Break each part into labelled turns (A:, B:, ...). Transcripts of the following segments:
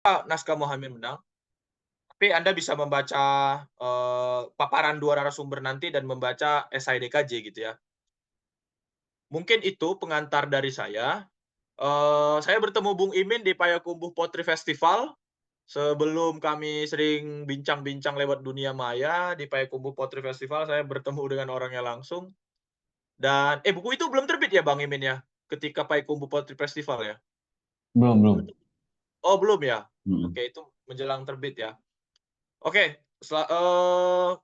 A: naskah Muhammad menang, tapi Anda bisa membaca, paparan 2 narasumber nanti dan membaca esai DKJ gitu ya. Mungkin itu pengantar dari saya. Saya bertemu Bung Imin di Payakumbuh Poetry Festival, sebelum kami sering bincang-bincang lewat dunia maya di Payakumbuh Poetry Festival, saya bertemu dengan orangnya langsung dan buku itu belum terbit ya Bang Imin ya? Ketika Payakumbuh Poetry Festival ya?
B: Belum, belum.
A: Oh belum ya?
B: Mhm.
A: Oke, itu menjelang terbit ya. Oke, 30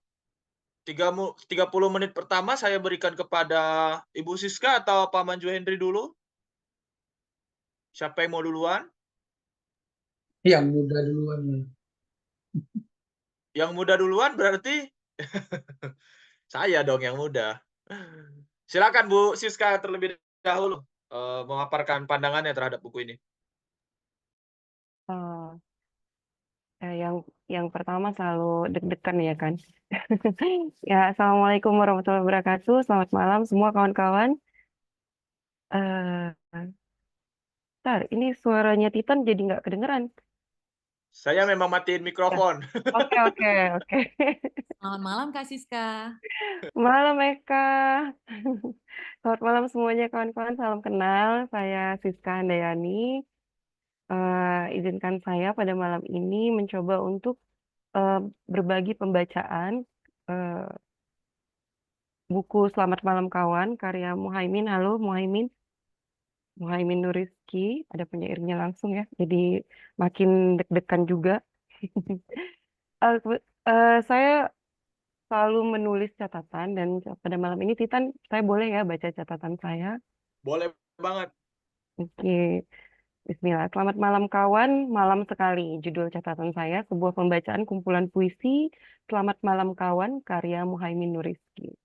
A: menit pertama saya berikan kepada Ibu Siska atau Paman Juhendri dulu. Siapa yang mau duluan?
C: Yang muda duluan nih.
A: Yang muda duluan berarti saya dong yang muda. Silakan Bu Siska terlebih dahulu, memaparkan pandangannya terhadap buku ini.
D: Oh, yang pertama selalu deg-degan ya kan. Ya, Assalamualaikum warahmatullahi wabarakatuh. Selamat malam semua kawan-kawan. Eh, ini suaranya Titan jadi nggak kedengeran.
A: Saya memang matiin
D: Ya,
A: mikrofon.
D: oke oke oke.
E: Selamat malam Kak Siska.
D: Malam Eka. Selamat malam semuanya kawan-kawan. Salam kenal. Saya Siska Handayani. Izinkan saya pada malam ini mencoba untuk eh, berbagi pembacaan eh, buku Selamat Malam Kawan karya Muhaimin. Halo Muhaimin. Muhaimin Nur Rizky, ada penyairnya langsung ya. Jadi makin deg-degan juga. Saya selalu menulis catatan dan pada malam ini Titan, saya boleh ya baca catatan saya.
A: Boleh banget.
D: Oke, Bismillah. Selamat malam kawan, malam sekali. Judul catatan saya, sebuah pembacaan kumpulan puisi Selamat Malam Kawan karya Muhaimin Nur Rizky.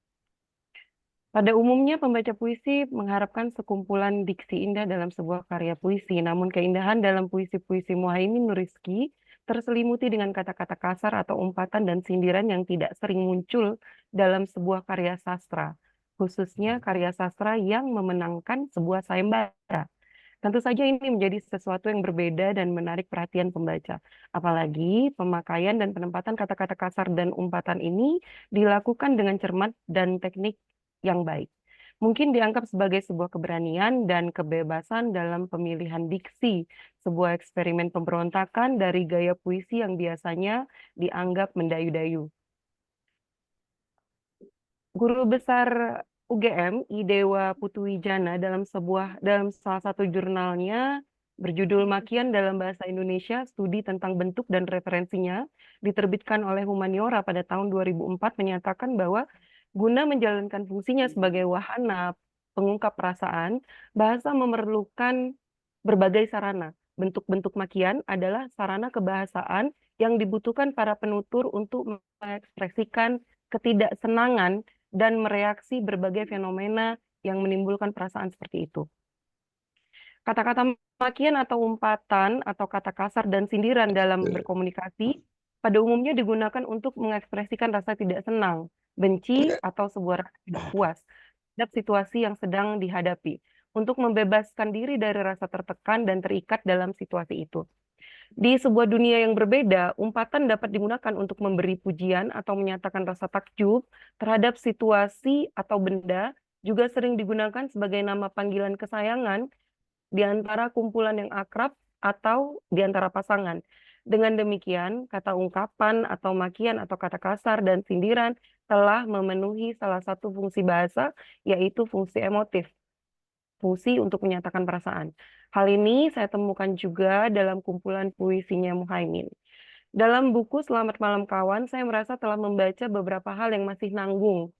D: Pada umumnya, pembaca puisi mengharapkan sekumpulan diksi indah dalam sebuah karya puisi, namun keindahan dalam puisi-puisi Muhaimin Nur Rizky terselimuti dengan kata-kata kasar atau umpatan dan sindiran yang tidak sering muncul dalam sebuah karya sastra, khususnya karya sastra yang memenangkan sebuah sayembara. Tentu saja ini menjadi sesuatu yang berbeda dan menarik perhatian pembaca. Apalagi pemakaian dan penempatan kata-kata kasar dan umpatan ini dilakukan dengan cermat dan teknik yang baik. Mungkin dianggap sebagai sebuah keberanian dan kebebasan dalam pemilihan diksi, sebuah eksperimen pemberontakan dari gaya puisi yang biasanya dianggap mendayu-dayu. Guru besar UGM, Idewa Putuwijana dalam salah satu jurnalnya berjudul Makian dalam Bahasa Indonesia, Studi tentang Bentuk dan Referensinya, diterbitkan oleh Humaniora pada tahun 2004 menyatakan bahwa guna menjalankan fungsinya sebagai wahana pengungkap perasaan, bahasa memerlukan berbagai sarana. Bentuk-bentuk makian adalah sarana kebahasaan yang dibutuhkan para penutur untuk mengekspresikan ketidaksenangan dan mereaksi berbagai fenomena yang menimbulkan perasaan seperti itu. Kata-kata makian atau umpatan atau kata kasar dan sindiran dalam berkomunikasi pada umumnya digunakan untuk mengekspresikan rasa tidak senang, benci, atau sebuah rasa tidak puas terhadap situasi yang sedang dihadapi, untuk membebaskan diri dari rasa tertekan dan terikat dalam situasi itu. Di sebuah dunia yang berbeda, umpatan dapat digunakan untuk memberi pujian atau menyatakan rasa takjub terhadap situasi atau benda, juga sering digunakan sebagai nama panggilan kesayangan di antara kumpulan yang akrab atau di antara pasangan. Dengan demikian, kata ungkapan atau makian atau kata kasar dan sindiran telah memenuhi salah satu fungsi bahasa, yaitu fungsi emotif, fungsi untuk menyatakan perasaan. Hal ini saya temukan juga dalam kumpulan puisinya Muhaimin. Dalam buku Selamat Malam Kawan, saya merasa telah membaca beberapa hal yang masih nanggung,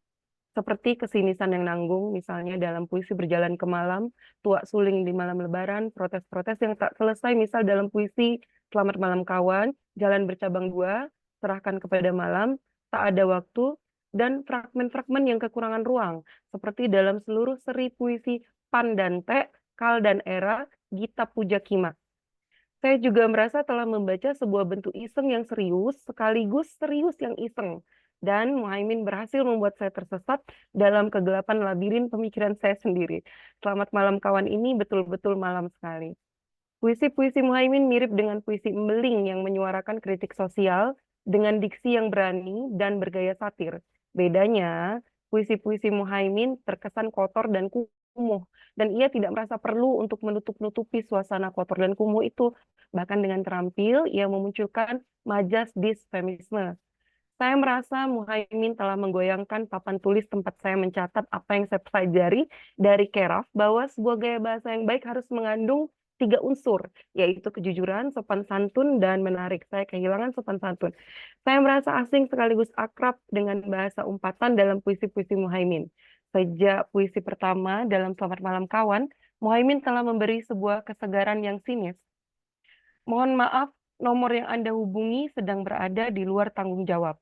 D: seperti kesinisan yang nanggung, misalnya dalam puisi Berjalan ke Malam, Tuak Suling di Malam Lebaran, protes-protes yang tak selesai, misal dalam puisi Selamat Malam Kawan, Jalan Bercabang Dua, Serahkan Kepada Malam, Tak Ada Waktu, dan fragmen-fragmen yang kekurangan ruang, seperti dalam seluruh seri puisi Pandante, Kal dan Era, Gita Puja Kima. Saya juga merasa telah membaca sebuah bentuk iseng yang serius, sekaligus serius yang iseng. Dan Muhaimin berhasil membuat saya tersesat dalam kegelapan labirin pemikiran saya sendiri. Selamat malam kawan, ini betul-betul malam sekali. Puisi-puisi Muhaimin mirip dengan puisi Embeling yang menyuarakan kritik sosial dengan diksi yang berani dan bergaya satir. Bedanya, puisi-puisi Muhaimin terkesan kotor dan kumuh, dan ia tidak merasa perlu untuk menutup-nutupi suasana kotor dan kumuh itu. Bahkan dengan terampil, ia memunculkan majas disfemisme. Saya merasa Muhaimin telah menggoyangkan papan tulis tempat saya mencatat apa yang saya pelajari dari Keraf, bahwa sebuah gaya bahasa yang baik harus mengandung 3 unsur, yaitu kejujuran, sopan santun, dan menarik. Saya kehilangan sopan santun. Saya merasa asing sekaligus akrab dengan bahasa umpatan dalam puisi-puisi Muhaimin. Sejak puisi pertama dalam Selamat Malam Kawan, Muhaimin telah memberi sebuah kesegaran yang sinis. Mohon maaf, nomor yang Anda hubungi sedang berada di luar tanggung jawab.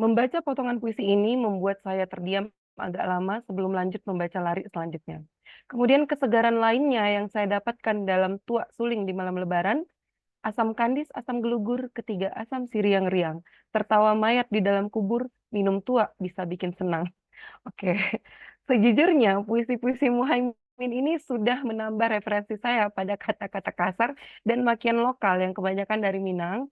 D: Membaca potongan puisi ini membuat saya terdiam agak lama sebelum lanjut membaca lari selanjutnya. Kemudian kesegaran lainnya yang saya dapatkan dalam Tuak Suling di Malam Lebaran, asam kandis, asam gelugur, ketiga asam siriang-riang, tertawa mayat di dalam kubur, minum tuak bisa bikin senang. Oke, sejujurnya puisi-puisi Muhaimin ini sudah menambah referensi saya pada kata-kata kasar dan makian lokal yang kebanyakan dari Minang,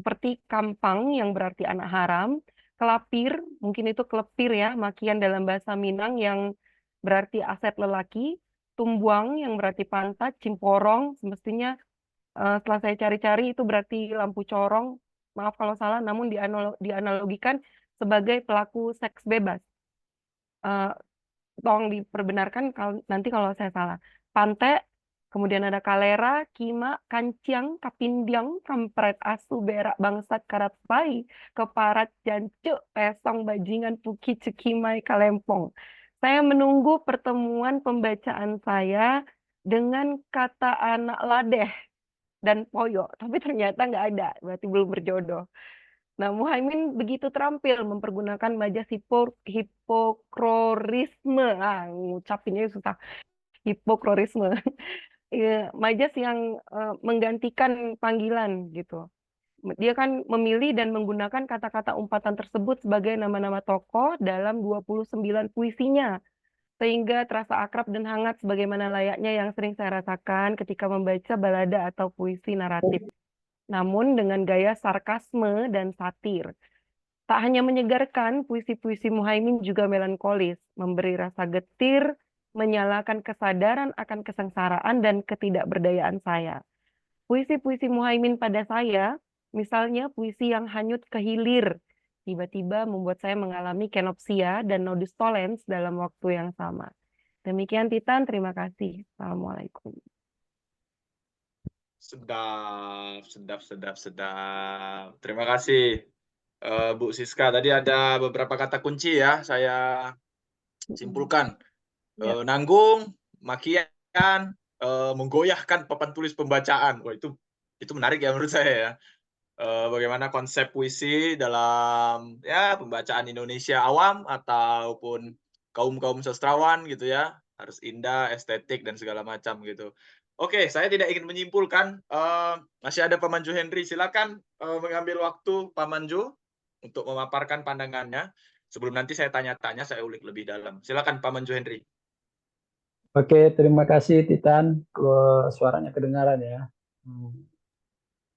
D: seperti kampang yang berarti anak haram, kelapir, mungkin itu kelepir ya, makian dalam bahasa Minang yang berarti aset lelaki, tumbuang yang berarti pantat, cimporong, semestinya setelah saya cari-cari itu berarti lampu corong, maaf kalau salah, namun dianalogikan sebagai pelaku seks bebas. Eh, Tolong diperbenarkan nanti kalau saya salah. Pantai, kemudian ada kalera, kima, kanciang, kapindiang, kampret, asu, berak, bangsat, karat pai, keparat, jancuk, pesong, bajingan, puki, cekimai, kalempong. Saya menunggu pertemuan pembacaan saya dengan kata anak ladeh dan poyo, tapi ternyata nggak ada, berarti belum berjodoh. Nah, Muhaimin begitu terampil mempergunakan majas hipokrorisme. Ngucapinnya susah. Hipokrorisme. Majas yang menggantikan panggilan gitu. Dia kan memilih dan menggunakan kata-kata umpatan tersebut sebagai nama-nama tokoh dalam 29 puisinya. Sehingga terasa akrab dan hangat sebagaimana layaknya yang sering saya rasakan ketika membaca balada atau puisi naratif. Namun dengan gaya sarkasme dan satir. Tak hanya menyegarkan, puisi-puisi Muhaimin juga melankolis, memberi rasa getir, menyalakan kesadaran akan kesengsaraan dan ketidakberdayaan saya. Puisi-puisi Muhaimin pada saya, misalnya puisi yang hanyut ke hilir, tiba-tiba membuat saya mengalami kenopsia dan nodus tollens dalam waktu yang sama. Demikian Titan, terima kasih. Assalamualaikum.
A: Sedap, sedap, sedap, sedap. Terima kasih, Bu Siska. Tadi ada beberapa kata kunci ya, saya simpulkan.
D: Ya.
A: Nanggung, makian, menggoyahkan papan tulis pembacaan. Wah, itu menarik ya menurut saya ya. Bagaimana konsep puisi dalam ya pembacaan Indonesia awam ataupun kaum-kaum sastrawan gitu ya, harus indah, estetik dan segala macam gitu. Oke, saya tidak ingin menyimpulkan, masih ada Paman Jo Hendri, silakan mengambil waktu Paman Jo untuk memaparkan pandangannya. Sebelum nanti saya tanya-tanya, saya ulik lebih dalam. Silakan Paman Jo Hendri.
C: Oke, terima kasih Titan. Suaranya kedengaran ya.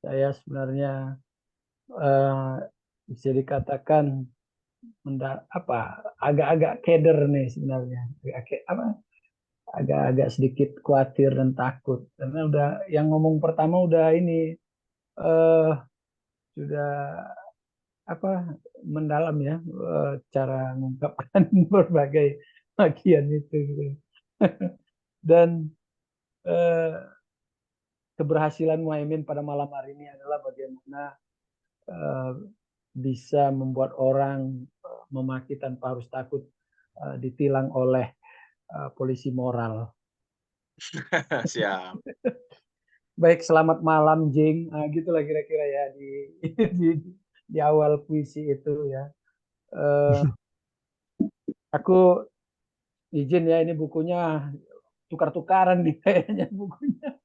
C: Saya sebenarnya bisa dikatakan agak-agak keder nih sebenarnya. Agak-agak sedikit khawatir dan takut karena udah yang ngomong pertama udah ini sudah mendalam ya cara mengungkapkan berbagai bagian itu gitu. Dan keberhasilan Muhaimin pada malam hari ini adalah bagaimana bisa membuat orang memaki tanpa harus takut ditilang oleh polisi moral.
A: Siap.
C: Baik, selamat malam Jing, gitulah kira-kira ya di awal puisi itu ya. Aku izin ya, ini bukunya tukar-tukaran nih kayaknya bukunya.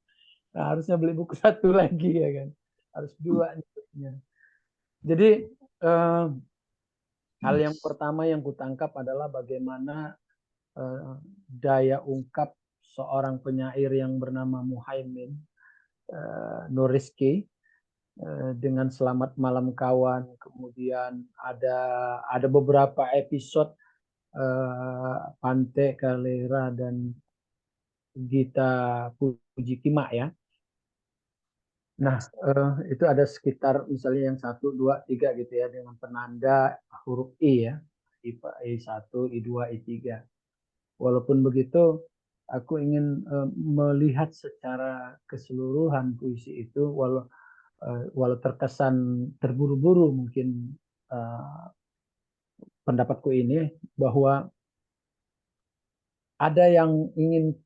C: Nah, harusnya beli buku satu lagi ya kan, harus dua nih. Jadi hal yang pertama yang kutangkap adalah bagaimana daya ungkap seorang penyair yang bernama Muhaimin Nur Rizky dengan Selamat Malam Kawan, kemudian ada beberapa episode Pante Kalera dan Gita Puji Kima ya. Nah, itu ada sekitar misalnya yang 1, 2, 3 gitu ya dengan penanda huruf I ya. IPA I1, I2, I3. Walaupun begitu, aku ingin melihat secara keseluruhan puisi itu walau terkesan terburu-buru mungkin pendapatku ini bahwa ada yang ingin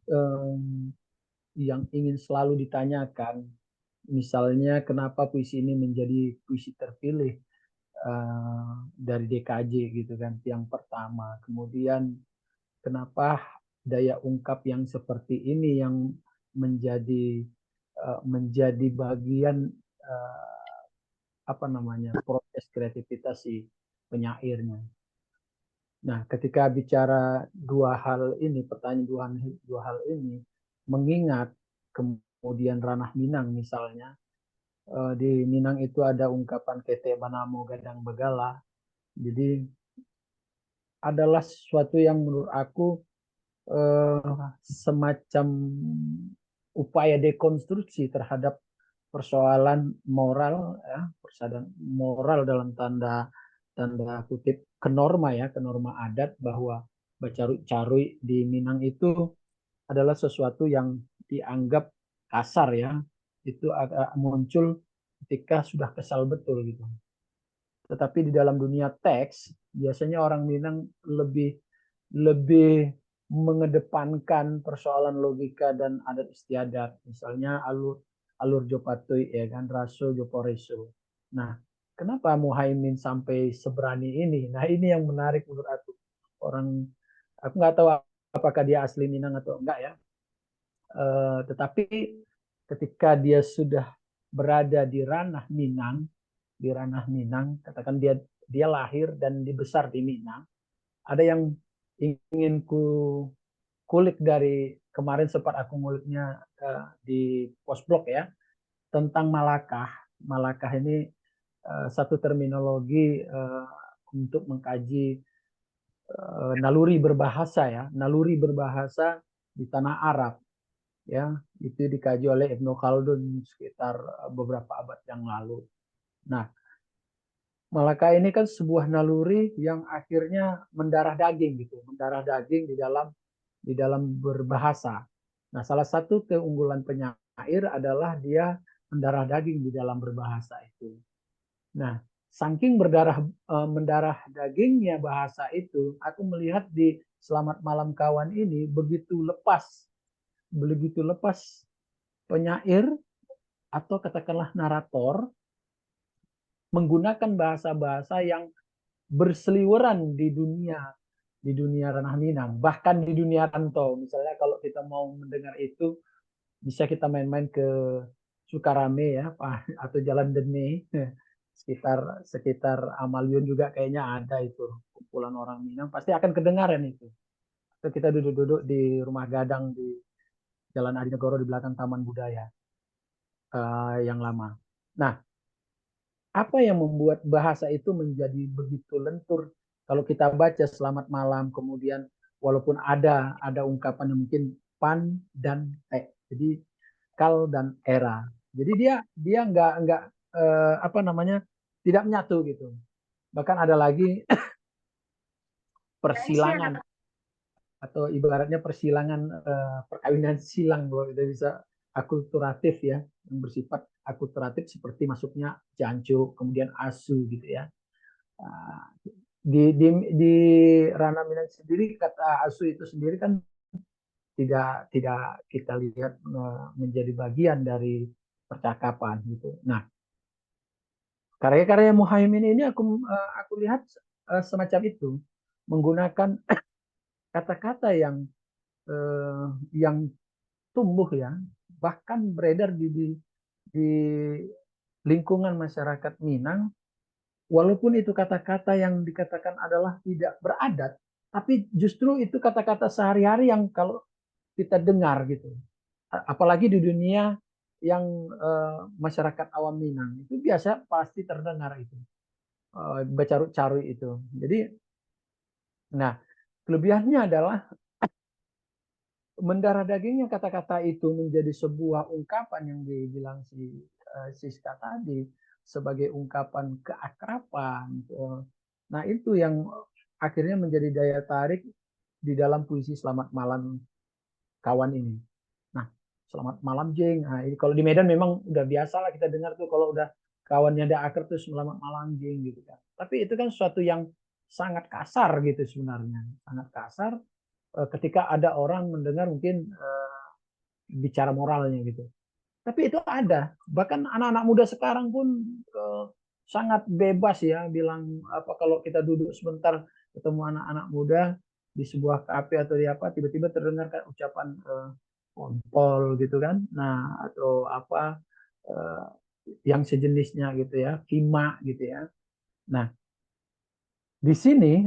C: selalu ditanyakan, misalnya kenapa puisi ini menjadi puisi terpilih dari DKJ gitu kan, yang pertama. Kemudian kenapa daya ungkap yang seperti ini yang menjadi bagian proses kreativitas si penyairnya. Nah, ketika bicara dua hal ini, pertanyaan dua hal ini, mengingat kemudian ranah Minang misalnya, di Minang itu ada ungkapan kete banamo gadang begala, jadi adalah sesuatu yang menurut aku semacam upaya dekonstruksi terhadap persoalan moral ya, persoalan moral dalam tanda kutip ke norma adat, bahwa bacarui-carui di Minang itu adalah sesuatu yang dianggap kasar ya, itu agak muncul ketika sudah kesal betul gitu. Tetapi di dalam dunia teks biasanya orang Minang lebih mengedepankan persoalan logika dan adat istiadat, misalnya alur Jopatui ya kan, raso Joporeso. Nah, kenapa Muhaimin sampai seberani ini? Nah, ini yang menarik menurut aku. Aku nggak tahu apakah dia asli Minang atau enggak ya. Tetapi ketika dia sudah berada di ranah Minang, katakan dia lahir dan dibesar di Minang, ada yang ingin kulik dari kemarin, sempat aku nguliknya di postblog ya, tentang Malakah. Malakah ini satu terminologi untuk mengkaji naluri berbahasa di tanah Arab ya. Itu dikaji oleh Ibnu Khaldun sekitar beberapa abad yang lalu. Nah, Malaka ini kan sebuah naluri yang akhirnya mendarah daging di dalam berbahasa. Nah, salah satu keunggulan penyair adalah dia mendarah daging di dalam berbahasa itu. Nah, saking mendarah dagingnya bahasa itu, aku melihat di Selamat Malam Kawan ini begitu lepas penyair atau katakanlah narator menggunakan bahasa-bahasa yang berseliweran di dunia ranah Minang, bahkan di dunia rantau. Misalnya kalau kita mau mendengar itu, bisa kita main-main ke Sukarame ya, atau Jalan Dene, sekitar Amaliun juga kayaknya ada itu kumpulan orang Minang, pasti akan kedengaran itu. Atau kita duduk-duduk di rumah gadang di Jalan Adinegoro di belakang Taman Budaya yang lama. Nah, apa yang membuat bahasa itu menjadi begitu lentur? Kalau kita baca Selamat Malam, kemudian walaupun ada ungkapan yang mungkin pan dan te, jadi kal dan era. Jadi dia nggak tidak menyatu gitu. Bahkan ada lagi persilangan atau ibaratnya perkawinan silang, kalau kita bisa akulturatif ya, yang bersifat akulturatif seperti masuknya jancu, kemudian asu gitu ya. Di ranah Minang sendiri, kata asu itu sendiri kan tidak kita lihat menjadi bagian dari percakapan gitu. Nah, karya-karya Muhaimin ini aku lihat semacam itu, menggunakan kata-kata yang tumbuh ya, bahkan beredar di lingkungan masyarakat Minang, walaupun itu kata-kata yang dikatakan adalah tidak beradat, tapi justru itu kata-kata sehari-hari yang kalau kita dengar gitu. Apalagi di dunia yang masyarakat awam Minang itu biasa pasti terdengar itu becarut-carut itu. Jadi, nah kelebihannya adalah mendarah dagingnya kata-kata itu menjadi sebuah ungkapan yang dibilang si Siska tadi sebagai ungkapan keakraban. Nah itu yang akhirnya menjadi daya tarik di dalam puisi Selamat Malam Kawan ini. Nah, selamat malam Jeng. Nah, ini kalau di Medan memang udah biasa lah kita dengar tuh kalau udah kawannya ada akrab tuh selamat malam Jeng gitu kan. Tapi itu kan sesuatu yang sangat kasar gitu sebenarnya, sangat kasar ketika ada orang mendengar mungkin bicara moralnya gitu. Tapi itu ada. Bahkan anak-anak muda sekarang pun sangat bebas ya bilang apa kalau kita duduk sebentar ketemu anak-anak muda di sebuah kafe atau di apa tiba-tiba terdengar kan ucapan kontol gitu kan. Nah, atau apa yang sejenisnya gitu ya, kima gitu ya. Nah, di sini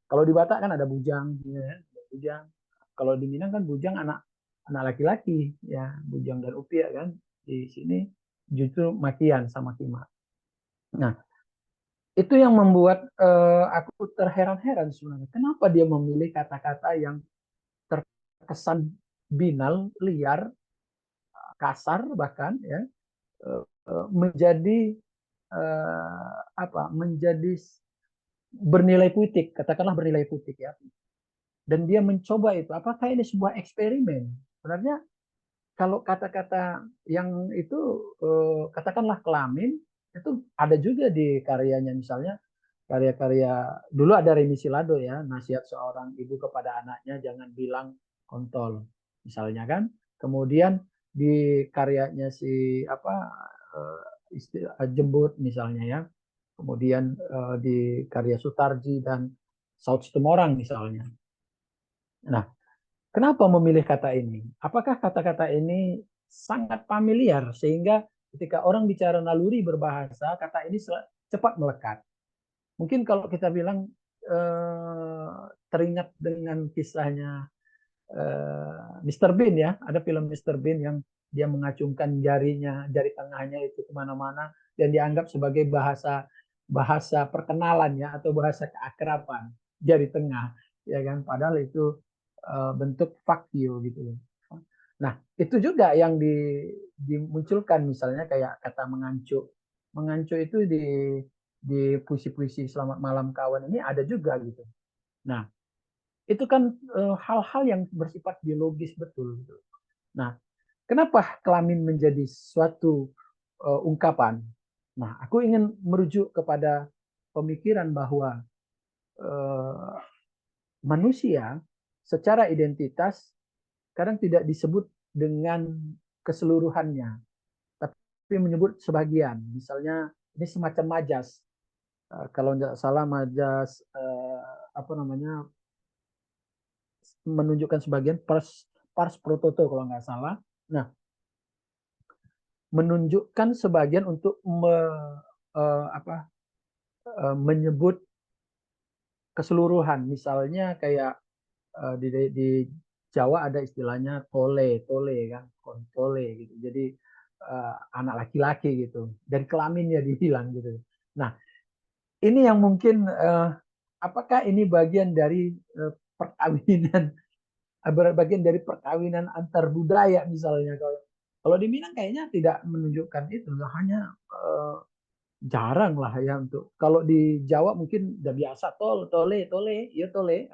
C: kalau di Batak kan ada bujang ya, bujang. Kalau di Minang kan bujang anak laki-laki ya, bujang dan upia kan. Di sini justru makian sama kima. Nah, itu yang membuat aku terheran-heran sebenarnya. Kenapa dia memilih kata-kata yang terkesan binal, liar, kasar bahkan ya, menjadi apa? Menjadi bernilai puitik, katakanlah bernilai puitik ya. Dan dia mencoba itu. Apakah ini sebuah eksperimen? Sebenarnya kalau kata-kata yang itu katakanlah kelamin itu ada juga di karyanya misalnya karya-karya dulu ada Remi Silado ya nasihat seorang ibu kepada anaknya jangan bilang kontol misalnya kan kemudian di karyanya si apa Jembut misalnya ya kemudian di karya Sutarji dan Saud Situmorang misalnya. Nah, kenapa memilih kata ini? Apakah kata-kata ini sangat familiar sehingga ketika orang bicara naluri berbahasa, kata ini cepat melekat. Mungkin kalau kita bilang teringat dengan kisahnya Mr. Bean ya, ada film Mr. Bean yang dia mengacungkan jarinya, jari tengahnya itu kemana-mana dan dianggap sebagai bahasa perkenalan ya atau bahasa keakraban jari tengah ya kan padahal itu bentuk fuck you gitu. Nah, itu juga yang dimunculkan misalnya kayak kata mengancu. Mengancu itu di puisi-puisi Selamat Malam Kawan ini ada juga gitu. Nah, itu kan hal-hal yang bersifat biologis betul gitu. Nah, kenapa kelamin menjadi suatu ungkapan? Nah, aku ingin merujuk kepada pemikiran bahwa manusia secara identitas kadang tidak disebut dengan keseluruhannya, tapi menyebut sebagian. Misalnya ini semacam majas. Kalau tidak salah majas apa namanya menunjukkan sebagian pars pro toto kalau nggak salah. Nah, menunjukkan sebagian untuk menyebut keseluruhan. Misalnya kayak di Jawa ada istilahnya tole kan, kontole gitu. Jadi anak laki-laki gitu. Dari kelaminnya dibilang gitu. Nah, ini yang mungkin apakah ini bagian dari perkawinan bagian dari perkawinan antar budaya misalnya kalau di Minang kayaknya tidak menunjukkan itu hanya jarang lah ya untuk kalau di Jawa mungkin udah biasa tole ya tole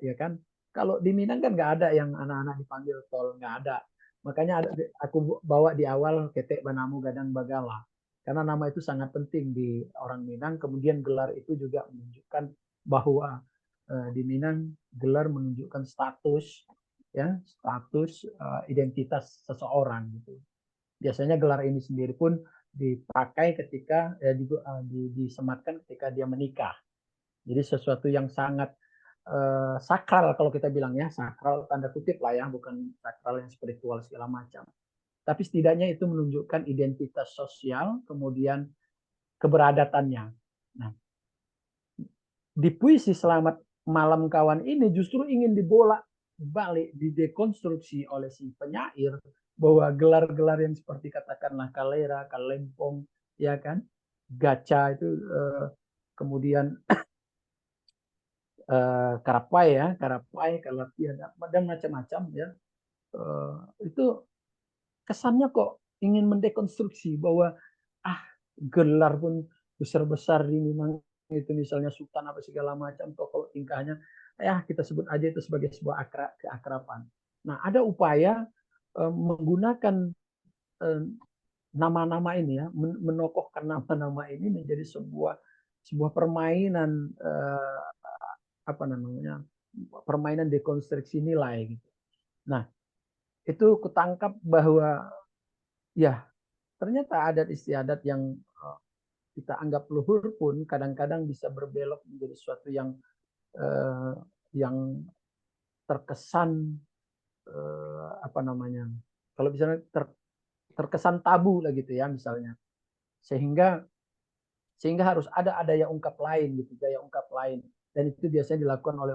C: ya kan kalau di Minang kan nggak ada yang anak-anak dipanggil tol nggak ada makanya ada aku bawa di awal ketek banamu gadang bagala karena nama itu sangat penting di orang Minang kemudian gelar itu juga menunjukkan bahwa di Minang gelar menunjukkan status ya status identitas seseorang gitu biasanya gelar ini sendiri pun dipakai ketika disematkan ketika dia menikah jadi sesuatu yang sangat sakral kalau kita bilang ya sakral tanda kutip lah ya bukan sakral yang spiritual segala macam tapi setidaknya itu menunjukkan identitas sosial kemudian keberadatannya nah di puisi Selamat malam kawan ini justru ingin dibolak balik, didekonstruksi oleh si penyair bahwa gelar-gelar yang seperti katakanlah kalera, kalempong, ya kan, gaca itu, kemudian karapai, kalapia dan macam-macam ya, itu kesannya kok ingin mendekonstruksi bahwa gelar pun besar-besar di Minang itu misalnya sultan apa segala macam, tokoh tingkahnya ya kita sebut aja itu sebagai sebuah keakraban. Nah, ada upaya menggunakan nama-nama ini ya, menokohkan nama-nama ini menjadi sebuah permainan, apa namanya, permainan dekonstruksi nilai gitu. Nah, itu kutangkap bahwa ya ternyata adat istiadat yang kita anggap luhur pun kadang-kadang bisa berbelok menjadi sesuatu yang terkesan, apa namanya, kalau misalnya terkesan tabu lah gitu ya misalnya, sehingga harus ada daya ungkap lain gitu, daya ungkap lain, dan itu biasanya dilakukan oleh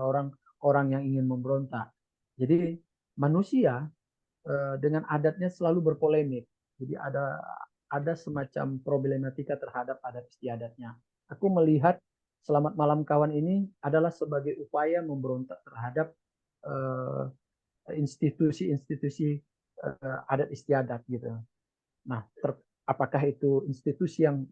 C: orang yang ingin memberontak. Jadi manusia dengan adatnya selalu berpolemik. Jadi ada semacam problematika terhadap adat istiadatnya. Aku melihat Selamat Malam Kawan ini adalah sebagai upaya memberontak terhadap institusi-institusi adat istiadat gitu. Nah, apakah itu institusi yang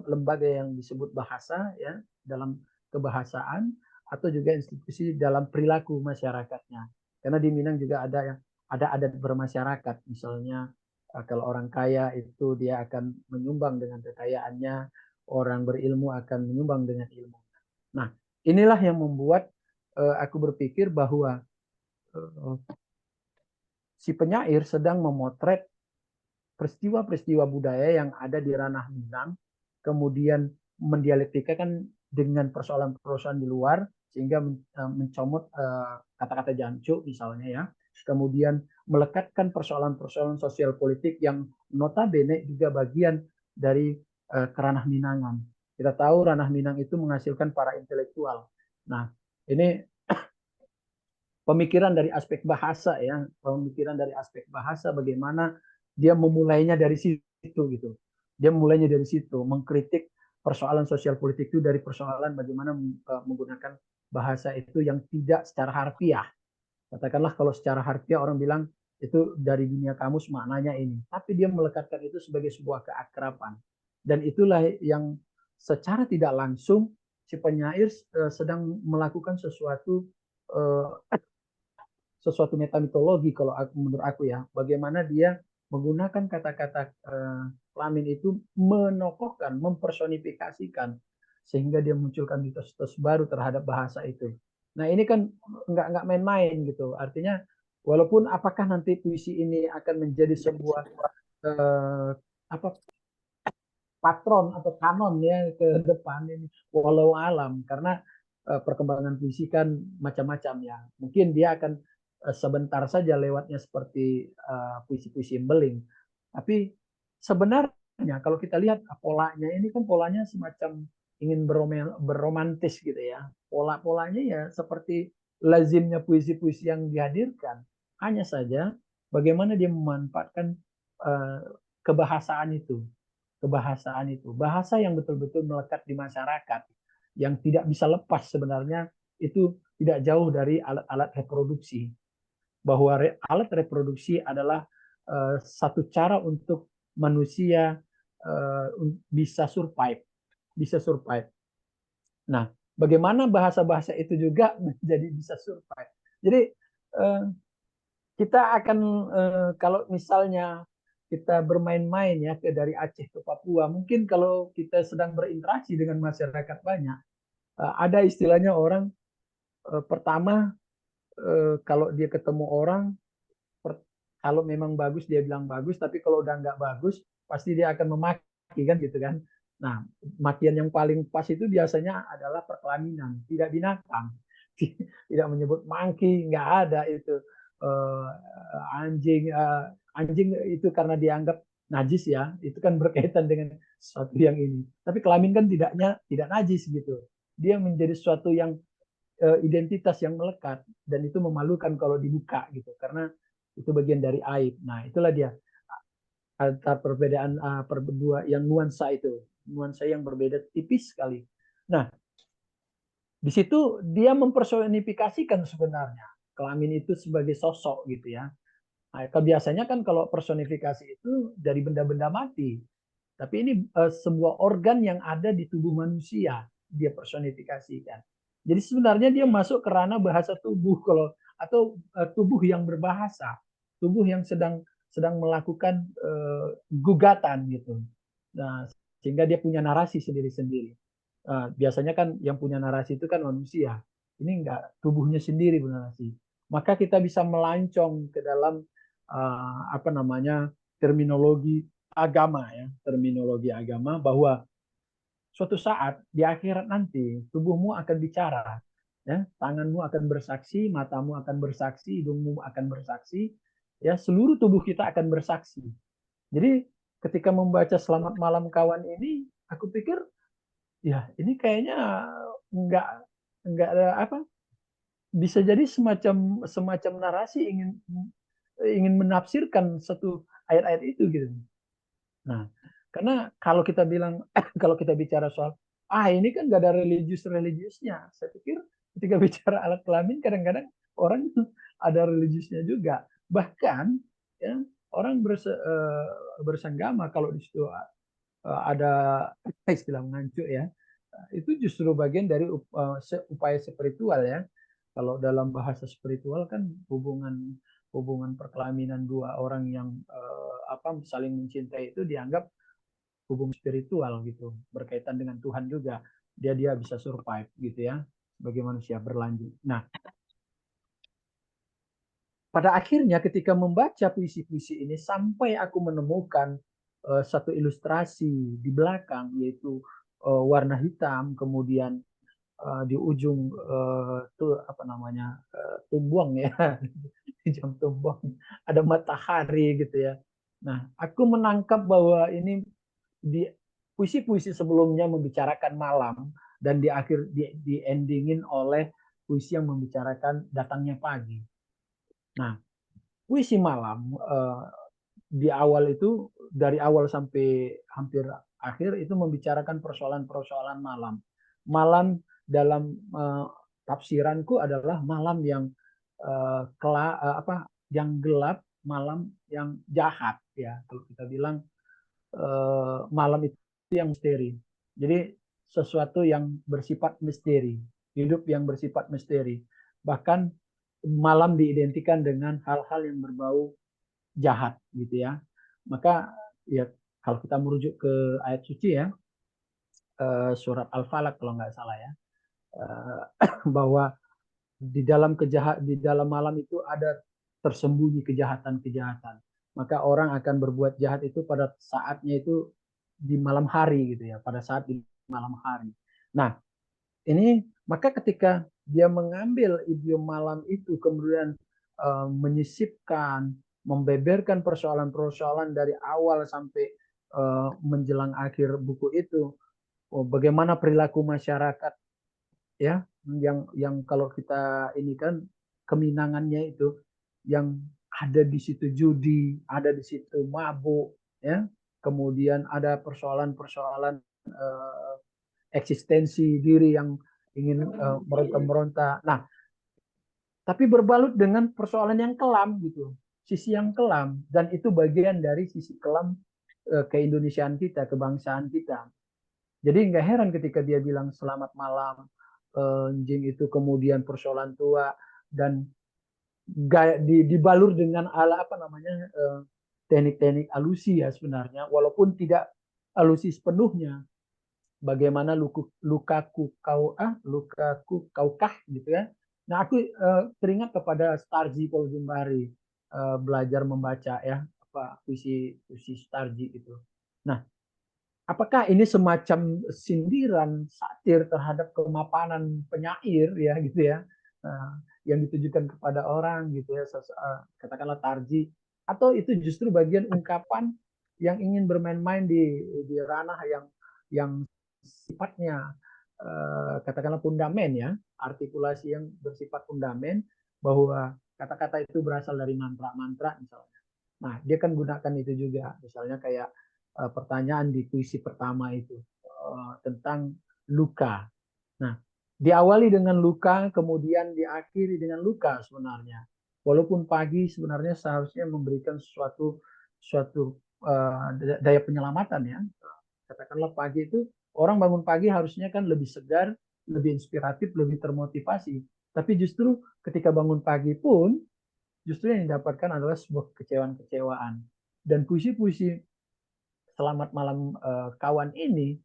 C: lembaga yang disebut bahasa ya dalam kebahasaan, atau juga institusi dalam perilaku masyarakatnya. Karena di Minang juga ada adat bermasyarakat, misalnya kalau orang kaya itu dia akan menyumbang dengan kekayaannya, orang berilmu akan menyumbang dengan ilmu. Nah, inilah yang membuat aku berpikir bahwa si penyair sedang memotret peristiwa-peristiwa budaya yang ada di ranah Minang, kemudian mendialektikakan dengan persoalan-persoalan di luar, sehingga mencomot kata-kata jancuk misalnya ya, kemudian melekatkan persoalan-persoalan sosial politik yang notabene juga bagian dari ranah Minangan. Kita tahu ranah Minang itu menghasilkan para intelektual. Nah, ini pemikiran dari aspek bahasa ya, pemikiran dari aspek bahasa bagaimana dia memulainya dari situ gitu. Dia memulainya dari situ, mengkritik persoalan sosial politik itu dari persoalan bagaimana menggunakan bahasa itu yang tidak secara harfiah. Katakanlah kalau secara harfiah orang bilang itu dari dunia kamus maknanya ini, tapi dia melekatkan itu sebagai sebuah keakraban. Dan itulah yang secara tidak langsung si penyair sedang melakukan sesuatu metamitologi kalau menurut aku ya, bagaimana dia menggunakan kata-kata kelamin itu menokohkan, mempersonifikasikan, sehingga dia munculkan mitos-mitos baru terhadap bahasa itu. Nah ini kan nggak main-main gitu. Artinya walaupun apakah nanti puisi ini akan menjadi sebuah patron atau kanon ya ke depan ini, walau alam, karena perkembangan puisi kan macam-macam ya. Mungkin dia akan sebentar saja lewatnya seperti puisi-puisi Embeling. Tapi sebenarnya kalau kita lihat polanya ini kan polanya semacam ingin berromantis gitu ya. Pola-polanya ya seperti lazimnya puisi-puisi yang dihadirkan. Hanya saja bagaimana dia memanfaatkan kebahasaan itu. Bahasa yang betul-betul melekat di masyarakat, yang tidak bisa lepas sebenarnya, itu tidak jauh dari alat-alat reproduksi. Bahwa alat reproduksi adalah satu cara untuk manusia bisa survive. Nah, bagaimana bahasa-bahasa itu juga menjadi bisa survive. Jadi kita akan kalau misalnya kita bermain-main ya dari Aceh ke Papua, mungkin kalau kita sedang berinteraksi dengan masyarakat banyak, ada istilahnya orang pertama kalau dia ketemu orang, kalau memang bagus dia bilang bagus, tapi kalau udah nggak bagus pasti dia akan memaki kan gitu kan. Nah, makian yang paling pas itu biasanya adalah perkelaminan, tidak binatang, tidak menyebut monkey, nggak ada itu. Anjing itu karena dianggap najis ya, itu kan berkaitan dengan sesuatu yang ini. Tapi kelamin kan tidak najis gitu. Dia menjadi sesuatu yang identitas yang melekat, dan itu memalukan kalau dibuka gitu, karena itu bagian dari aib. Nah, itulah dia antara perbedaan berdua yang nuansa yang berbeda tipis sekali. Nah, di situ dia mempersonifikasikan sebenarnya kelamin itu sebagai sosok gitu ya. Nah, biasanya kan kalau personifikasi itu dari benda-benda mati, tapi ini sebuah organ yang ada di tubuh manusia dia personifikasikan. Jadi sebenarnya dia masuk ke ranah bahasa tubuh kalau atau tubuh yang berbahasa, tubuh yang sedang melakukan gugatan gitu. Nah, sehingga dia punya narasi sendiri-sendiri. Biasanya kan yang punya narasi itu kan manusia. Ini enggak, tubuhnya sendiri bernarasi. Maka kita bisa melancong ke dalam apa namanya terminologi agama ya, terminologi agama bahwa suatu saat di akhirat nanti tubuhmu akan bicara, ya, tanganmu akan bersaksi, matamu akan bersaksi, hidungmu akan bersaksi, ya, seluruh tubuh kita akan bersaksi. Jadi ketika membaca Selamat Malam Kawan ini, aku pikir ya ini kayaknya nggak ada apa, bisa jadi semacam semacam narasi ingin menafsirkan satu ayat-ayat itu gitu. Nah, karena kalau kita bilang kalau kita bicara soal ini kan gak ada religiusnya, saya pikir ketika bicara alat kelamin kadang-kadang orang ada religiusnya juga. Bahkan ya orang bersenggama kalau di situ ada istilah mengancuk ya, itu justru bagian dari upaya spiritual ya. Kalau dalam bahasa spiritual kan hubungan perkelaminan dua orang yang saling mencintai itu dianggap hubungan spiritual gitu, berkaitan dengan Tuhan juga. Dia bisa survive gitu ya sebagai manusia berlanjut. Nah, pada akhirnya ketika membaca puisi-puisi ini sampai aku menemukan satu ilustrasi di belakang, yaitu warna hitam, kemudian di ujung tuh apa namanya tumbuang ya, di jam tumbuang ada matahari gitu ya. Nah, aku menangkap bahwa ini di puisi-puisi sebelumnya membicarakan malam, dan di akhir di endingin oleh puisi yang membicarakan datangnya pagi. Nah, puisi malam di awal itu, dari awal sampai hampir akhir itu membicarakan persoalan-persoalan malam. Malam dalam tafsiranku adalah malam yang yang gelap, malam yang jahat ya. Kalau kita bilang malam itu yang misteri. Jadi sesuatu yang bersifat misteri, hidup yang bersifat misteri. Bahkan malam diidentikan dengan hal-hal yang berbau jahat gitu ya. Maka ya kalau kita merujuk ke ayat suci ya, surat Al-Falaq kalau nggak salah ya, bahwa di dalam malam itu ada tersembunyi kejahatan-kejahatan. Maka orang akan berbuat jahat itu pada saatnya itu di malam hari gitu ya, pada saat di malam hari. Nah, ini maka ketika dia mengambil idiom malam itu kemudian menyisipkan, membeberkan persoalan-persoalan dari awal sampai menjelang akhir buku itu, bagaimana perilaku masyarakat ya, yang kalau kita ini kan keminangannya itu yang ada di situ judi, ada di situ mabuk ya, kemudian ada persoalan-persoalan eksistensi diri yang ingin meronta-meronta. Nah, tapi berbalut dengan persoalan yang kelam gitu, sisi yang kelam, dan itu bagian dari sisi kelam keindonesiaan kita, kebangsaan kita. Jadi nggak heran ketika dia bilang selamat malam, Jing itu kemudian persoalan tua, dan dibalur dengan apa namanya teknik-teknik alusi ya sebenarnya, walaupun tidak alusi sepenuhnya. Bagaimana lukaku kaukah gitu ya. Nah, aku teringat kepada Starji Poljumbari, belajar membaca ya puisi Starji itu. Nah, apakah ini semacam sindiran satir terhadap kemapanan penyair ya gitu ya, yang ditujukan kepada orang gitu ya, katakanlah Tarji, atau itu justru bagian ungkapan yang ingin bermain-main di ranah yang sifatnya katakanlah fundamen ya, artikulasi yang bersifat fundamen, bahwa kata-kata itu berasal dari mantra-mantra misalnya. Nah, dia kan gunakan itu juga, misalnya kayak pertanyaan di puisi pertama itu tentang luka. Nah, diawali dengan luka, kemudian diakhiri dengan luka sebenarnya. Walaupun pagi sebenarnya seharusnya memberikan suatu daya penyelamatan ya. Katakanlah pagi itu orang bangun pagi harusnya kan lebih segar, lebih inspiratif, lebih termotivasi. Tapi justru ketika bangun pagi pun justru yang didapatkan adalah sebuah kecewaan-kecewaan. Dan puisi-puisi Selamat Malam Kawan ini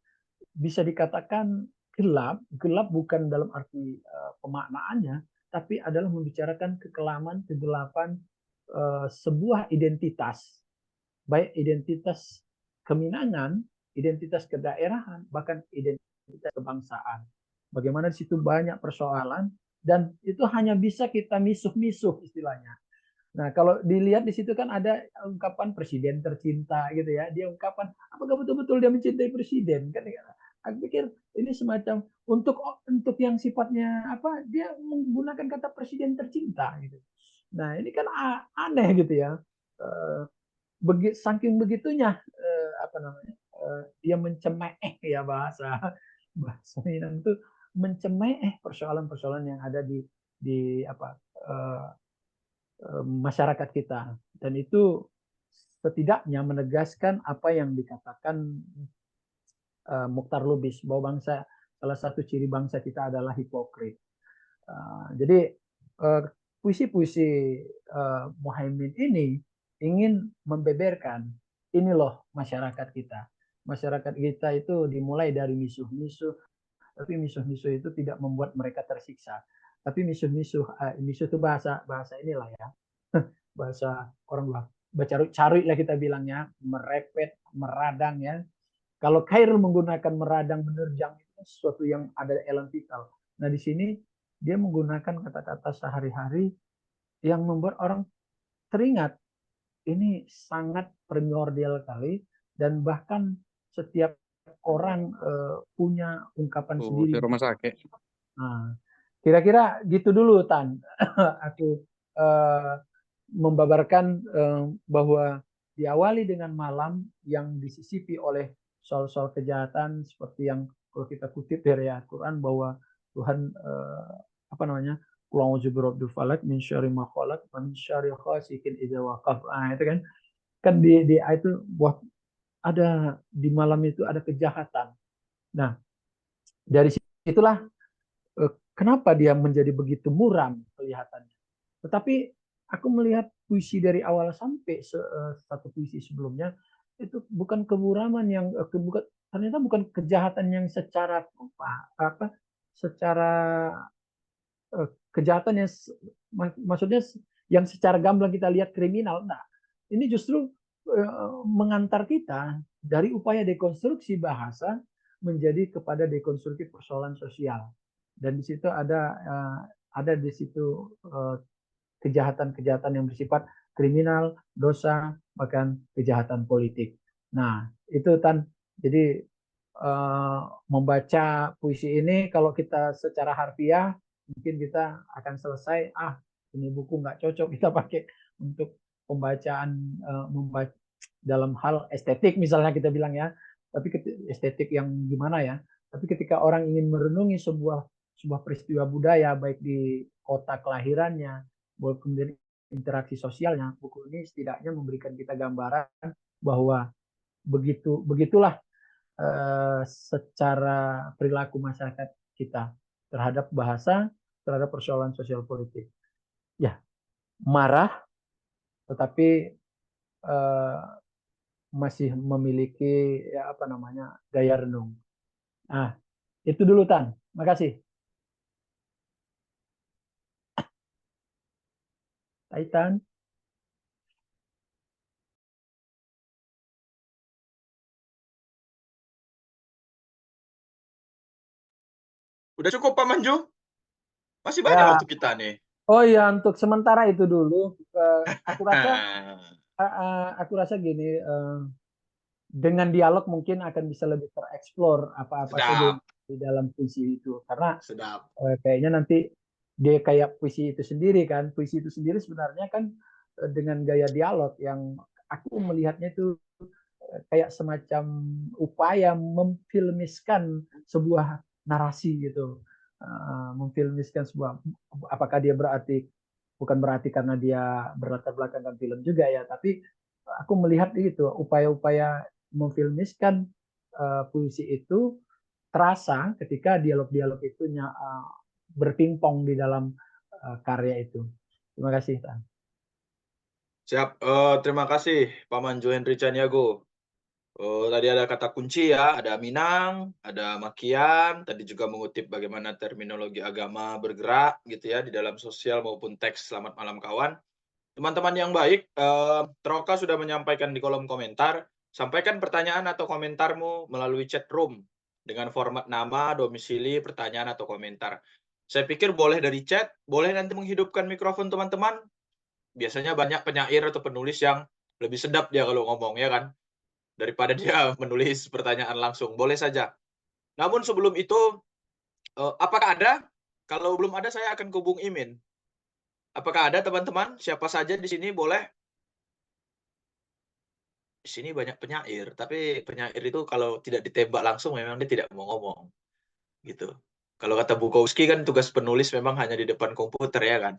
C: bisa dikatakan gelap, gelap bukan dalam arti pemaknaannya, tapi adalah membicarakan kekelaman, kegelapan sebuah identitas, baik identitas keminangan, identitas kedaerahan, bahkan identitas kebangsaan. Bagaimana di situ banyak persoalan dan itu hanya bisa kita misuh-misuh istilahnya. Nah, kalau dilihat di situ kan ada ungkapan presiden tercinta gitu ya. Dia ungkapan apakah betul-betul dia mencintai presiden kan? Aku pikir ini semacam untuk yang sifatnya apa? Dia menggunakan kata presiden tercinta gitu. Nah, ini kan aneh gitu ya. Saking begitunya apa namanya? Dia mencemeh ya bahasa Minang itu mencemeh persoalan-persoalan yang ada di apa masyarakat kita, dan itu setidaknya menegaskan apa yang dikatakan Mukhtar Lubis, bahwa salah satu ciri bangsa kita adalah hipokrit. Jadi puisi-puisi Muhaimin ini ingin membeberkan ini loh masyarakat kita. Masyarakat kita itu dimulai dari misuh-misuh, tapi misuh-misuh itu tidak membuat mereka tersiksa. Tapi misuh-misuh itu bahasa inilah ya, bahasa orang luar, cari lah kita bilangnya, merepet, meradang ya. Kalau Khairul menggunakan meradang, menerjang itu sesuatu yang ada elan vital. Nah di sini dia menggunakan kata-kata sehari-hari yang membuat orang teringat. Ini sangat primordial kali, dan bahkan setiap orang punya ungkapan sendiri.
B: Rumah sakit.
C: Nah, kira-kira gitu dulu Tan. Aku membabarkan bahwa diawali dengan malam yang disisipi oleh soal-soal kejahatan, seperti yang kalau kita kutip dari Al-Quran, bahwa Tuhan apa namanya, Qul birabbil falaq min syarri ma khalaq wa min syarri ghasiqin idza waqab. Itu kan di itu buat ada di malam itu ada kejahatan. Nah, dari situlah kenapa dia menjadi begitu muram kelihatannya. Tetapi aku melihat puisi dari awal sampai satu puisi sebelumnya itu bukan kemuraman yang ternyata bukan kejahatan yang secara secara kejahatan yang maksudnya yang secara gamblang kita lihat kriminal. Nah, ini justru mengantar kita dari upaya dekonstruksi bahasa menjadi kepada dekonstruksi persoalan sosial. Dan di situ ada di situ kejahatan-kejahatan yang bersifat kriminal, dosa, bahkan kejahatan politik. Nah, itu Tan. Jadi membaca puisi ini kalau kita secara harfiah mungkin kita akan selesai, ini buku nggak cocok kita pakai untuk pembacaan membaca dalam hal estetik misalnya kita bilang ya. Tapi estetik yang gimana ya? Tapi ketika orang ingin merenungi sebuah peristiwa budaya, baik di kota kelahirannya, kemudian interaksi sosialnya, buku ini setidaknya memberikan kita gambaran bahwa begitulah secara perilaku masyarakat kita terhadap bahasa, terhadap persoalan sosial politik. Ya, marah, tetapi masih memiliki ya apa namanya gaya renung. Nah, itu dulu Tan. Makasih. Tan.
A: Udah cukup Pak Manju? Masih banyak
C: Ya.
A: waktu kita nih.
C: Oh iya, untuk sementara itu dulu. Aku rasa gini, dengan dialog mungkin akan bisa lebih tereksplor apa-apa saja di dalam puisi itu, karena
A: Sedap.
C: kayaknya nanti dia kayak puisi itu sendiri kan. Puisi itu sendiri sebenarnya kan dengan gaya dialog yang aku melihatnya itu kayak semacam upaya memfilmiskan sebuah narasi gitu. Memfilmiskan sebuah, apakah dia berarti, bukan berarti karena dia berlatar belakangkan film juga ya, tapi aku melihat itu upaya-upaya memfilmiskan puisi itu terasa ketika dialog-dialog itu berpingpong di dalam karya itu. Terima kasih, Tan.
A: Siap. Terima kasih Paman Jo Hendri Caniago. Tadi ada kata kunci ya, ada Minang, ada Makian, tadi juga mengutip bagaimana terminologi agama bergerak gitu ya di dalam sosial maupun teks. Selamat malam kawan. Teman-teman yang baik, Troka sudah menyampaikan di kolom komentar, sampaikan pertanyaan atau komentarmu melalui chat room dengan format nama, domisili, pertanyaan atau komentar. Saya pikir boleh dari chat, boleh nanti menghidupkan mikrofon teman-teman. Biasanya banyak penyair atau penulis yang lebih sedap dia kalau ngomong ya kan, daripada dia menulis pertanyaan langsung. Boleh saja. Namun sebelum itu, apakah ada? Kalau belum ada, saya akan ke Bung Imin. Apakah ada teman-teman? Siapa saja di sini boleh? Di sini banyak penyair, tapi penyair itu kalau tidak ditembak langsung memang dia tidak mau ngomong, gitu. Kalau kata Bukowski kan tugas penulis memang hanya di depan komputer ya kan.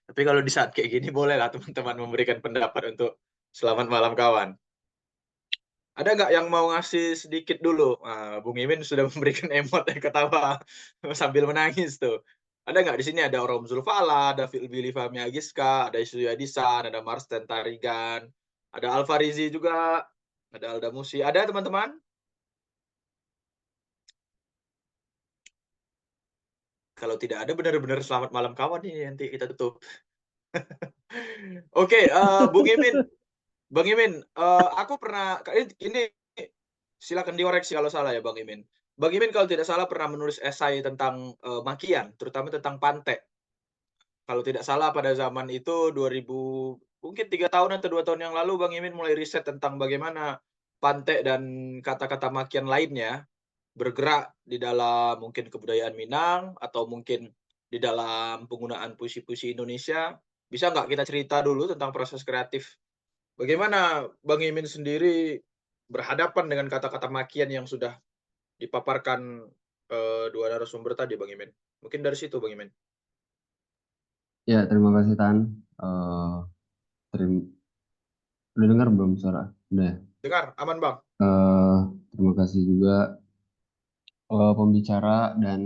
A: Tapi kalau di saat kayak gini bolehlah teman-teman memberikan pendapat untuk selamat malam kawan. Ada nggak yang mau ngasih sedikit dulu? Bung Imin sudah memberikan emot ketawa sambil menangis tuh. Ada nggak di sini? Ada Orom Zulfala, ada Billy Fahmi Agiska, ada Isu Yadisan, ada Marsden Tarigan, ada Alfarizi juga, ada Alda Musi. Ada teman-teman? Kalau tidak ada benar-benar selamat malam kawan ini nanti kita tutup. Oke, Bung Imin, Bang Imin, aku pernah ini silakan dikoreksi kalau salah ya Bang Imin. Bang Imin kalau tidak salah pernah menulis esai tentang Makian, terutama tentang Pante. Kalau tidak salah pada zaman itu 2000 mungkin 3 tahun atau 2 tahun yang lalu Bang Imin mulai riset tentang bagaimana Pante dan kata-kata Makian lainnya bergerak di dalam mungkin kebudayaan Minang atau mungkin di dalam penggunaan puisi-puisi Indonesia. Bisa nggak kita cerita dulu tentang proses kreatif? Bagaimana Bang Imin sendiri berhadapan dengan kata-kata makian yang sudah dipaparkan dua narasumber tadi, Bang Imin? Mungkin dari situ, Bang Imin.
B: Ya, terima kasih Tan. Udah dengar belum suara? Udah.
A: Dengar, aman Bang.
B: Terima kasih juga pembicara dan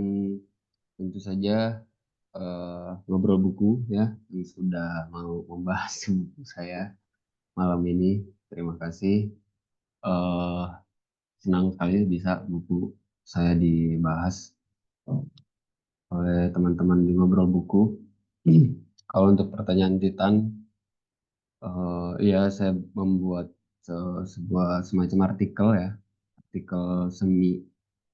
B: tentu saja ngobrol buku ya yang sudah mau membahas buku saya malam ini. Terima kasih. Senang sekali bisa buku saya dibahas oleh teman-teman di ngobrol buku. Kalau untuk pertanyaan Titan, ya saya membuat sebuah semacam artikel ya, artikel semi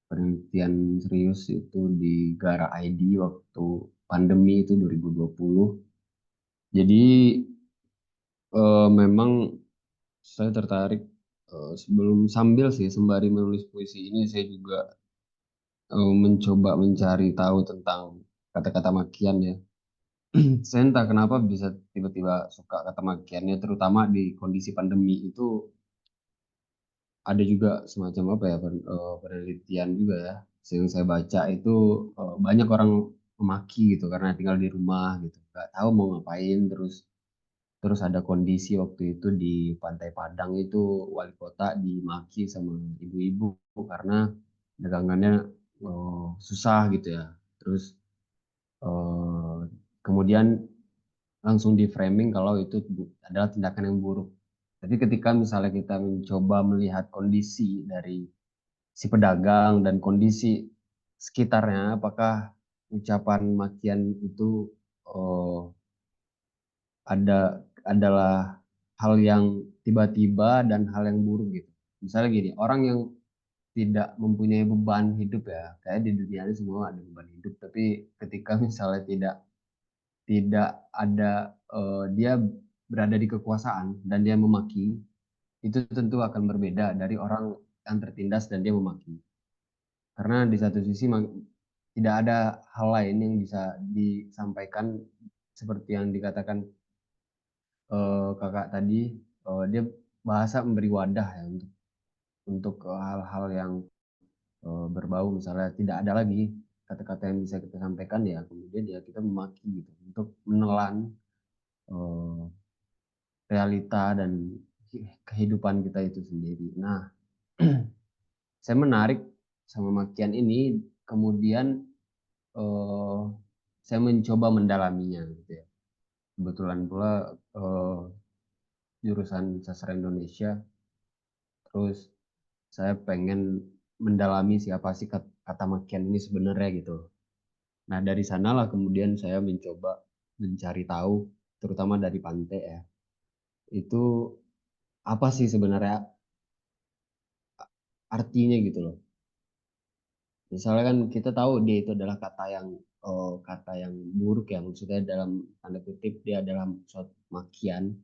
B: penelitian serius itu di Gara ID waktu pandemi itu 2020. Jadi memang saya tertarik sambil sih sembari menulis puisi ini saya juga mencoba mencari tahu tentang kata-kata makian ya. Saya entah kenapa bisa tiba-tiba suka kata makiannya, terutama di kondisi pandemi itu ada juga semacam apa ya penelitian juga ya. Yang saya baca itu banyak orang memaki gitu karena tinggal di rumah gitu, nggak tahu mau ngapain. Terus ada kondisi waktu itu di Pantai Padang itu wali kota dimaki sama ibu-ibu karena dagangannya susah gitu ya. Terus kemudian langsung di framing kalau itu adalah tindakan yang buruk. Tapi ketika misalnya kita mencoba melihat kondisi dari si pedagang dan kondisi sekitarnya, apakah ucapan makian itu adalah hal yang tiba-tiba dan hal yang buruk gitu. Misalnya gini, orang yang tidak mempunyai beban hidup ya, kayak di dunia ini semua ada beban hidup, tapi ketika misalnya tidak ada dia berada di kekuasaan dan dia memaki, itu tentu akan berbeda dari orang yang tertindas dan dia memaki. Karena di satu sisi tidak ada hal lain yang bisa disampaikan seperti yang dikatakan kakak tadi. Dia bahasa memberi wadah ya untuk hal-hal yang berbau, misalnya tidak ada lagi kata-kata yang bisa kita sampaikan, ya kemudian ya kita memaki gitu untuk menelan realita dan kehidupan kita itu sendiri. Nah, saya menarik sama makian ini, kemudian saya mencoba mendalaminya gitu ya. Kebetulan pula jurusan sastra Indonesia, terus saya pengen mendalami siapa sih kata makian ini sebenarnya gitu. Nah, dari sanalah kemudian saya mencoba mencari tahu, terutama dari Pante ya, itu apa sih sebenarnya artinya gitu loh. Misalnya kan kita tahu dia itu adalah kata yang buruk ya, maksudnya dalam tanda kutip dia adalah suatu makian,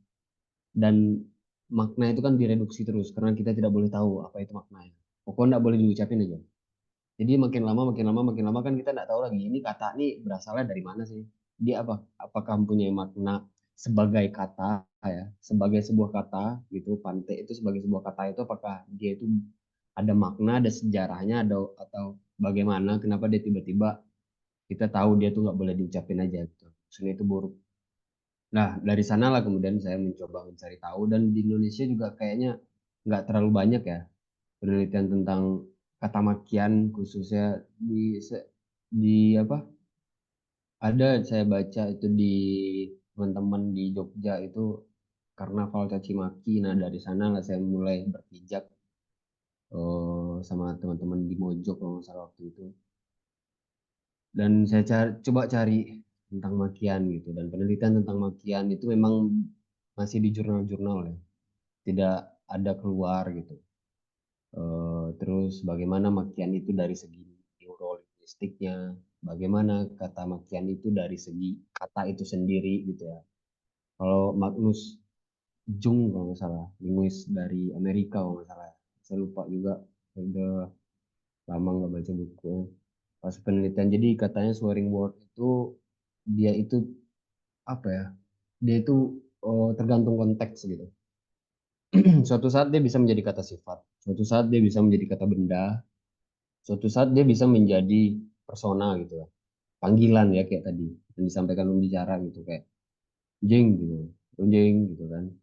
B: dan makna itu kan direduksi terus karena kita tidak boleh tahu apa itu maknanya. Pokoknya nggak boleh diucapin aja. Jadi makin lama kan kita nggak tahu lagi ini kata ini berasalnya dari mana sih. Dia apakah mempunyai makna sebagai kata ya, sebagai sebuah kata gitu. Pante itu sebagai sebuah kata itu apakah dia itu ada makna, ada sejarahnya, atau bagaimana, kenapa dia tiba-tiba kita tahu dia tuh nggak boleh diucapin aja gitu. Maksudnya itu buruk. Nah, dari sanalah kemudian saya mencoba mencari tahu, dan di Indonesia juga kayaknya nggak terlalu banyak ya penelitian tentang kata makian, khususnya di apa? Ada saya baca itu di teman-teman di Jogja itu karnaval caci maki. Nah, dari sana lah saya mulai berpijak sama teman-teman di Mojok kalau nggak salah waktu itu. Dan saya coba cari tentang makian gitu, dan penelitian tentang makian itu memang masih di jurnal-jurnal ya, tidak ada keluar gitu. Terus bagaimana makian itu dari segi neurolinguistiknya, bagaimana kata makian itu dari segi kata itu sendiri gitu ya. Kalau Magnus Jung kalau nggak salah, linguis dari Amerika kalau nggak salah, saya lupa juga, udah lama nggak baca buku. Pas penelitian, jadi katanya swearing word itu dia itu apa ya? Dia itu tergantung konteks gitu. Suatu saat dia bisa menjadi kata sifat, suatu saat dia bisa menjadi kata benda, suatu saat dia bisa menjadi persona gitu ya, panggilan ya kayak tadi yang disampaikan pembicara gitu, kayak jing gitu, jing gitu kan.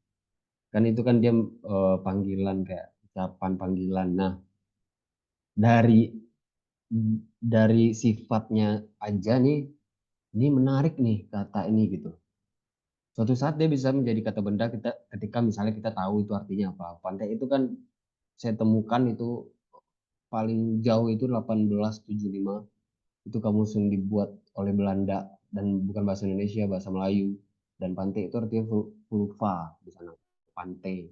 B: Kan itu kan dia panggilan, kayak ucapan panggilan. Nah, dari sifatnya aja nih, ini menarik nih kata ini gitu. Suatu saat dia bisa menjadi kata benda ketika misalnya kita tahu itu artinya apa. Pantai itu kan saya temukan itu paling jauh itu 1875. Itu kamus yang dibuat oleh Belanda dan bukan bahasa Indonesia, bahasa Melayu. Dan pantai itu artinya vulva di sana. Pantai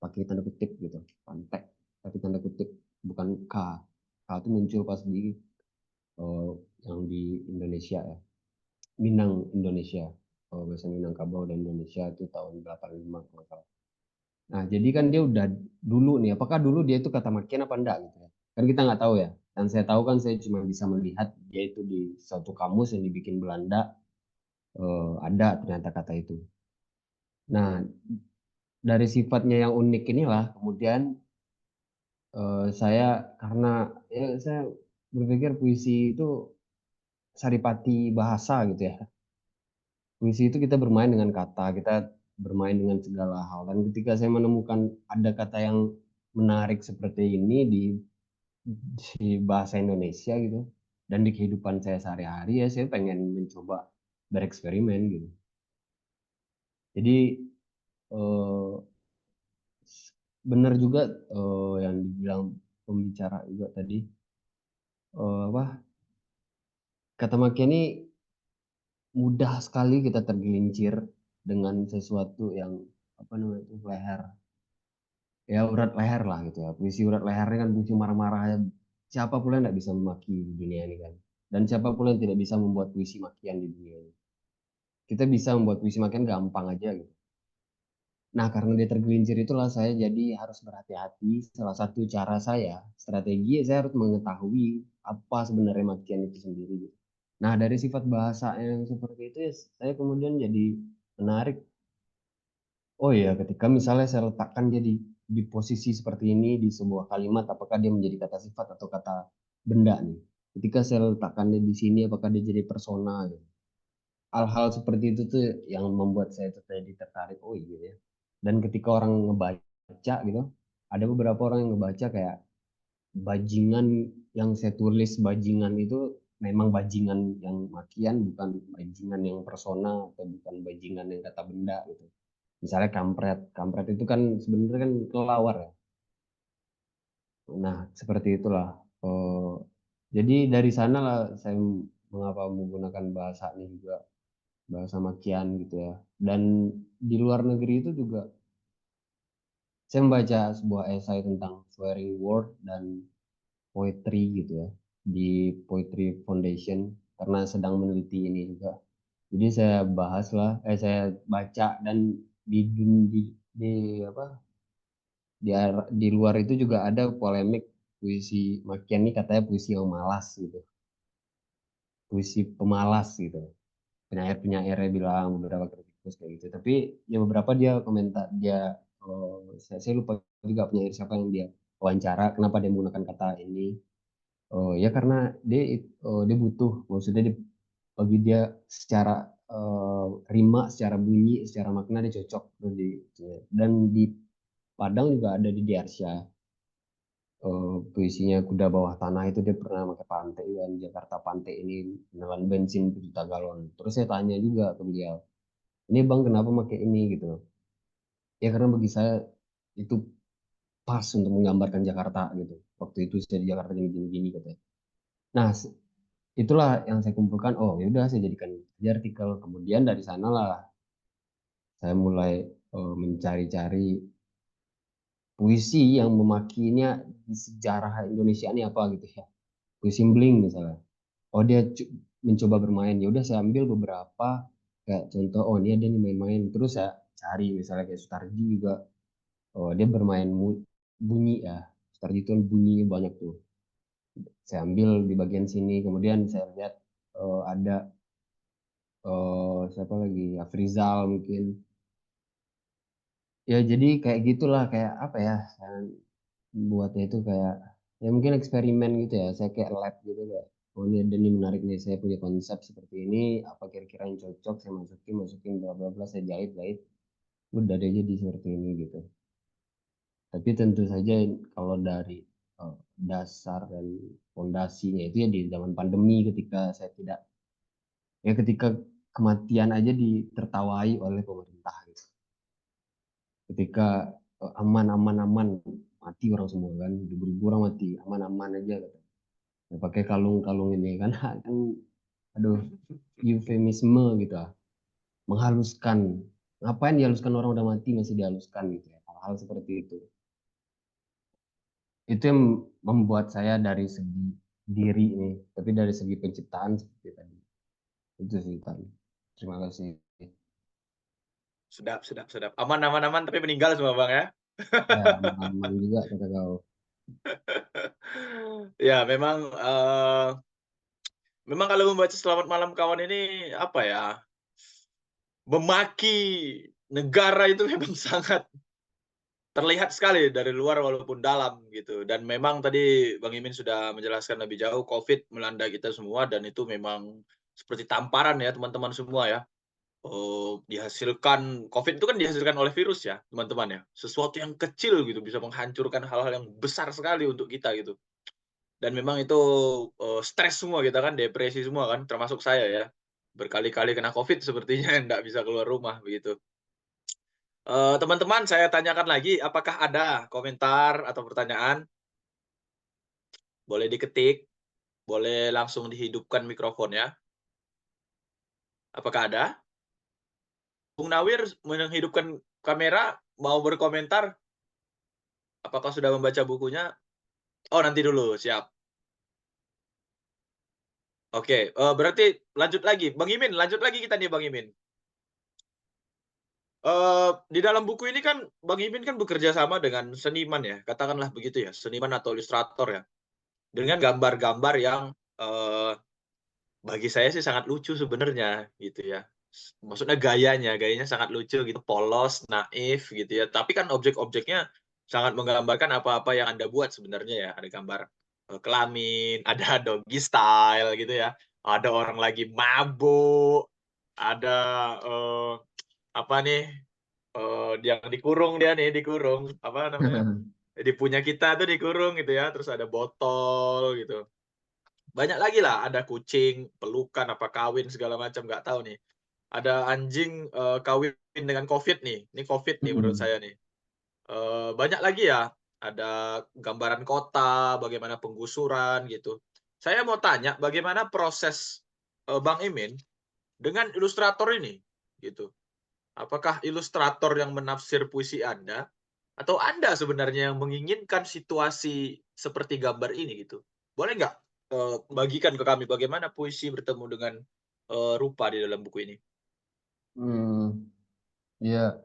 B: pakai tanda kutip gitu. Pantai pakai tanda kutip, bukan K. K itu muncul pas di yang di Indonesia ya. Minang Indonesia. Bahasa Minangkabau dan Indonesia itu tahun 85 kalau salah. Nah, jadi kan dia udah dulu nih, apakah dulu dia itu kata makian apa enggak gitu ya. Kan kita nggak tahu ya. Dan saya tahu kan, saya cuma bisa melihat dia itu di suatu kamus yang dibikin Belanda, ada ternyata kata itu. Nah, dari sifatnya yang unik inilah kemudian saya, karena ya saya berpikir puisi itu saripati bahasa gitu ya. Puisi itu kita bermain dengan kata, kita bermain dengan segala hal. Dan ketika saya menemukan ada kata yang menarik seperti ini di bahasa Indonesia gitu, dan di kehidupan saya sehari-hari, ya saya pengen mencoba bereksperimen gitu. Jadi eh, benar juga yang dibilang pembicara juga tadi, apa, kata makian ini mudah sekali kita tergelincir dengan sesuatu yang apa namanya itu, leher ya, urat leher lah gitu ya. Puisi urat lehernya kan puisi marah-marah ya. Siapa pula yang tidak bisa memaki di dunia ini kan, dan siapa pula yang tidak bisa membuat puisi makian di dunia ini. Kita bisa membuat puisi makian gampang aja gitu. Nah, karena dia tergelincir itulah saya jadi harus berhati-hati. Salah satu cara saya, strategi saya harus mengetahui apa sebenarnya makian itu sendiri gitu. Nah, dari sifat bahasa yang seperti itu ya, saya kemudian jadi menarik. Oh iya, ketika misalnya saya letakkan dia di posisi seperti ini di sebuah kalimat, apakah dia menjadi kata sifat atau kata benda nih? Ketika saya letakkan dia di sini, apakah dia jadi persona gitu? Hal-hal seperti itu tuh yang membuat saya tuh jadi tertarik. Oh iya ya. Dan ketika orang ngebaca gitu, ada beberapa orang yang ngebaca kayak bajingan yang saya tulis bajingan itu memang bajingan yang makian, bukan bajingan yang persona atau bukan bajingan yang kata benda gitu. Misalnya kampret, kampret itu kan sebenarnya kan kelawar ya. Nah, seperti itulah. Eh, jadi dari sana lah saya mengapa menggunakan bahasa ini juga, bahasa makian gitu ya. Dan di luar negeri itu juga saya membaca sebuah esai tentang swearing word dan poetry gitu ya di Poetry Foundation karena sedang meneliti ini juga. Jadi saya bahas lah, saya baca dan di, di apa di luar itu juga ada polemik puisi makian ini katanya puisi yang malas gitu, puisi pemalas gitu. Penyair-penyairnya bilang beberapa kritikus kayak gitu. Tapi ya beberapa dia komentar dia saya lupa juga penyair siapa yang dia wawancara kenapa dia menggunakan kata ini. Oh ya karena dia butuh maksudnya bagi dia secara rima, secara bunyi, secara makna dia cocok dan di Padang juga ada di Diarsya puisinya Kuda Bawah Tanah itu dia pernah pakai pantai kan Jakarta Pantai ini menelan bensin 1 juta galon. Terus saya tanya juga ke beliau, ini bang kenapa pakai ini gitu? Ya karena bagi saya itu pas untuk menggambarkan Jakarta gitu. Waktu itu saya di Jakarta gini-gini katanya. Nah, itulah yang saya kumpulkan. Oh, ya udah saya jadikan aja artikel. Kemudian dari sanalah saya mulai mencari-cari puisi yang memakinya di sejarah Indonesia ini apa gitu ya. Puisi bling misalnya. Oh, dia mencoba bermain. Ya udah saya ambil beberapa kayak contoh. Oh, ini ada nih main-main. Terus saya cari misalnya kayak Sutarji juga. Oh, dia bermain bunyi ya. Sutarji itu bunyi banyak tuh. Saya ambil di bagian sini. Kemudian saya lihat ada siapa lagi Afrizal mungkin ya jadi kayak gitulah kayak apa ya saya buatnya itu kayak ya mungkin eksperimen gitu ya saya kayak lab gitu kayak oh ini ada nih menarik nih saya punya konsep seperti ini apa kira-kira yang cocok saya masukin bla bla bla saya jahit udah deh jadi seperti ini gitu tapi tentu saja kalau dari dasar dan fondasinya itu ya di zaman pandemi ketika saya tidak ya ketika kematian aja ditertawai oleh pemerintah gitu. Ketika aman mati orang semua kan, ribu-ribu orang mati, aman-aman aja gitu. Ya, pakai kalung-kalung ini kan kan aduh eufemisme gitu lah. Menghaluskan. Ngapain dihaluskan orang udah mati masih dihaluskan gitu ya. Hal-hal seperti itu. Itu yang membuat saya dari segi diri nih, tapi dari segi penciptaan seperti tadi. Itu sih tadi. Terima kasih.
A: Sedap, sedap, sedap. Aman, aman, aman, tapi meninggal semua, Bang, ya?
B: Ya, aman juga kata kau.
A: Ya, memang kalau membaca Selamat Malam Kawan ini, apa ya, memaki negara itu memang sangat terlihat sekali dari luar walaupun dalam, gitu. Dan memang tadi Bang Imin sudah menjelaskan lebih jauh, Covid melanda kita semua dan itu memang seperti tamparan ya, teman-teman semua ya. Dihasilkan Covid itu kan dihasilkan oleh virus ya, teman-teman ya. Sesuatu yang kecil gitu bisa menghancurkan hal-hal yang besar sekali untuk kita gitu. Dan memang itu, stres semua kita kan, depresi semua kan, termasuk saya ya. Berkali-kali kena Covid sepertinya nggak bisa keluar rumah begitu. Teman-teman saya tanyakan lagi, apakah ada komentar atau pertanyaan? Boleh diketik, boleh langsung dihidupkan mikrofonnya. Apakah ada? Bung Nawir menghidupkan kamera, mau berkomentar? Apakah sudah membaca bukunya? Oh, nanti dulu, siap. Oke, berarti lanjut lagi. Bang Imin, lanjut lagi kita nih, Bang Imin. Di dalam buku ini kan Bang Imin kan bekerja sama dengan seniman ya, katakanlah begitu ya, seniman atau ilustrator ya, dengan gambar-gambar yang, bagi saya sih sangat lucu sebenarnya gitu ya. Maksudnya gayanya sangat lucu gitu, polos, naif gitu ya, tapi kan objek-objeknya sangat menggambarkan apa-apa yang Anda buat sebenarnya ya. Ada gambar, kelamin, ada doggy style gitu ya, ada orang lagi mabuk, ada, apa nih, yang dikurung dia nih, dikurung, apa namanya, di punya kita tuh dikurung gitu ya, terus ada botol gitu. Banyak lagi lah, ada kucing, pelukan, apa kawin segala macam, nggak tahu nih. Ada anjing, kawin dengan Covid nih, ini Covid nih menurut
B: Mhm.
A: saya nih. Banyak lagi ya, ada gambaran kota, bagaimana penggusuran gitu. Saya mau tanya bagaimana proses, Bang Imin dengan ilustrator ini, gitu. Apakah ilustrator yang menafsir puisi Anda, atau Anda sebenarnya yang menginginkan situasi seperti gambar ini gitu? Boleh nggak, bagikan ke kami bagaimana puisi bertemu dengan, rupa di dalam buku ini?
B: Mmm, iya,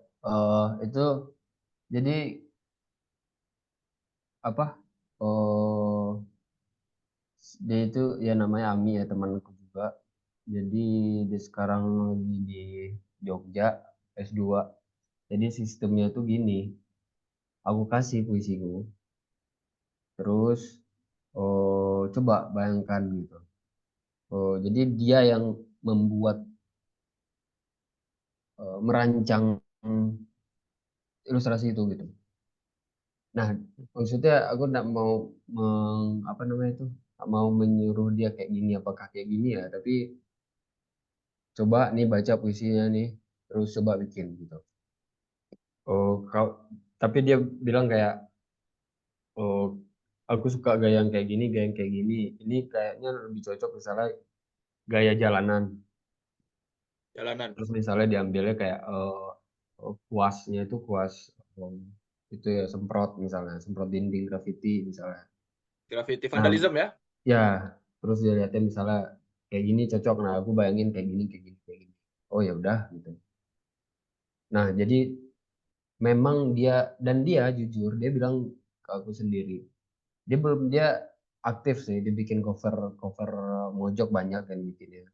B: itu jadi apa, eee, dia itu ya namanya Ami ya temanku juga. Jadi dia sekarang lagi di Jogja S2. Jadi sistemnya tuh gini, aku kasih puisiku, terus, coba bayangkan gitu, jadi dia yang membuat, merancang ilustrasi itu gitu. Nah, maksudnya aku nggak mau apa namanya itu, nggak mau menyuruh dia kayak gini, apakah kayak gini ya, tapi coba nih baca puisinya nih, terus coba bikin gitu. Tapi dia bilang kayak, oh, aku suka gaya yang kayak gini, ini kayaknya lebih cocok misalnya gaya jalanan.
A: Jalanan,
B: Terus misalnya diambilnya kayak, kuasnya itu kuas, mmm, itu ya semprot misalnya, semprot dinding graffiti misalnya.
A: graffiti
B: Nah,
A: vandalism ya?
B: ya, terus dia lihatnya misalnya kayak gini cocok, nah aku bayangin kayak gini kayak gini kayak gini. Oh ya udah gitu. Nah jadi memang dia jujur dia bilang ke aku sendiri, dia aktif sih, dia bikin cover cover mojok banyak kan bikinnya,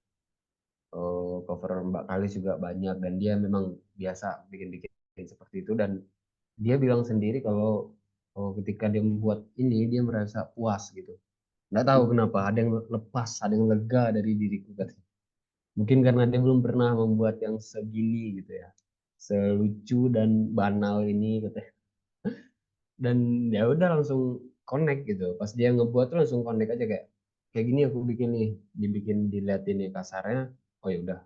B: cover Mbak Kalis juga banyak dan dia memang biasa bikin-bikin seperti itu dan dia bilang sendiri kalau, ketika dia membuat ini dia merasa puas gitu. Nggak tahu kenapa ada yang lepas, ada yang lega dari diriku katanya. Mungkin karena dia belum pernah membuat yang segini gitu ya, selucu dan banal ini katanya. Dan ya udah langsung connect gitu, pas dia ngebuat tuh langsung connect aja kayak gini aku bikin nih, dibikin diliatin nih kasarnya, oh ya udah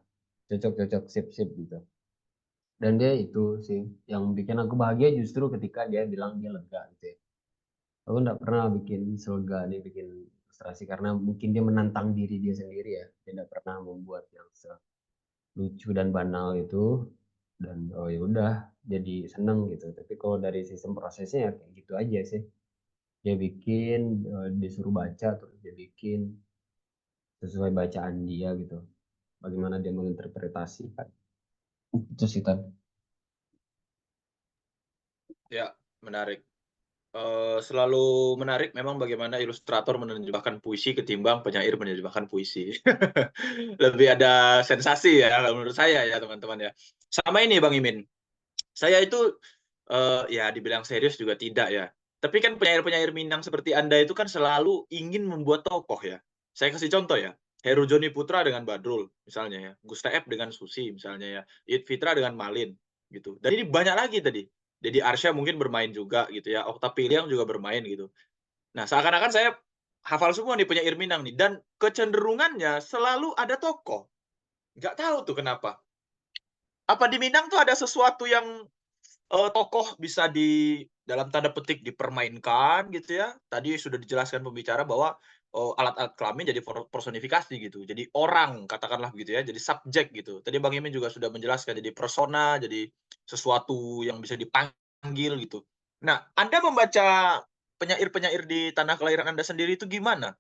B: cocok cocok, sip sip gitu. Dan dia itu sih yang bikin aku bahagia justru ketika dia bilang dia lega gitu ya. Aku nggak pernah bikin selega nih bikin ilustrasi karena mungkin dia menantang diri dia sendiri ya, dia nggak pernah membuat yang lucu dan banal itu dan, oh ya udah jadi seneng gitu. Tapi kalau dari sistem prosesnya ya kayak gitu aja sih. Dia bikin, disuruh baca terus dia bikin sesuai bacaan dia gitu, bagaimana dia menginterpretasikan. Itu sih Tan.
A: Ya, menarik. Selalu menarik memang bagaimana ilustrator menerjemahkan puisi ketimbang penyair menerjemahkan puisi. Lebih ada sensasi ya kalau menurut saya ya teman-teman ya. Sama ini Bang Imin, saya itu, ya dibilang serius juga tidak ya. Tapi kan penyair-penyair Minang seperti Anda itu kan selalu ingin membuat tokoh ya. Saya kasih contoh ya, Heru Joni Putra dengan Badrul misalnya ya, Gus Taef dengan Susi misalnya ya, Iyeth Fitra dengan Malin gitu. Dan ini banyak lagi tadi. Deddy Arsya mungkin bermain juga gitu ya, Okta Piliang juga bermain gitu. Nah, seakan-akan saya hafal semua nih penyair Minang nih dan kecenderungannya selalu ada tokoh. Nggak tahu tuh kenapa. Apa di Minang tuh ada sesuatu yang tokoh bisa dalam tanda petik "dipermainkan" gitu ya. Tadi sudah dijelaskan pembicara bahwa, alat-alat kelamin jadi personifikasi gitu. Jadi orang katakanlah begitu ya, jadi subjek gitu. Tadi Bang Imin juga sudah menjelaskan jadi persona, jadi sesuatu yang bisa dipanggil gitu. Nah, Anda membaca penyair-penyair di tanah kelahiran Anda sendiri itu gimana?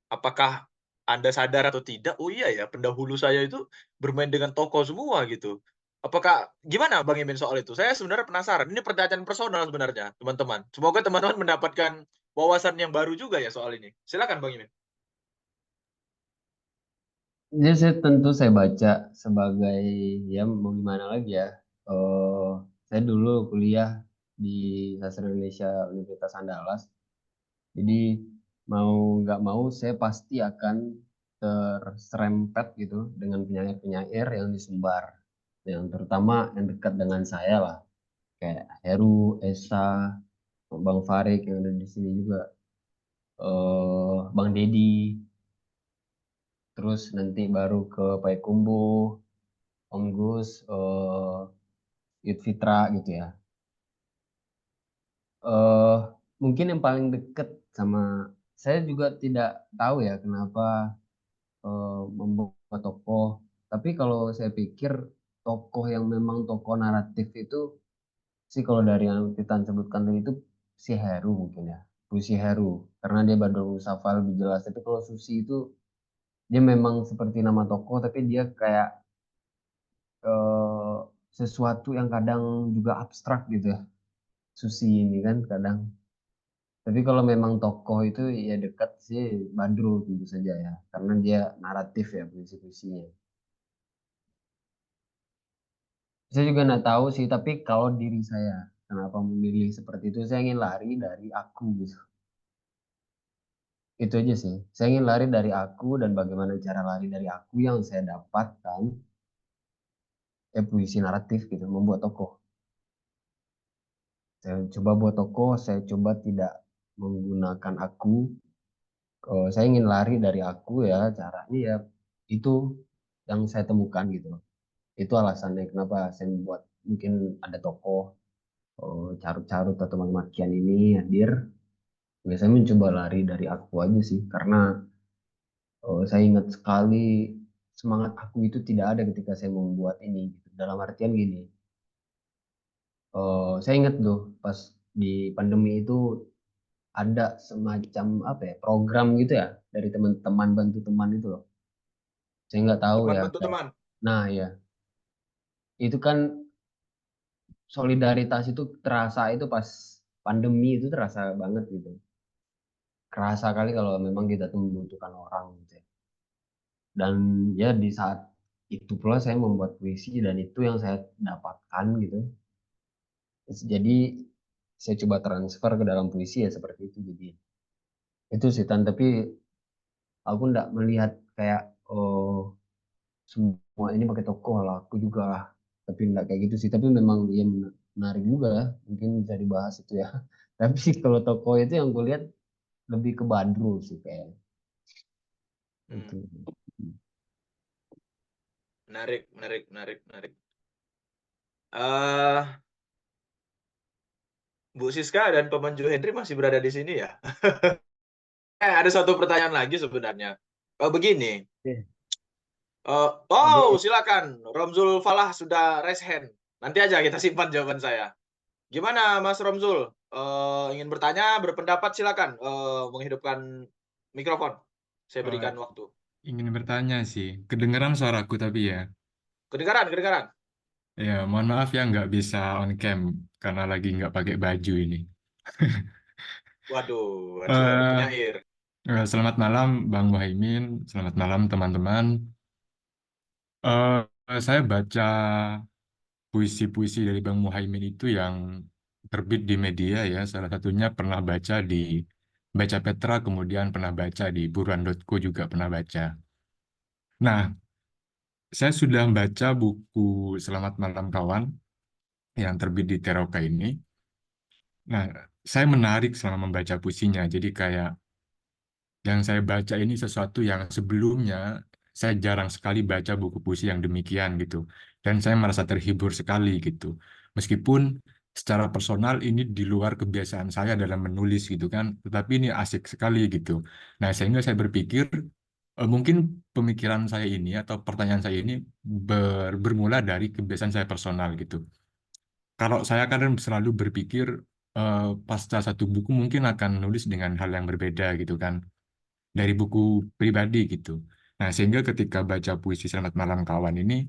A: Apakah Anda sadar atau tidak, "Oh iya ya, pendahulu saya itu bermain dengan tokoh semua," gitu. Apakah gimana Bang Imin soal itu? Saya sebenarnya penasaran. Ini pertanyaan personal sebenarnya, teman-teman. Semoga teman-teman mendapatkan wawasan yang baru juga ya soal ini. Silakan Bang Imin.
B: Jadi tentu saya baca sebagai, ya mau gimana lagi ya. Saya dulu kuliah di Sastra Indonesia Universitas Andalas. Jadi mau nggak mau saya pasti akan terserempet gitu dengan penyair-penyair yang disebar. Yang terutama yang dekat dengan saya lah. Kayak Heru, Esa, Bang Farik yang ada di sini juga. Bang Dedi. Terus nanti baru ke Payakumbuh, Om Gus, Yud Fitra gitu ya. eh Mungkin yang paling deket sama saya juga tidak tahu ya kenapa membuat tokoh. Tapi kalau saya pikir tokoh yang memang tokoh naratif itu sih, kalau dari yang kita sebutkan tadi itu si Heru mungkin ya, Puisi Heru, karena dia Badrul Muzaffar lebih jelas. Tapi kalau Susi itu dia memang seperti nama tokoh, tapi dia kayak eh, sesuatu yang kadang juga abstrak gitu ya. Susi ini kan kadang. Tapi kalau memang tokoh itu ya dekat sih Badrul tentu saja ya, karena dia naratif ya puisi-puisinya. Saya juga nggak tahu sih, tapi kalau diri saya kenapa memilih seperti itu, saya ingin lari dari aku gitu. Itu aja sih. Saya ingin lari dari aku, dan bagaimana cara lari dari aku yang saya dapatkan ya puisi naratif gitu, membuat tokoh. Saya coba buat tokoh, saya coba tidak menggunakan aku. Saya ingin lari dari aku, ya caranya ya itu yang saya temukan gitu loh. Itu alasannya kenapa saya membuat, mungkin ada tokoh carut-carut atau makian ini hadir. Biasanya mencoba lari dari aku aja sih, karena saya ingat sekali semangat aku itu tidak ada ketika saya membuat ini gitu. Dalam artian gini, saya ingat tuh pas di pandemi itu ada semacam apa ya, program gitu ya dari teman-teman bantu teman itu loh. Saya nggak tahu
A: Teman
B: ya
A: bantu
B: kayak,
A: teman.
B: nah ya itu kan solidaritas itu terasa, itu pas pandemi itu terasa banget gitu. Kerasa kali kalau memang kita tuh membutuhkan orang gitu ya. Dan ya di saat itu pula saya membuat puisi, dan itu yang saya dapatkan gitu. Jadi saya coba transfer ke dalam puisi ya seperti itu. Jadi itu sih Tan, tapi aku nggak melihat kayak oh semua ini pakai tokoh lah, aku juga lah. Tapi nggak kayak gitu sih. Tapi memang ya menarik juga ya, mungkin bisa dibahas itu ya. Tapi kalau tokoh itu yang gue lihat lebih ke Badrul sih kayak
A: Hmm,
B: itu.
A: menarik, menarik, menarik, menarik. Eh, Bu Siska dan Pemanju Henry masih berada di sini ya? Ada satu pertanyaan lagi sebenarnya. Begini.
C: Oke.
A: Oh, silakan. Romzul Falah sudah raise hand. Nanti aja kita simpan jawaban saya. Gimana, Mas Romzul? Ingin bertanya, berpendapat, silakan. Menghidupkan mikrofon. Saya
F: Oh,
A: berikan waktu.
F: ingin bertanya sih, kedengeran suaraku tapi ya.
A: Kedengaran, kedengaran.
F: Ya, mohon maaf ya nggak bisa on cam karena lagi nggak pakai baju ini.
A: Waduh, waduh, waduh,
F: Eh,
A: penyair.
F: Selamat malam Bang Muhaimin, selamat malam teman-teman. Saya baca puisi-puisi dari Bang Muhaimin itu yang terbit di media ya. Salah satunya pernah baca di Baca Petra, kemudian pernah baca di buruan.co juga pernah baca. Nah, saya sudah baca buku Selamat Malam Kawan yang terbit di Teroka ini. Nah, saya menarik selama membaca puisinya. Jadi kayak yang saya baca ini sesuatu yang sebelumnya saya jarang sekali baca buku puisi yang demikian gitu. Dan saya merasa terhibur sekali gitu. Meskipun secara personal ini di luar kebiasaan saya dalam menulis gitu kan, tetapi ini asik sekali gitu. Nah, sehingga saya berpikir mungkin pemikiran saya ini atau pertanyaan saya ini bermula dari kebiasaan saya personal gitu. Kalau saya kan selalu berpikir pasca satu buku mungkin akan nulis dengan hal yang berbeda gitu kan dari buku pribadi gitu. Nah, sehingga ketika baca puisi Selamat Malam Kawan ini,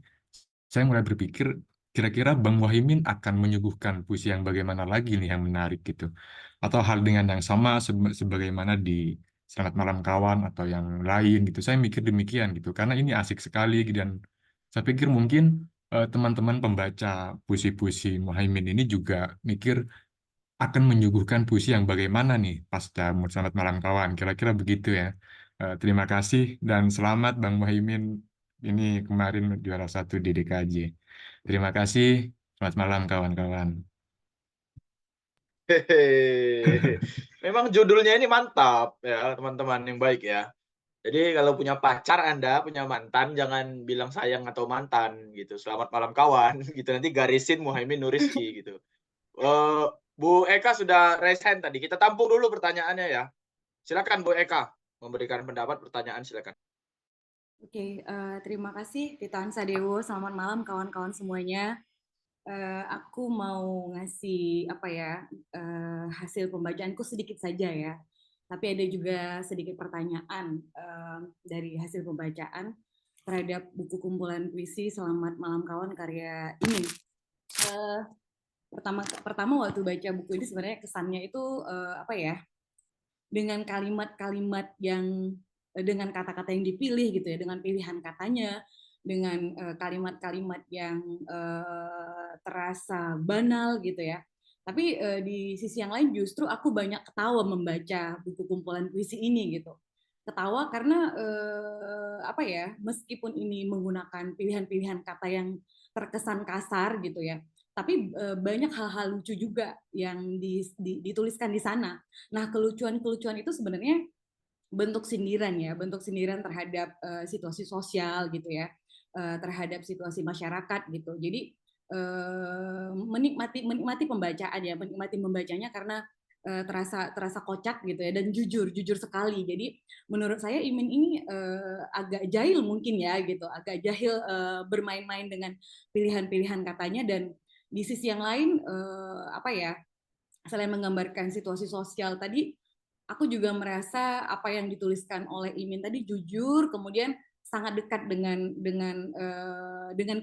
F: saya mulai berpikir kira-kira Bang Muhaimin akan menyuguhkan puisi yang bagaimana lagi nih yang menarik gitu? Atau hal dengan yang sama sebagaimana di Selamat Malam Kawan atau yang lain gitu. Saya mikir demikian gitu, karena ini asik sekali dan saya pikir mungkin teman-teman pembaca puisi-puisi Muhaimin ini juga mikir akan menyuguhkan puisi yang bagaimana nih pasca Selamat Malam Kawan. Kira-kira begitu ya. Terima kasih dan selamat Bang Muhaimin, ini kemarin juara 1 di DKJ. Terima kasih. Selamat malam kawan-kawan.
A: Hehehe. Memang judulnya ini mantap ya teman-teman yang baik ya. Jadi kalau punya pacar Anda, punya mantan, jangan bilang sayang atau mantan gitu. Selamat malam kawan gitu. Nanti garisin Muhaimin Nur Rizky gitu. Bu Eka sudah raise hand tadi. Kita tampung dulu pertanyaannya ya. Silakan Bu Eka memberikan pendapat, pertanyaan silakan.
E: Oke, terima kasih Tito Ansadewo. Selamat malam kawan-kawan semuanya. Aku mau ngasih hasil pembacaanku sedikit saja ya. Tapi ada juga sedikit pertanyaan dari hasil pembacaan terhadap buku kumpulan puisi Selamat Malam Kawan karya ini. Pertama waktu baca buku ini sebenarnya kesannya itu dengan kalimat-kalimat yang dengan kata-kata yang dipilih gitu ya, dengan pilihan katanya, dengan kalimat-kalimat yang terasa banal gitu ya. Tapi di sisi yang lain justru aku banyak ketawa membaca buku kumpulan puisi ini gitu. Ketawa karena meskipun ini menggunakan pilihan-pilihan kata yang terkesan kasar gitu ya, tapi banyak hal-hal lucu juga yang dituliskan di sana. Nah, kelucuan-kelucuan itu sebenarnya bentuk sindiran ya, bentuk sindiran terhadap situasi sosial gitu ya, terhadap situasi masyarakat gitu. Jadi menikmati pembacaan ya, menikmati membacanya karena terasa kocak gitu ya, dan jujur sekali. Jadi menurut saya Imin ini agak jahil mungkin ya gitu, agak jahil bermain-main dengan pilihan-pilihan katanya. Dan di sisi yang lain selain menggambarkan situasi sosial tadi, aku juga merasa apa yang dituliskan oleh Imin tadi jujur, kemudian sangat dekat dengan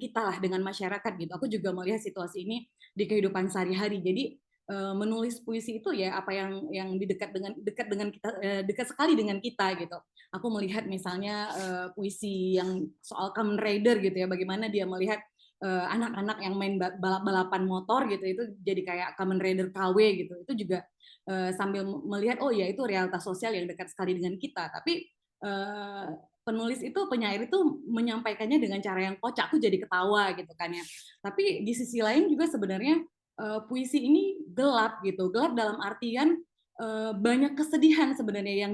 E: kita lah, dengan masyarakat gitu. Aku juga melihat situasi ini di kehidupan sehari-hari. Jadi menulis puisi itu ya apa yang dekat dengan kita, dekat sekali dengan kita gitu. Aku melihat misalnya puisi yang soal Kamen Rider gitu ya, bagaimana dia melihat anak-anak yang main balapan motor gitu, itu jadi kayak Kamen Rider KW gitu. Itu juga sambil melihat oh ya itu realitas sosial yang dekat sekali dengan kita. Tapi penulis itu, penyair itu menyampaikannya dengan cara yang kocak, aku jadi ketawa gitu kan ya. Tapi di sisi lain juga sebenarnya puisi ini gelap gitu, gelap dalam artian banyak kesedihan sebenarnya yang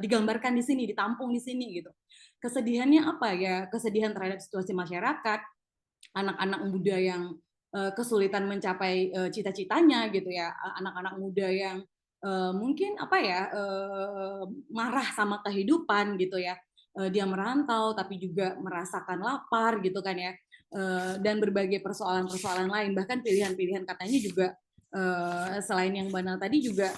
E: digambarkan di sini, ditampung di sini gitu. Kesedihannya apa ya? Kesedihan terhadap situasi masyarakat, anak-anak muda yang kesulitan mencapai cita-citanya gitu ya, anak-anak muda yang mungkin marah sama kehidupan gitu ya, dia merantau tapi juga merasakan lapar gitu kan ya, dan berbagai persoalan-persoalan lain, bahkan pilihan-pilihan katanya juga selain yang banal tadi juga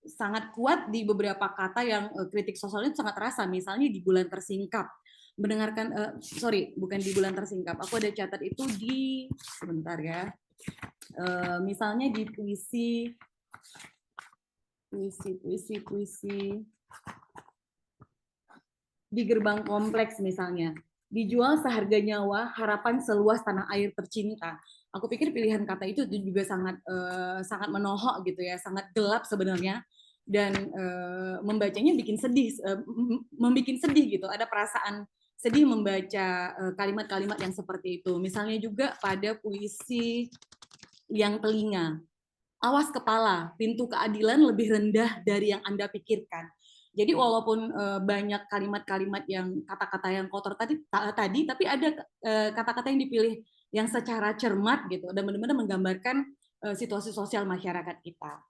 E: sangat kuat di beberapa kata yang kritik sosial itu sangat terasa. Misalnya di Bulan Tersingkap, mendengarkan bukan di Bulan Tersingkap, aku ada catat itu di sebentar ya, misalnya di puisi di Gerbang Kompleks misalnya, dijual seharga nyawa harapan seluas tanah air tercinta. Aku pikir pilihan kata itu juga sangat menohok gitu ya, sangat gelap sebenarnya, dan membacanya membikin sedih gitu. Ada perasaan sedih membaca kalimat-kalimat yang seperti itu. Misalnya juga pada puisi Yang Telinga, awas kepala, pintu keadilan lebih rendah dari yang Anda pikirkan. Jadi walaupun banyak kalimat-kalimat yang kata-kata yang kotor tadi, tapi ada kata-kata yang dipilih yang secara cermat gitu, dan benar-benar menggambarkan situasi sosial masyarakat kita.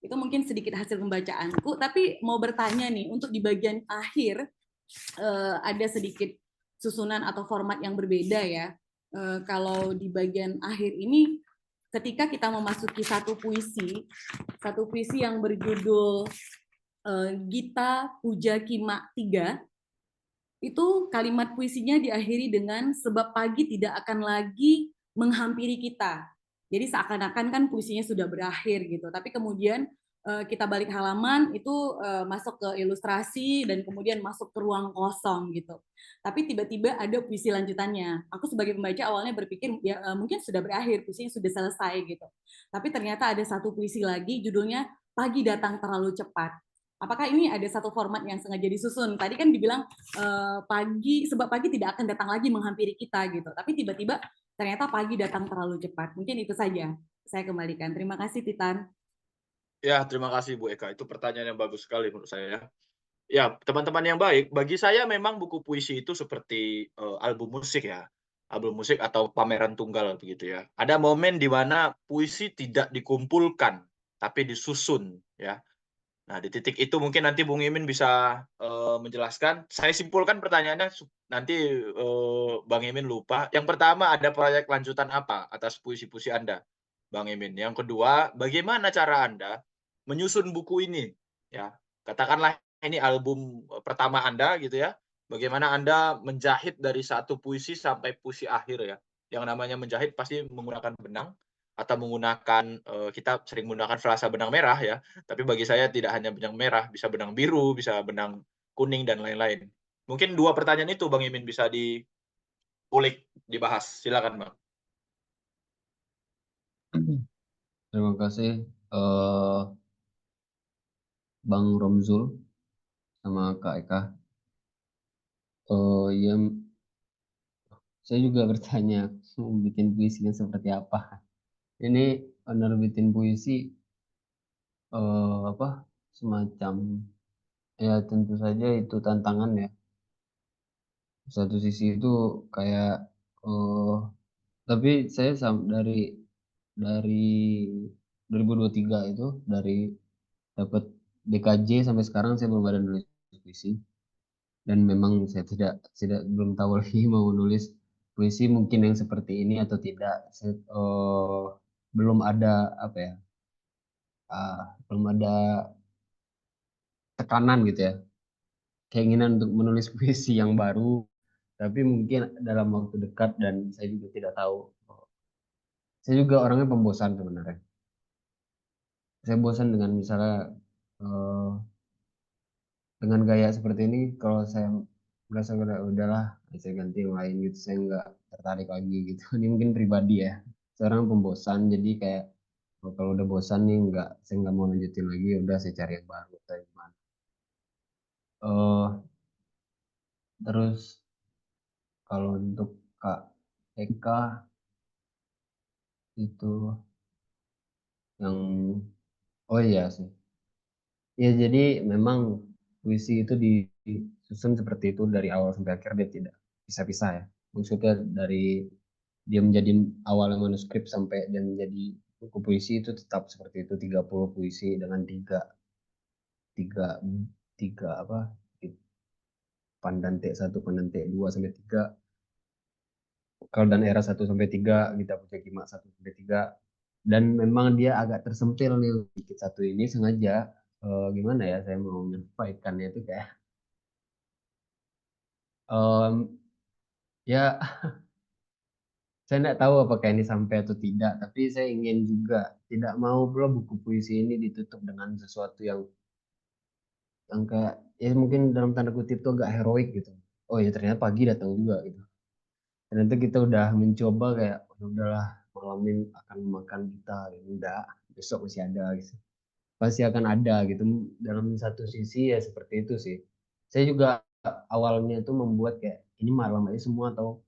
E: Itu mungkin sedikit hasil pembacaanku. Tapi mau bertanya nih, untuk di bagian akhir ada sedikit susunan atau format yang berbeda ya. Kalau di bagian akhir ini, ketika kita memasuki satu puisi yang berjudul Gita Puja Kima 3, itu kalimat puisinya diakhiri dengan sebab pagi tidak akan lagi menghampiri kita. Jadi seakan-akan kan puisinya sudah berakhir gitu, tapi kemudian kita balik halaman itu masuk ke ilustrasi dan kemudian masuk ke ruang kosong gitu. Tapi tiba-tiba ada puisi lanjutannya. Aku sebagai pembaca awalnya berpikir ya mungkin sudah berakhir, puisinya sudah selesai gitu. Tapi ternyata ada satu puisi lagi judulnya Pagi Datang Terlalu Cepat. Apakah ini ada satu format yang sengaja disusun? Tadi kan dibilang pagi, sebab pagi tidak akan datang lagi menghampiri kita gitu. Tapi tiba-tiba ternyata pagi datang terlalu cepat. Mungkin itu saja. Saya kembalikan. Terima kasih Titan.
A: Ya, terima kasih Bu Eka. Itu pertanyaan yang bagus sekali menurut saya ya. Ya, teman-teman yang baik, bagi saya memang buku puisi itu seperti album musik ya. Album musik atau pameran tunggal begitu ya. Ada momen di mana puisi tidak dikumpulkan, tapi disusun ya. Nah, di titik itu mungkin nanti Bung Imin bisa menjelaskan. Saya simpulkan pertanyaannya, nanti Bang Imin lupa. Yang pertama, ada proyek lanjutan apa atas puisi-puisi Anda, Bang Imin? Yang kedua, bagaimana cara Anda menyusun buku ini? Ya, katakanlah ini album pertama Anda gitu ya. Bagaimana Anda menjahit dari satu puisi sampai puisi akhir ya. Yang namanya menjahit pasti menggunakan benang atau menggunakan kita sering menggunakan frasa benang merah ya. Tapi bagi saya tidak hanya benang merah, bisa benang biru, bisa benang kuning dan lain-lain. Mungkin 2 pertanyaan itu Bang Imin bisa diulik, dibahas. Silakan Bang.
B: Terima kasih Bang Romzul sama Kak Eka. Ya, saya juga bertanya mau bikin puisinya seperti apa. Ini nerbitin puisi apa semacam ya tentu saja itu tantangan ya. Satu sisi itu kayak tapi saya dari 2023 itu dari dapat DKJ sampai sekarang saya belum ada nulis puisi dan memang saya belum tahu lagi mau nulis puisi mungkin yang seperti ini atau tidak. Saya, belum ada apa ya belum ada tekanan gitu ya, keinginan untuk menulis puisi yang baru, tapi mungkin dalam waktu dekat dan saya juga tidak tahu. Saya juga orangnya pembosan sebenarnya. Saya bosan dengan misalnya dengan gaya seperti ini. Kalau saya merasa udahlah, saya ganti yang lain gitu. Saya nggak tertarik lagi gitu. Ini mungkin pribadi ya. Seorang pembosan, jadi kayak kalau udah bosan nih saya nggak mau lanjutin lagi. Udah saya cari yang baru atau gimana. Terus kalau untuk Kak Eka itu yang oh iya sih. Ya jadi memang puisi itu disusun seperti itu dari awal sampai akhir, dia tidak pisah-pisah ya. Maksudnya dari dia menjadi awalnya manuskrip sampai dia menjadi buku puisi itu tetap seperti itu, 30 puisi dengan tiga tiga tiga apa pandante 1, pandante 2 sampai 3, kalau dan era 1 sampai 3, kita punya Kima 1 sampai 3. Dan memang dia agak tersentil nih sedikit satu ini sengaja gimana ya saya mau menyampaikannya itu kayak ya saya tidak tahu apakah ini sampai atau tidak, tapi saya ingin juga tidak mau pula buku puisi ini ditutup dengan sesuatu yang kayak ya mungkin dalam tanda kutip itu agak heroik gitu. Oh ya ternyata pagi datang juga gitu. Ternyata kita udah mencoba kayak udahlah malam ini akan makan kita, gitu. Enggak, besok masih ada gitu. Pasti akan ada gitu. Dalam satu sisi ya seperti itu sih. Saya juga awalnya itu membuat kayak ini malam aja semua atau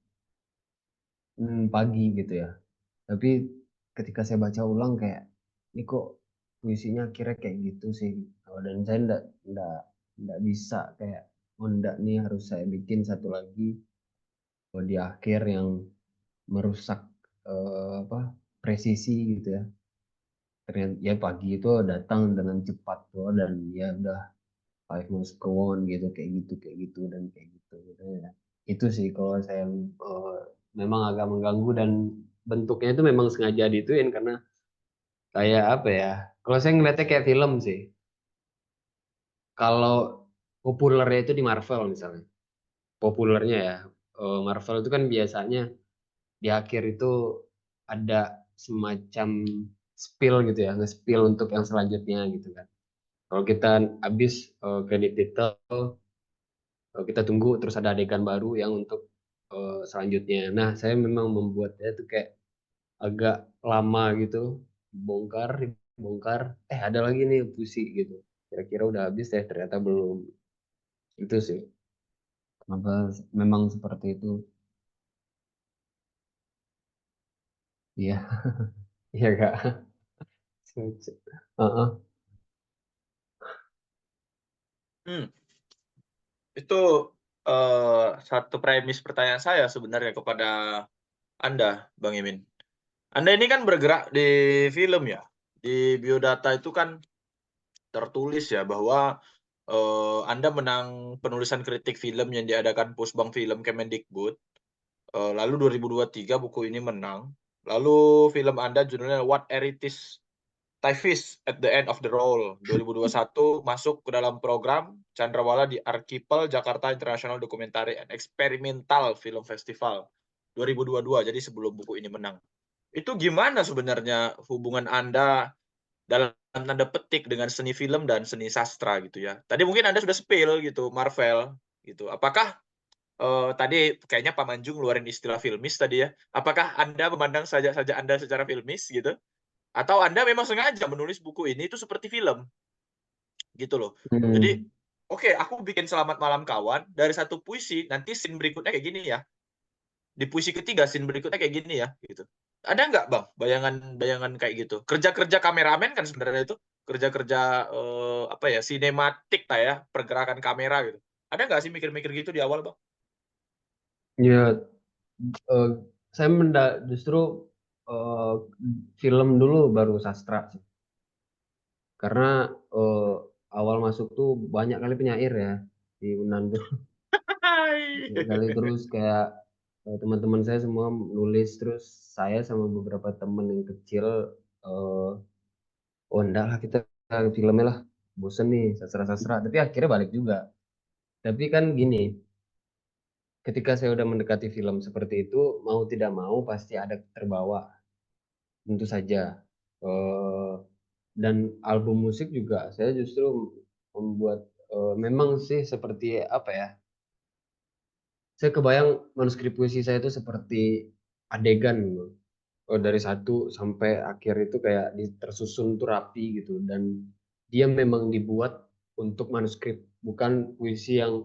B: pagi gitu ya. Tapi ketika saya baca ulang kayak ini kok puisinya akhirnya kayak gitu sih. Dan saya enggak bisa kayak oh enggak nih harus saya bikin satu lagi di akhir yang merusak presisi gitu ya. Ternyata ya pagi itu datang dengan cepat tuh dan ya udah five moves go on gitu kayak gitu dan kayak gitu ya. Itu sih kalau saya memang agak mengganggu dan bentuknya itu memang sengaja dituin karena kayak apa ya, kalau saya ngeliatnya kayak film sih. Kalau populernya itu di Marvel misalnya, populernya ya, Marvel itu kan biasanya di akhir itu ada semacam spill gitu ya, nge-spill untuk yang selanjutnya gitu kan. Kalau kita habis kredit title, kita tunggu terus ada adegan baru yang untuk selanjutnya. Nah, saya memang membuatnya itu kayak agak lama gitu, bongkar, bongkar, ada lagi nih puisi gitu. Kira-kira udah habis ya, ternyata belum. Itu sih. Kenapa memang seperti itu? Iya, iya Kak. Heeh.
A: Hmm, itu satu premis pertanyaan saya sebenarnya kepada Anda, Bang Imin. Anda ini kan bergerak di film ya. Di biodata itu kan tertulis ya bahwa Anda menang penulisan kritik film yang diadakan Pusbang Film Kemendikbud. Lalu 2023 buku ini menang. Lalu film Anda judulnya What Heritage Typhus at the End of the Roll 2021 masuk ke dalam program Chandrawala di Archipel Jakarta International Documentary and Experimental Film Festival 2022. Jadi sebelum buku ini menang. Itu gimana sebenarnya hubungan Anda dalam tanda petik dengan seni film dan seni sastra gitu ya? Tadi mungkin Anda sudah spill gitu, Marvel gitu. Apakah tadi kayaknya Pak Manjung ngeluarin istilah filmis tadi ya. Apakah Anda memandang saja Anda secara filmis gitu? Atau Anda memang sengaja menulis buku ini itu seperti film? Gitu loh. Jadi,
B: Hmm.
A: oke, aku bikin Selamat Malam Kawan, dari satu puisi, nanti scene berikutnya kayak gini ya. Di puisi ketiga, scene berikutnya kayak gini ya, gitu. Ada nggak, Bang, bayangan-bayangan kayak gitu? Kerja-kerja kameramen kan sebenarnya itu, kerja-kerja, apa ya, sinematik lah ya, pergerakan kamera gitu. Ada nggak sih mikir-mikir gitu di awal, Bang?
B: Ya, eh, saya justru eh, film dulu baru sastra sih. Karena awal masuk tuh banyak kali penyair ya di Unan tuh.
A: Hai.
B: Banyak kali terus kayak teman-teman saya semua nulis, terus saya sama beberapa teman yang kecil, eh, oh enggak lah kita filmnya lah, bosen nih sastra-sastra, tapi akhirnya balik juga. Tapi kan gini, ketika saya udah mendekati film seperti itu, mau tidak mau pasti ada terbawa, tentu saja. Eh, dan album musik juga saya justru membuat, memang sih seperti apa ya, saya kebayang manuskrip puisi saya itu seperti adegan gitu. Dari satu sampai akhir itu kayak tersusun tuh rapi gitu, dan dia memang dibuat untuk manuskrip, bukan puisi yang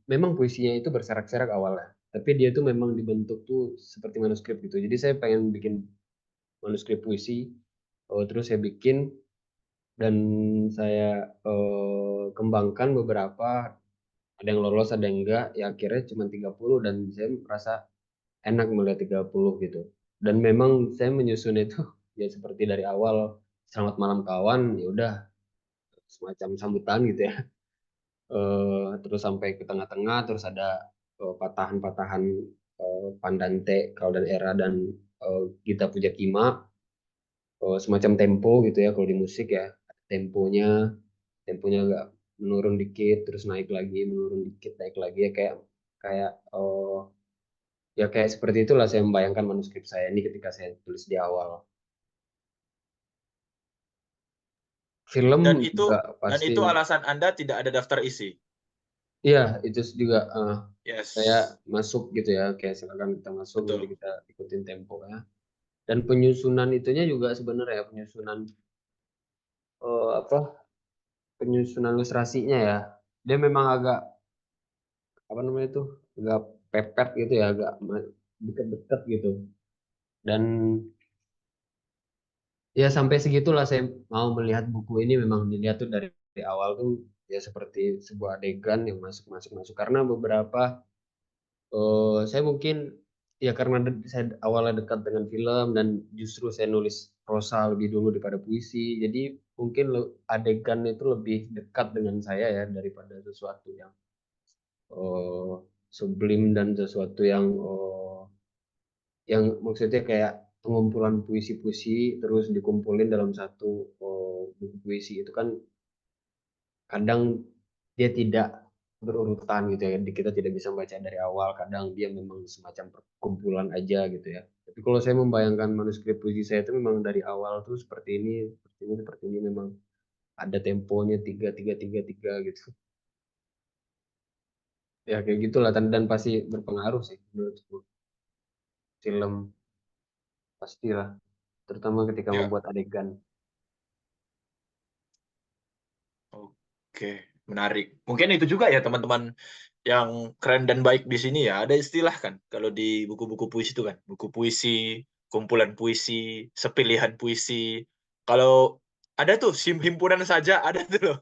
B: memang puisinya itu berserak-serak awalnya, tapi dia tuh memang dibentuk tuh seperti manuskrip gitu. Jadi saya pengen bikin manuskrip puisi, terus saya bikin dan saya kembangkan beberapa, ada yang lolos ada yang enggak, ya akhirnya cuma 30 dan saya merasa enak melihat 30 gitu. Dan memang saya menyusun itu ya seperti dari awal, Selamat Malam Kawan, ya udah semacam sambutan gitu ya. Terus sampai ke tengah-tengah terus ada patahan-patahan, Pandante, Kal dan Era, dan Gita Puja Kima, semacam tempo gitu ya kalau di musik ya. Temponya temponya agak menurun dikit terus naik lagi, menurun dikit naik lagi, ya kayak kayak ya kayak seperti itulah saya membayangkan manuskrip saya ini ketika saya tulis di awal. Film
A: Dan
B: juga pasti.
A: itu alasan Anda tidak ada daftar isi?
B: Iya, itu juga saya
A: Yes,
B: masuk gitu ya, kayak silakan kita masuk nanti
A: betul.
B: kita ikutin tempo ya. Dan penyusunan itunya juga sebenarnya penyusunan, apa, penyusunan ilustrasinya ya, dia memang agak apa namanya itu, agak pepet gitu ya, agak deket-deket gitu. Dan ya sampai segitulah saya mau melihat buku ini, memang dilihat tuh dari awal tuh ya seperti sebuah adegan yang masuk masuk masuk, karena beberapa, saya mungkin ya karena saya awalnya dekat dengan film dan justru saya nulis prosa lebih dulu daripada puisi, jadi mungkin adegan itu lebih dekat dengan saya ya daripada sesuatu yang eh, sublim dan sesuatu yang maksudnya kayak pengumpulan puisi-puisi terus dikumpulin dalam satu buku puisi, itu kan kadang dia tidak berurutan gitu ya. Kita tidak bisa membaca dari awal, kadang dia memang semacam perkumpulan aja gitu ya. Tapi kalau saya membayangkan manuskrip puisi saya itu memang dari awal tuh seperti ini, seperti ini memang ada temponya 3 3 3 3 gitu. Ya kayak gitulah, dan pasti berpengaruh sih menurutku. Film pastilah, terutama ketika
A: Ya,
B: membuat adegan.
A: oke, menarik. Mungkin itu juga ya teman-teman yang keren dan baik di sini ya. Ada istilah kan kalau di buku-buku puisi itu kan, buku puisi, kumpulan puisi, sepilihan puisi. Kalau ada tuh himpunan saja ada tuh loh,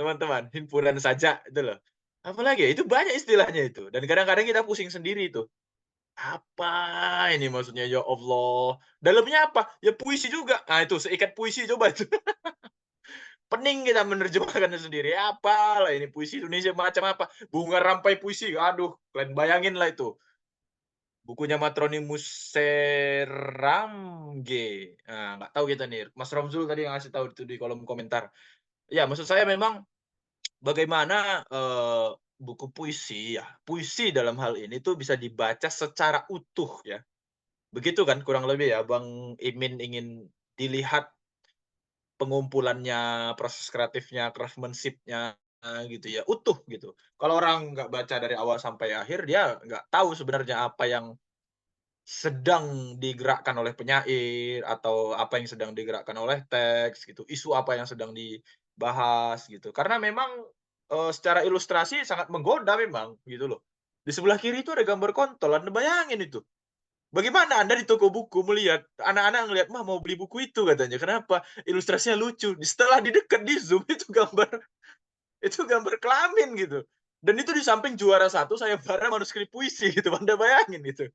A: teman-teman, himpunan saja itu loh. Apalagi ya, itu banyak istilahnya itu. Dan kadang-kadang kita pusing sendiri tuh. Apa ini maksudnya ya Allah? Dalamnya apa? Ya puisi juga. Nah itu seikat puisi coba itu. Pening kita menerjemahkannya sendiri. Apalah ini puisi Indonesia macam apa? Bunga rampai puisi. Aduh, kalian bayangin lah itu. Bukunya Matronimus Seramge. Nah, nggak tahu kita nih. Mas Romzul tadi yang ngasih tahu itu di kolom komentar. Ya, maksud saya memang bagaimana buku puisi ya, puisi dalam hal ini tuh bisa dibaca secara utuh ya. Begitu kan kurang lebih ya, Bang Imin ingin dilihat pengumpulannya, proses kreatifnya, craftsmanship-nya gitu ya, utuh gitu. Kalau orang nggak baca dari awal sampai akhir, dia nggak tahu sebenarnya apa yang sedang digerakkan oleh penyair atau apa yang sedang digerakkan oleh teks gitu, isu apa yang sedang dibahas gitu. Karena memang secara ilustrasi sangat menggoda memang gitu loh. Di sebelah kiri itu ada gambar kontol, Anda bayangin itu. Bagaimana Anda di toko buku melihat anak-anak ngelihat, "Mah, mau beli buku itu," katanya. Kenapa? Ilustrasinya lucu. Setelah di dekat, di zoom itu gambar kelamin gitu. Dan itu di samping juara 1 sayembara manuskrip puisi gitu. Anda bayangin itu.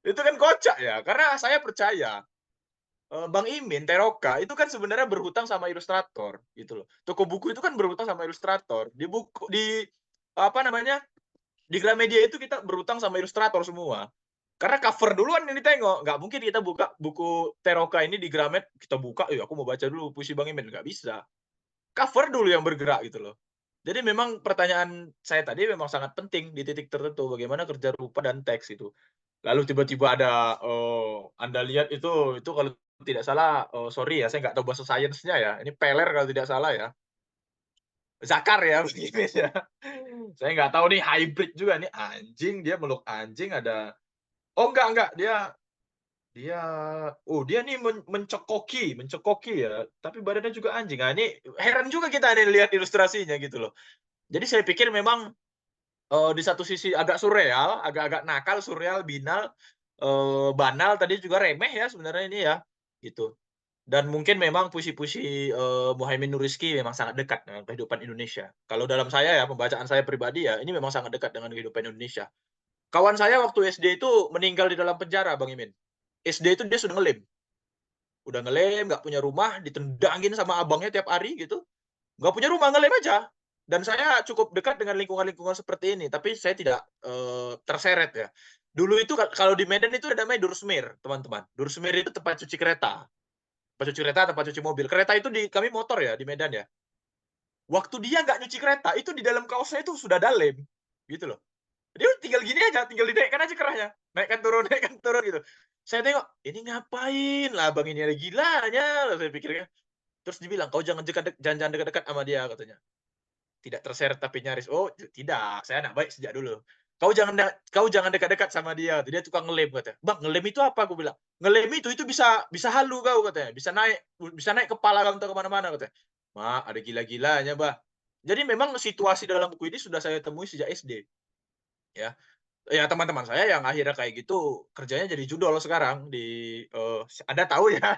A: Itu kan kocak ya, karena saya percaya Bang Imin, Teroka itu kan sebenarnya berhutang sama ilustrator gitu loh. Toko buku itu kan berhutang sama ilustrator. Di apa namanya, di Gramedia itu kita berhutang sama ilustrator semua. Karena cover duluan yang ditengok, nggak mungkin kita buka buku Teroka ini di Gramet, kita buka, aku mau baca dulu puisi Bang Imin." Nggak bisa. Cover dulu yang bergerak gitu loh. Jadi memang pertanyaan saya tadi memang sangat penting di titik tertentu, bagaimana kerja rupa dan teks itu. Lalu tiba-tiba ada, Anda lihat itu kalau tidak salah, sorry ya, saya nggak tahu bahasa sainsnya ya, ini peler kalau tidak salah ya. Zakar ya, Bang Imin ya. Saya nggak tahu nih hybrid juga nih, anjing, dia meluk anjing, ada oh enggak, dia dia dia nih mencekoki ya, tapi badannya juga anjing. Nah, ini heran juga kita nih lihat ilustrasinya gitu loh. Jadi saya pikir memang, di satu sisi agak surreal, agak-agak nakal, surreal, binal, banal, tadi juga remeh ya sebenarnya ini ya, gitu. Dan mungkin memang puisi-puisi, Muhaimin Nur Rizky memang sangat dekat dengan kehidupan Indonesia. Kalau dalam saya ya, pembacaan saya pribadi ya, ini memang sangat dekat dengan kehidupan Indonesia. Kawan saya waktu SD itu meninggal di dalam penjara, Bang Imin. SD itu dia sudah ngelem. Udah ngelem, nggak punya rumah, ditendangin sama abangnya tiap hari gitu. Nggak punya rumah, ngelem aja. Dan saya cukup dekat dengan lingkungan-lingkungan seperti ini, tapi saya tidak terseret ya. Dulu itu kalau di Medan itu ada namanya Dursmir, teman-teman. Dursmir itu tempat cuci kereta. Tempat cuci kereta, tempat cuci mobil. Kereta itu di kami motor ya di Medan ya. Waktu dia nggak nyuci kereta, itu di dalam kaosnya itu sudah dalem. Gitu loh. Dia tinggal gini aja, tinggal dinaikkan aja kerahnya. Naikkan turun gitu. Saya tengok, ini ngapain lah abang ini, ada gilanya lah saya pikirnya. Terus dibilang, "Kau jangan dekat-dekat sama dia," katanya. Tidak terseret tapi nyaris, "Oh, tidak, saya anak baik sejak dulu. Kau jangan dekat-dekat sama dia, dia tukang ngelem," katanya. "Bang, ngelem itu apa?" Aku bilang. "Ngelem itu bisa halu kau," katanya. Bisa naik kepala kau entah ke mana-mana," katanya. "Mak, ada gila-gilanya, Bah." Jadi memang situasi dalam buku ini sudah saya temui sejak SD, ya. Ya teman-teman saya yang akhirnya kayak gitu, kerjanya jadi judol sekarang di, Anda tahu ya,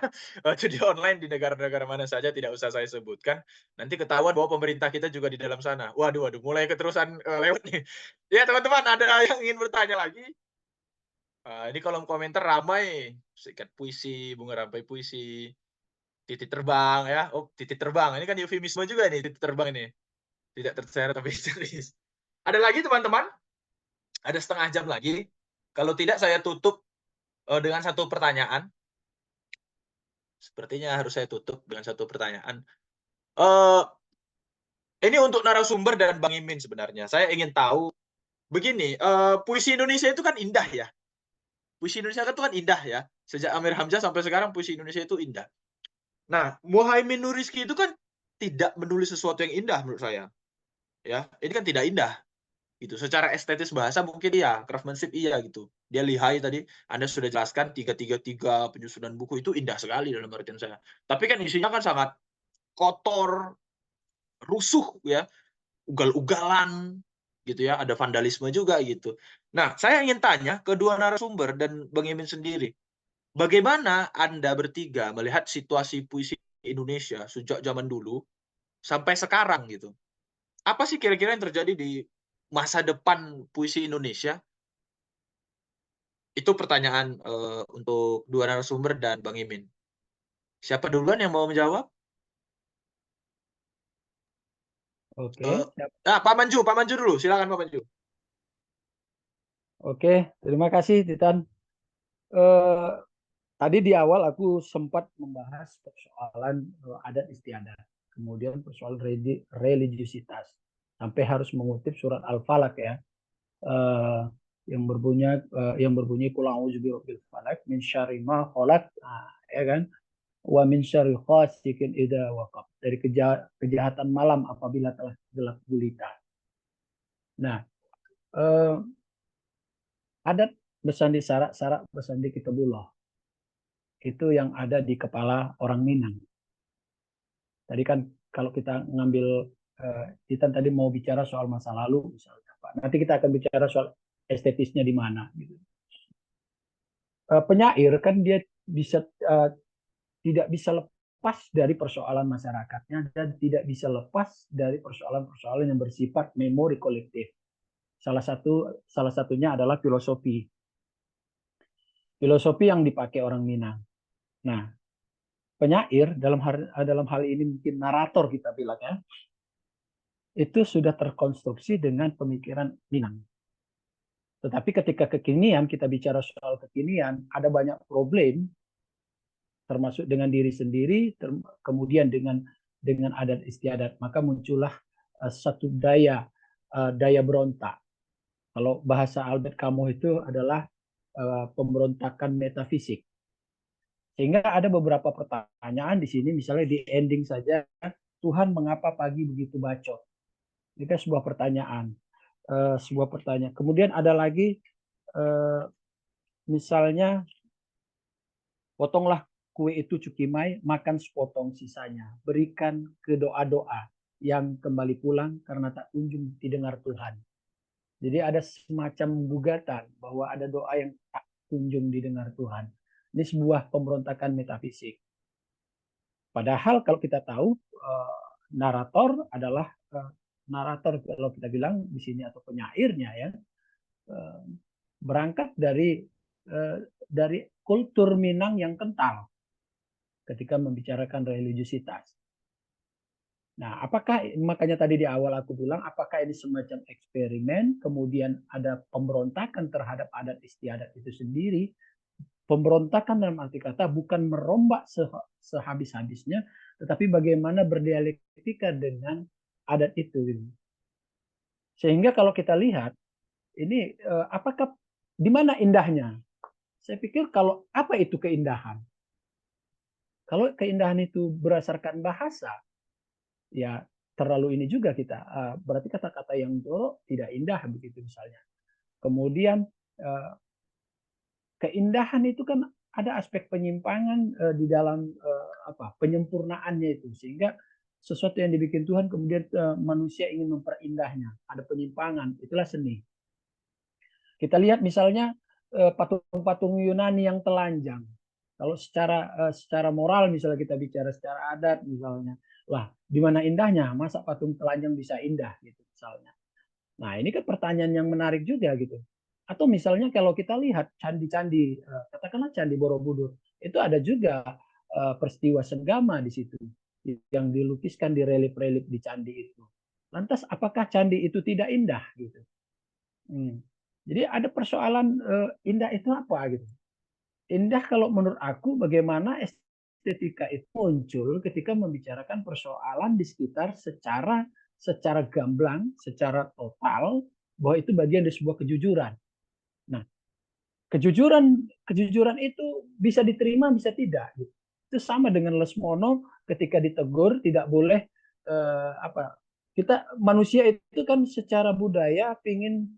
A: judi online di negara-negara mana saja tidak usah saya sebutkan, nanti ketahuan bahwa pemerintah kita juga di dalam sana. Waduh waduh, mulai keterusan, lewat nih. Ya teman-teman, ada yang ingin bertanya lagi? Ini kolom komentar ramai, sikat puisi, bunga rampai puisi, titik terbang ya, oh titik terbang, ini kan eufemisme juga nih titik terbang ini, tidak terseret tapi tulis. Ada lagi teman-teman? Ada setengah jam lagi. Kalau tidak saya tutup dengan satu pertanyaan. Sepertinya harus saya tutup dengan satu pertanyaan. Ini untuk narasumber dan Bang Imin sebenarnya. Saya ingin tahu begini, puisi Indonesia itu kan indah ya. Puisi Indonesia itu kan indah ya. Sejak Amir Hamzah sampai sekarang puisi Indonesia itu indah. Nah, Muhaimin Nur Rizky itu kan tidak menulis sesuatu yang indah menurut saya. Ya, ini kan tidak indah gitu. Secara estetis bahasa mungkin iya, craftsmanship iya gitu. Dia lihai tadi Anda sudah jelaskan 333 penyusunan buku itu indah sekali dalam artian saya. Tapi kan isinya kan sangat kotor, rusuh ya, ugal-ugalan gitu ya, ada vandalisme juga gitu. Nah, saya ingin tanya kedua narasumber dan Bang Imin sendiri, bagaimana Anda bertiga melihat situasi puisi Indonesia sejak zaman dulu sampai sekarang gitu? Apa sih kira-kira yang terjadi di masa depan puisi Indonesia? Itu pertanyaan untuk dua narasumber dan Bang Imin. Siapa duluan yang mau menjawab?
C: Oke,
A: Pak Manju dulu. Silakan Pak Manju.
C: Oke, terima kasih Titan. Tadi di awal aku sempat membahas persoalan adat istiadat, kemudian persoalan religiusitas, sampai harus mengutip surat Al-Falaq ya, yang berbunyi Qul a'udzu birabbil falaq min syarri ma khalaq, ya kan, wa min syarri ghasiqin idza waqab, dari kejahatan malam apabila telah gelap gulita. Nah, adat bersandi sarak bersandi kitabullah itu yang ada di kepala orang Minang. Tadi kan kalau kita ngambil kita tadi mau bicara soal masa lalu misalnya, Pak. Nanti kita akan bicara soal estetisnya di mana. Gitu. Penyair kan dia bisa tidak bisa lepas dari persoalan masyarakatnya dan tidak bisa lepas dari persoalan-persoalan yang bersifat memori kolektif. Salah satunya adalah filosofi yang dipakai orang Minang. Nah, penyair dalam hal ini mungkin narator kita bilang ya, itu sudah terkonstruksi dengan pemikiran Minang. Tetapi ketika kekinian, kita bicara soal kekinian, ada banyak problem, termasuk dengan diri sendiri, kemudian dengan adat istiadat, maka muncullah satu daya berontak. Kalau bahasa Albert Camus itu adalah pemberontakan metafisik. Sehingga ada beberapa pertanyaan di sini, misalnya di ending saja, Tuhan mengapa pagi begitu bacot? Ini kan sebuah pertanyaan. Kemudian ada lagi, misalnya, potonglah kue itu cukimai, makan sepotong sisanya. Berikan ke doa-doa yang kembali pulang karena tak kunjung didengar Tuhan. Jadi ada semacam gugatan bahwa ada doa yang tak kunjung didengar Tuhan. Ini sebuah pemberontakan metafisik. Padahal kalau kita tahu narator adalah narator, kalau kita bilang di sini, atau penyairnya ya, berangkat dari kultur Minang yang kental ketika membicarakan religiusitas. Nah, makanya tadi di awal aku bilang, apakah ini semacam eksperimen, kemudian ada pemberontakan terhadap adat istiadat itu sendiri. Pemberontakan dalam arti kata bukan merombak sehabis-habisnya, tetapi bagaimana berdialektika dengan adat itu. Sehingga kalau kita lihat, ini apakah di mana indahnya? Saya pikir kalau apa itu keindahan? Kalau keindahan itu berdasarkan bahasa, ya terlalu ini juga kita. Berarti kata-kata yang jorok tidak indah begitu misalnya. Kemudian keindahan itu kan ada aspek penyimpangan di dalam penyempurnaannya itu, sehingga sesuatu yang dibikin Tuhan kemudian manusia ingin memperindahnya. Ada penyimpangan, itulah seni. Kita lihat misalnya patung-patung Yunani yang telanjang. Kalau secara moral misalnya kita bicara secara adat misalnya, lah di mana indahnya? Masa patung telanjang bisa indah gitu misalnya. Nah, ini kan pertanyaan yang menarik juga gitu. Atau misalnya kalau kita lihat candi-candi, katakanlah Candi Borobudur, itu ada juga peristiwa senggama di situ yang dilukiskan di relief-relief di candi itu. Lantas apakah candi itu tidak indah gitu? Jadi ada persoalan indah itu apa gitu? Indah kalau menurut aku bagaimana estetika itu muncul ketika membicarakan persoalan di sekitar secara secara gamblang, secara total bahwa itu bagian dari sebuah kejujuran. Nah, kejujuran itu bisa diterima, bisa tidak. Gitu. Itu sama dengan Lesmono ketika ditegur tidak boleh kita manusia itu kan secara budaya pingin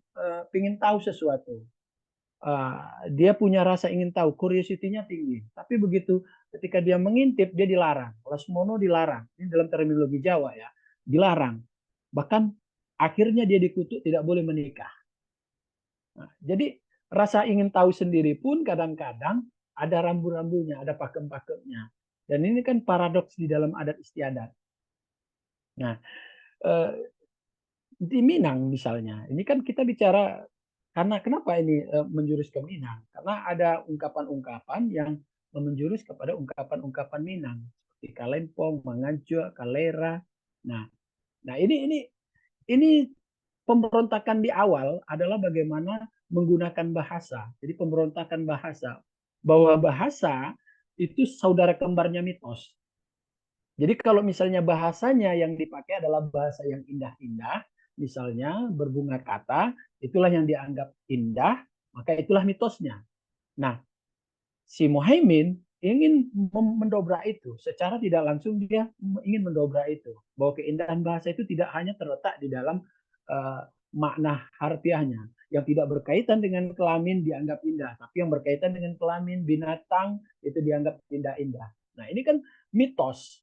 C: tahu sesuatu. Dia punya rasa ingin tahu, curiosity-nya tinggi. Tapi begitu ketika dia mengintip, dia dilarang. Lesmono dilarang. Ini dalam terminologi Jawa ya, dilarang. Bahkan akhirnya dia dikutuk tidak boleh menikah. Nah, jadi rasa ingin tahu sendiri pun kadang-kadang ada rambu-rambunya, ada pakem-pakemnya. Dan ini kan paradoks di dalam adat istiadat. Nah, di Minang misalnya, ini kan kita bicara karena kenapa ini menjurus ke Minang? Karena ada ungkapan-ungkapan yang menjurus kepada ungkapan-ungkapan Minang seperti Kalempong, Manganjua, Kalera. Nah ini pemberontakan di awal adalah bagaimana menggunakan bahasa. Jadi pemberontakan bahasa, bahwa bahasa itu saudara kembarnya mitos. Jadi kalau misalnya bahasanya yang dipakai adalah bahasa yang indah-indah, misalnya berbunga kata, itulah yang dianggap indah, maka itulah mitosnya. Nah, si Muhaimin ingin mendobrak itu. Secara tidak langsung dia ingin mendobrak itu. Bahwa keindahan bahasa itu tidak hanya terletak di dalam makna harfiahnya. Yang tidak berkaitan dengan kelamin dianggap indah. Tapi yang berkaitan dengan kelamin, binatang, itu dianggap indah-indah. Nah, ini kan mitos.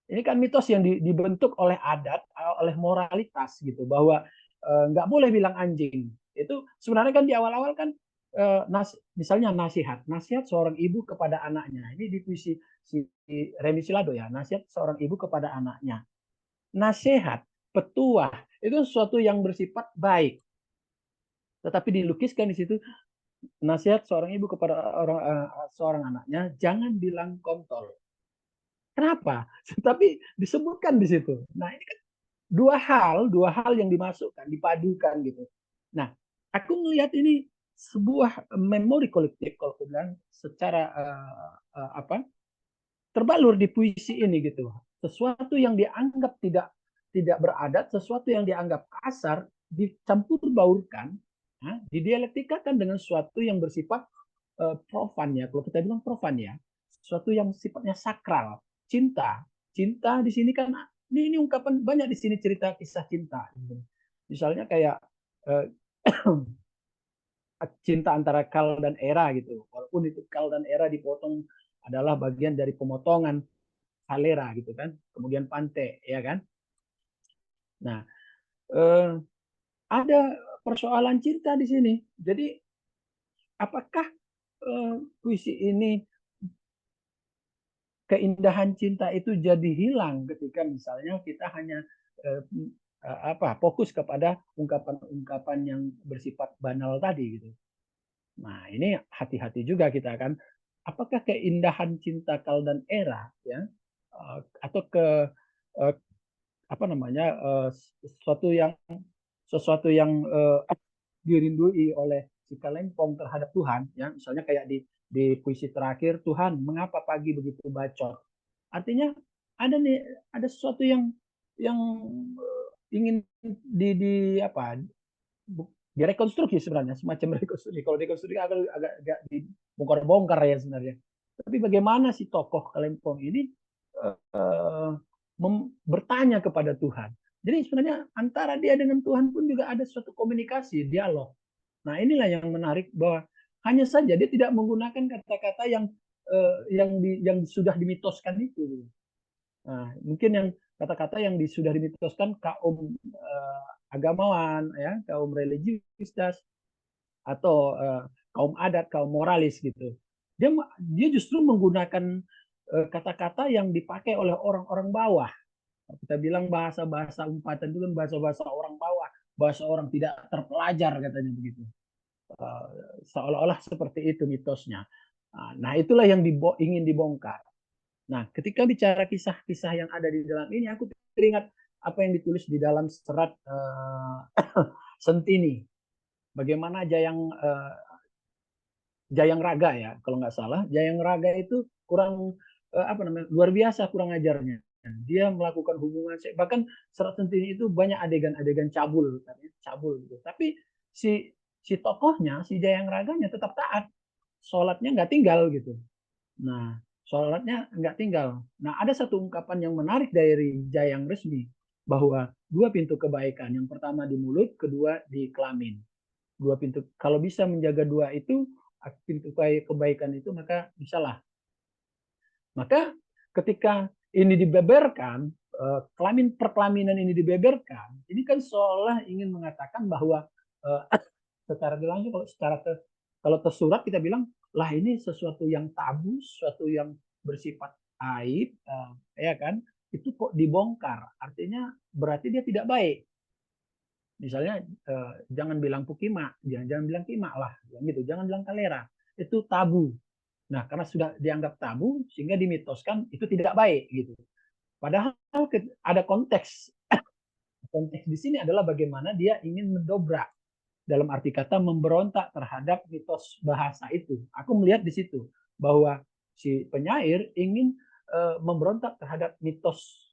C: Ini kan mitos yang dibentuk oleh adat, oleh moralitas gitu, bahwa nggak boleh bilang anjing. Itu sebenarnya kan di awal-awal kan misalnya nasihat seorang ibu kepada anaknya. Ini di puisi si Remi Silado ya, nasihat seorang ibu kepada anaknya. Nasihat, petuah itu sesuatu yang bersifat baik. Tetapi dilukiskan di situ nasihat seorang ibu kepada seorang anaknya, jangan bilang kontol. Kenapa? Tapi disebutkan di situ. Nah, ini kan dua hal yang dimasukkan, dipadukan gitu. Nah, aku melihat ini sebuah memori kolektif kalau aku bilang secara terbalur di puisi ini gitu. Sesuatu yang dianggap tidak beradat, sesuatu yang dianggap kasar dicampur baurkan, didialektikakan dengan sesuatu yang bersifat profan ya. Kalau kita bilang profan ya, sesuatu yang sifatnya sakral. Cinta di sini kan ini ungkapan banyak di sini cerita kisah cinta. Misalnya kayak cinta antara Kal dan Era gitu. Walaupun itu Kal dan Era dipotong adalah bagian dari pemotongan Kalera gitu kan. Kemudian Pante ya kan. Nah, ada persoalan cinta di sini. Jadi apakah puisi ini keindahan cinta itu jadi hilang ketika misalnya kita hanya fokus kepada ungkapan-ungkapan yang bersifat banal tadi gitu. Nah, ini hati-hati juga kita kan. Apakah keindahan cinta Kal dan Era ya atau sesuatu yang dirindui oleh si Kalempong terhadap Tuhan ya, misalnya kayak di puisi terakhir, Tuhan mengapa pagi begitu bacot. Artinya ada sesuatu yang ingin direkonstruksi sebenarnya, semacam rekonstruksi. Kalau rekonstruksi agak dibongkar-bongkar ya sebenarnya. Tapi bagaimana si tokoh Kalempong ini bertanya kepada Tuhan. Jadi sebenarnya antara dia dengan Tuhan pun juga ada suatu komunikasi, dialog. Nah, inilah yang menarik bahwa hanya saja dia tidak menggunakan kata-kata yang sudah dimitoskan itu. Nah, mungkin yang kata-kata yang sudah dimitoskan kaum agamawan, ya, kaum religius atau kaum adat, kaum moralis gitu. Dia justru menggunakan kata-kata yang dipakai oleh orang-orang bawah. Kita bilang bahasa-bahasa umpatan itu kan bahasa-bahasa orang bawah, bahasa orang tidak terpelajar katanya begitu. Seolah-olah seperti itu mitosnya. Nah, itulah yang ingin dibongkar. Nah, ketika bicara kisah-kisah yang ada di dalam ini, aku teringat apa yang ditulis di dalam serat Sentini. Bagaimana Jayang Raga ya, kalau nggak salah. Jayang Raga itu luar biasa kurang ajarnya. Dia melakukan hubungan seks. Bahkan Serat Centini itu banyak adegan-adegan cabul, cabul gitu. Tapi si tokohnya, si Jayang Raganya tetap taat. Sholatnya nggak tinggal gitu. Nah, sholatnya nggak tinggal. Nah, ada satu ungkapan yang menarik dari Jayang Resmi bahwa dua pintu kebaikan. Yang pertama di mulut, kedua di kelamin. Dua pintu. Kalau bisa menjaga dua itu, pintu kebaikan itu, maka bisalah. Maka ketika ini dibeberkan, perkelaminan ini dibeberkan, ini kan seolah ingin mengatakan bahwa secara langsung kalau tersurat kita bilang lah ini sesuatu yang tabu, sesuatu yang bersifat aib, ya kan? Itu kok dibongkar, artinya berarti dia tidak baik. Misalnya jangan bilang pukima, jangan bilang kima lah, gitu. Jangan bilang kalera, itu tabu. Nah, karena sudah dianggap tabu sehingga dimitoskan itu tidak baik gitu. Padahal ada konteks. Konteks di sini adalah bagaimana dia ingin mendobrak, dalam arti kata memberontak terhadap mitos bahasa itu. Aku melihat di situ bahwa si penyair ingin memberontak terhadap mitos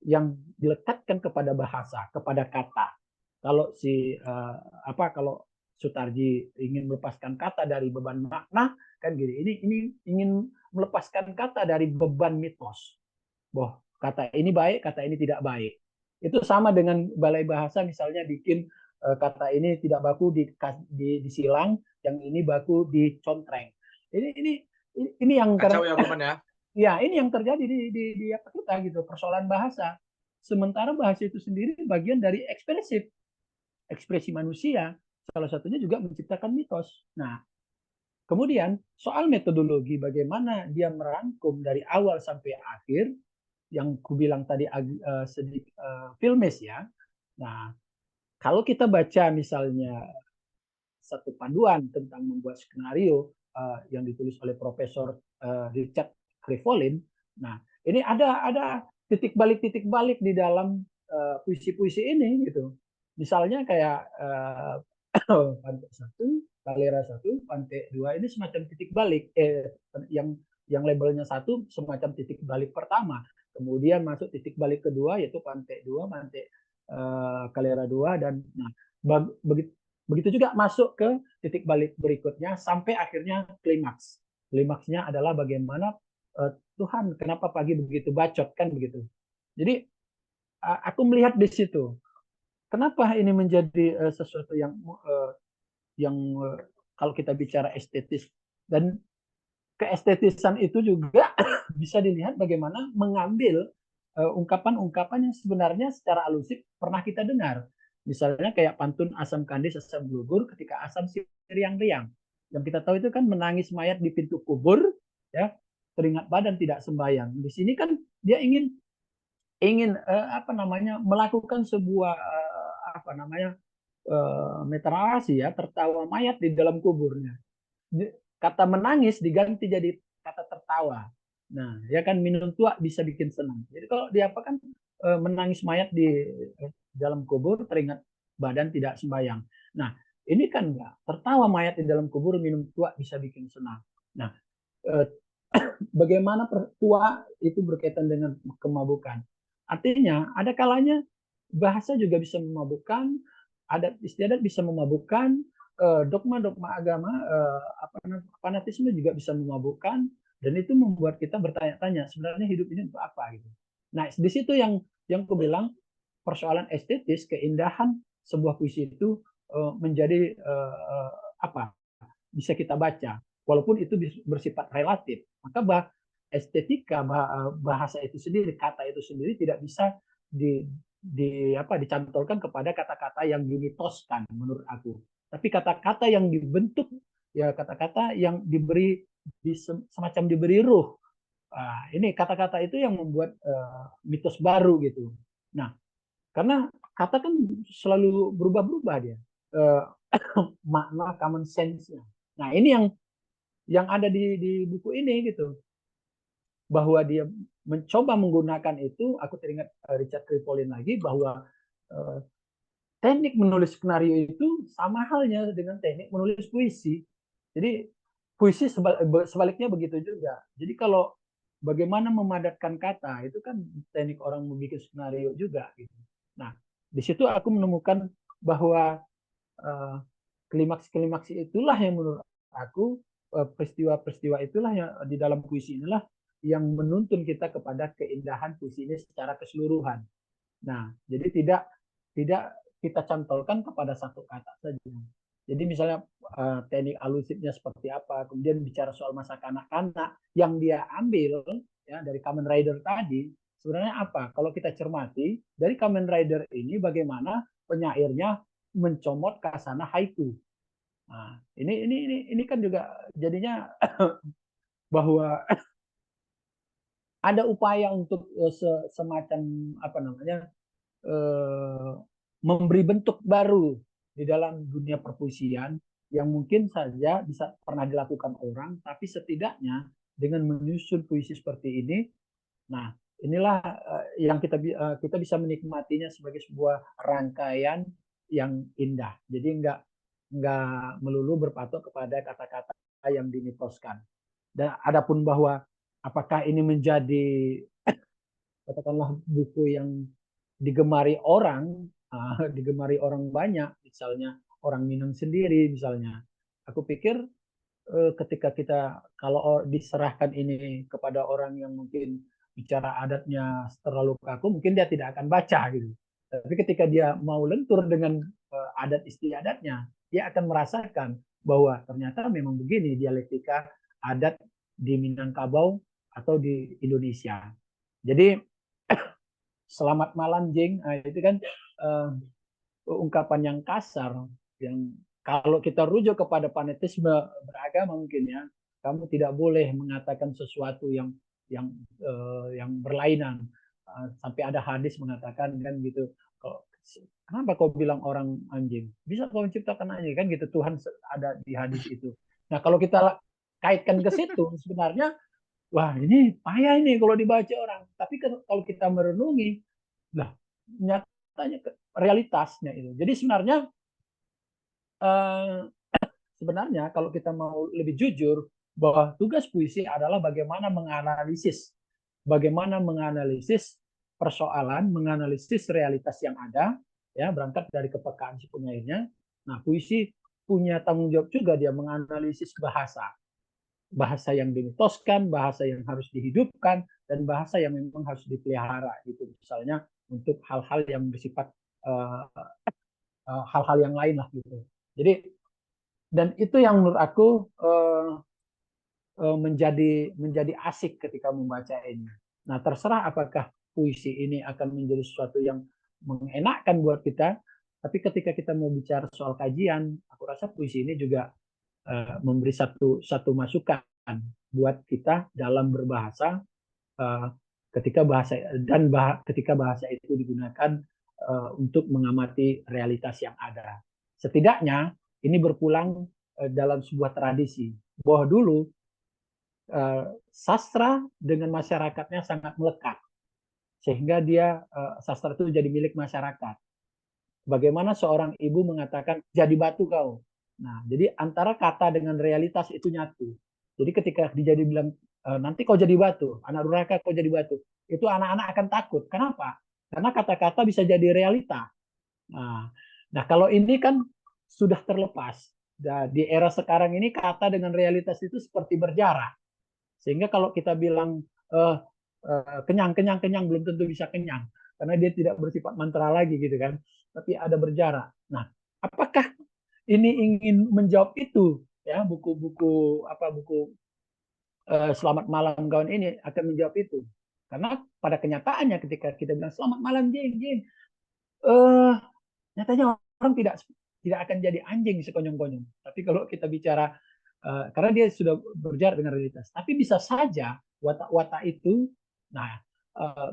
C: yang dilekatkan kepada bahasa, kepada kata. Kalau kalau Sutarji ingin melepaskan kata dari beban makna, kan gini. Ini ingin melepaskan kata dari beban mitos. Bahwa kata ini baik, kata ini tidak baik. Itu sama dengan Balai Bahasa misalnya bikin kata ini tidak baku disilang, yang ini baku dicontreng. Ini yang
A: kacau ya Buman ya.
C: Ya, ini yang terjadi di apa kita gitu, persoalan bahasa. Sementara bahasa itu sendiri bagian dari ekspresi manusia, salah satunya juga menciptakan mitos. Nah, kemudian soal metodologi bagaimana dia merangkum dari awal sampai akhir, yang kubilang tadi sedikit filmis ya. Nah, kalau kita baca misalnya satu panduan tentang membuat skenario yang ditulis oleh Profesor Richard Krivolin, nah ini ada titik balik di dalam puisi-puisi ini gitu. Misalnya kayak Pantai 1, Kalera 1, Pantai 2 ini semacam titik balik yang labelnya 1 semacam titik balik pertama. Kemudian masuk titik balik kedua yaitu Pantai 2, Pantai Kalera 2 dan nah begitu juga masuk ke titik balik berikutnya sampai akhirnya klimaks. Klimaksnya adalah bagaimana Tuhan kenapa pagi begitu bacot kan begitu. Jadi aku melihat di situ. Kenapa ini menjadi sesuatu yang kalau kita bicara estetis, dan keestetisan itu juga bisa dilihat bagaimana mengambil ungkapan-ungkapan yang sebenarnya secara alusif pernah kita dengar. Misalnya kayak pantun asam kandis asam gugur ketika asam riang-riang. Yang kita tahu itu kan menangis mayat di pintu kubur, ya, teringat badan tidak sembahyang. Di sini kan dia ingin melakukan sebuah meterasi ya, tertawa mayat di dalam kuburnya. Kata menangis diganti jadi kata tertawa. Nah, ya kan minum tua bisa bikin senang. Jadi kalau diapakan menangis mayat di dalam kubur teringat badan tidak sembahyang. Nah, ini kan enggak. Tertawa mayat di dalam kubur minum tua bisa bikin senang. Nah, bagaimana tua itu berkaitan dengan kemabukan. Artinya ada kalanya bahasa juga bisa memabukkan, adat istiadat bisa memabukkan, dogma-dogma agama, fanatisme juga bisa memabukkan, dan itu membuat kita bertanya-tanya sebenarnya hidup ini untuk apa gitu. Nah, di situ yang aku bilang persoalan estetis, keindahan sebuah puisi itu menjadi bisa kita baca, walaupun itu bersifat relatif. Maka estetika bahasa itu sendiri, kata itu sendiri tidak bisa dicantolkan kepada kata-kata yang dimitoskan menurut aku. Tapi kata-kata yang dibentuk, ya kata-kata yang semacam diberi ruh. Ini kata-kata itu yang membuat mitos baru gitu. Nah, karena kata kan selalu berubah-berubah dia. Makna common sense-nya. Nah, ini yang ada di buku ini gitu. Bahwa dia mencoba menggunakan itu, aku teringat Richard Krivolin lagi bahwa teknik menulis skenario itu sama halnya dengan teknik menulis puisi. Jadi puisi sebaliknya begitu juga. Jadi kalau bagaimana memadatkan kata itu kan teknik orang membuat skenario juga gitu. Nah, di situ aku menemukan bahwa klimaks-klimaks itulah yang menurut aku peristiwa-peristiwa itulah yang di dalam puisi inilah yang menuntun kita kepada keindahan puisi ini secara keseluruhan. Nah, jadi tidak kita cantolkan kepada satu kata saja. Jadi misalnya teknik alusifnya seperti apa, kemudian bicara soal masa kanak-kanak yang dia ambil ya dari Kamen Rider tadi, sebenarnya apa? Kalau kita cermati dari Kamen Rider ini bagaimana penyairnya mencomot kasana haiku. Nah, ini kan juga jadinya bahwa ada upaya untuk semacam apa namanya memberi bentuk baru di dalam dunia perpuisian yang mungkin saja bisa pernah dilakukan orang, tapi setidaknya dengan menyusun puisi seperti ini, nah inilah yang kita bisa menikmatinya sebagai sebuah rangkaian yang indah. Jadi nggak melulu berpatok kepada kata-kata yang dimitoskan. Dan adapun bahwa apakah ini menjadi katakanlah buku yang digemari orang banyak, misalnya orang Minang sendiri misalnya. Aku pikir ketika kita kalau diserahkan ini kepada orang yang mungkin bicara adatnya terlalu kaku, mungkin dia tidak akan baca gitu. Tapi ketika dia mau lentur dengan adat istiadatnya, dia akan merasakan bahwa ternyata memang begini dialektika adat di Minangkabau atau di Indonesia. Jadi selamat malam Jing, nah, itu kan ungkapan yang kasar yang kalau kita rujuk kepada fanatisme beragama mungkin ya, kamu tidak boleh mengatakan sesuatu yang berlainan. Sampai ada hadis mengatakan kan gitu, kenapa kau bilang orang anjing? Bisa kau menciptakan anjing kan gitu, Tuhan ada di hadis itu. Nah kalau kita kaitkan ke situ sebenarnya, wah ini payah ini kalau dibaca orang. Tapi kalau kita merenungi, lah nyatanya realitasnya itu. Jadi sebenarnya kalau kita mau lebih jujur bahwa tugas puisi adalah bagaimana menganalisis persoalan, menganalisis realitas yang ada, ya berangkat dari kepekaan si penyairnya. Nah, puisi punya tanggung jawab juga dia menganalisis bahasa yang dimitoskan, bahasa yang harus dihidupkan, dan bahasa yang memang harus dipelihara gitu. Misalnya untuk hal-hal yang bersifat hal-hal yang lain lah gitu. Jadi dan itu yang menurut aku menjadi asik ketika membaca ini. Nah terserah apakah puisi ini akan menjadi sesuatu yang mengenakkan buat kita, tapi ketika kita mau bicara soal kajian, aku rasa puisi ini juga memberi satu masukan buat kita dalam berbahasa ketika bahasa itu digunakan untuk mengamati realitas yang ada. Setidaknya ini berpulang dalam sebuah tradisi bahwa dulu sastra dengan masyarakatnya sangat melekat sehingga sastra itu jadi milik masyarakat. Bagaimana seorang ibu mengatakan jadi batu kau. Nah, jadi antara kata dengan realitas itu nyatu. Jadi ketika dijadi bilang nanti kau jadi batu, anak durhaka kau jadi batu, itu anak-anak akan takut. Kenapa? Karena kata-kata bisa jadi realita. Nah kalau ini kan sudah terlepas. Di era sekarang ini kata dengan realitas itu seperti berjarak. Sehingga kalau kita bilang kenyang belum tentu bisa kenyang karena dia tidak bersifat mantra lagi gitu kan, tapi ada berjarak. Nah, apakah ini ingin menjawab itu ya buku Selamat Malam Kawan ini akan menjawab itu. Karena pada kenyataannya ketika kita bilang selamat malam Jing, nyatanya orang tidak akan jadi anjing sekonyong-konyong. Tapi kalau kita bicara karena dia sudah berjarak dengan realitas. Tapi bisa saja watak-watak itu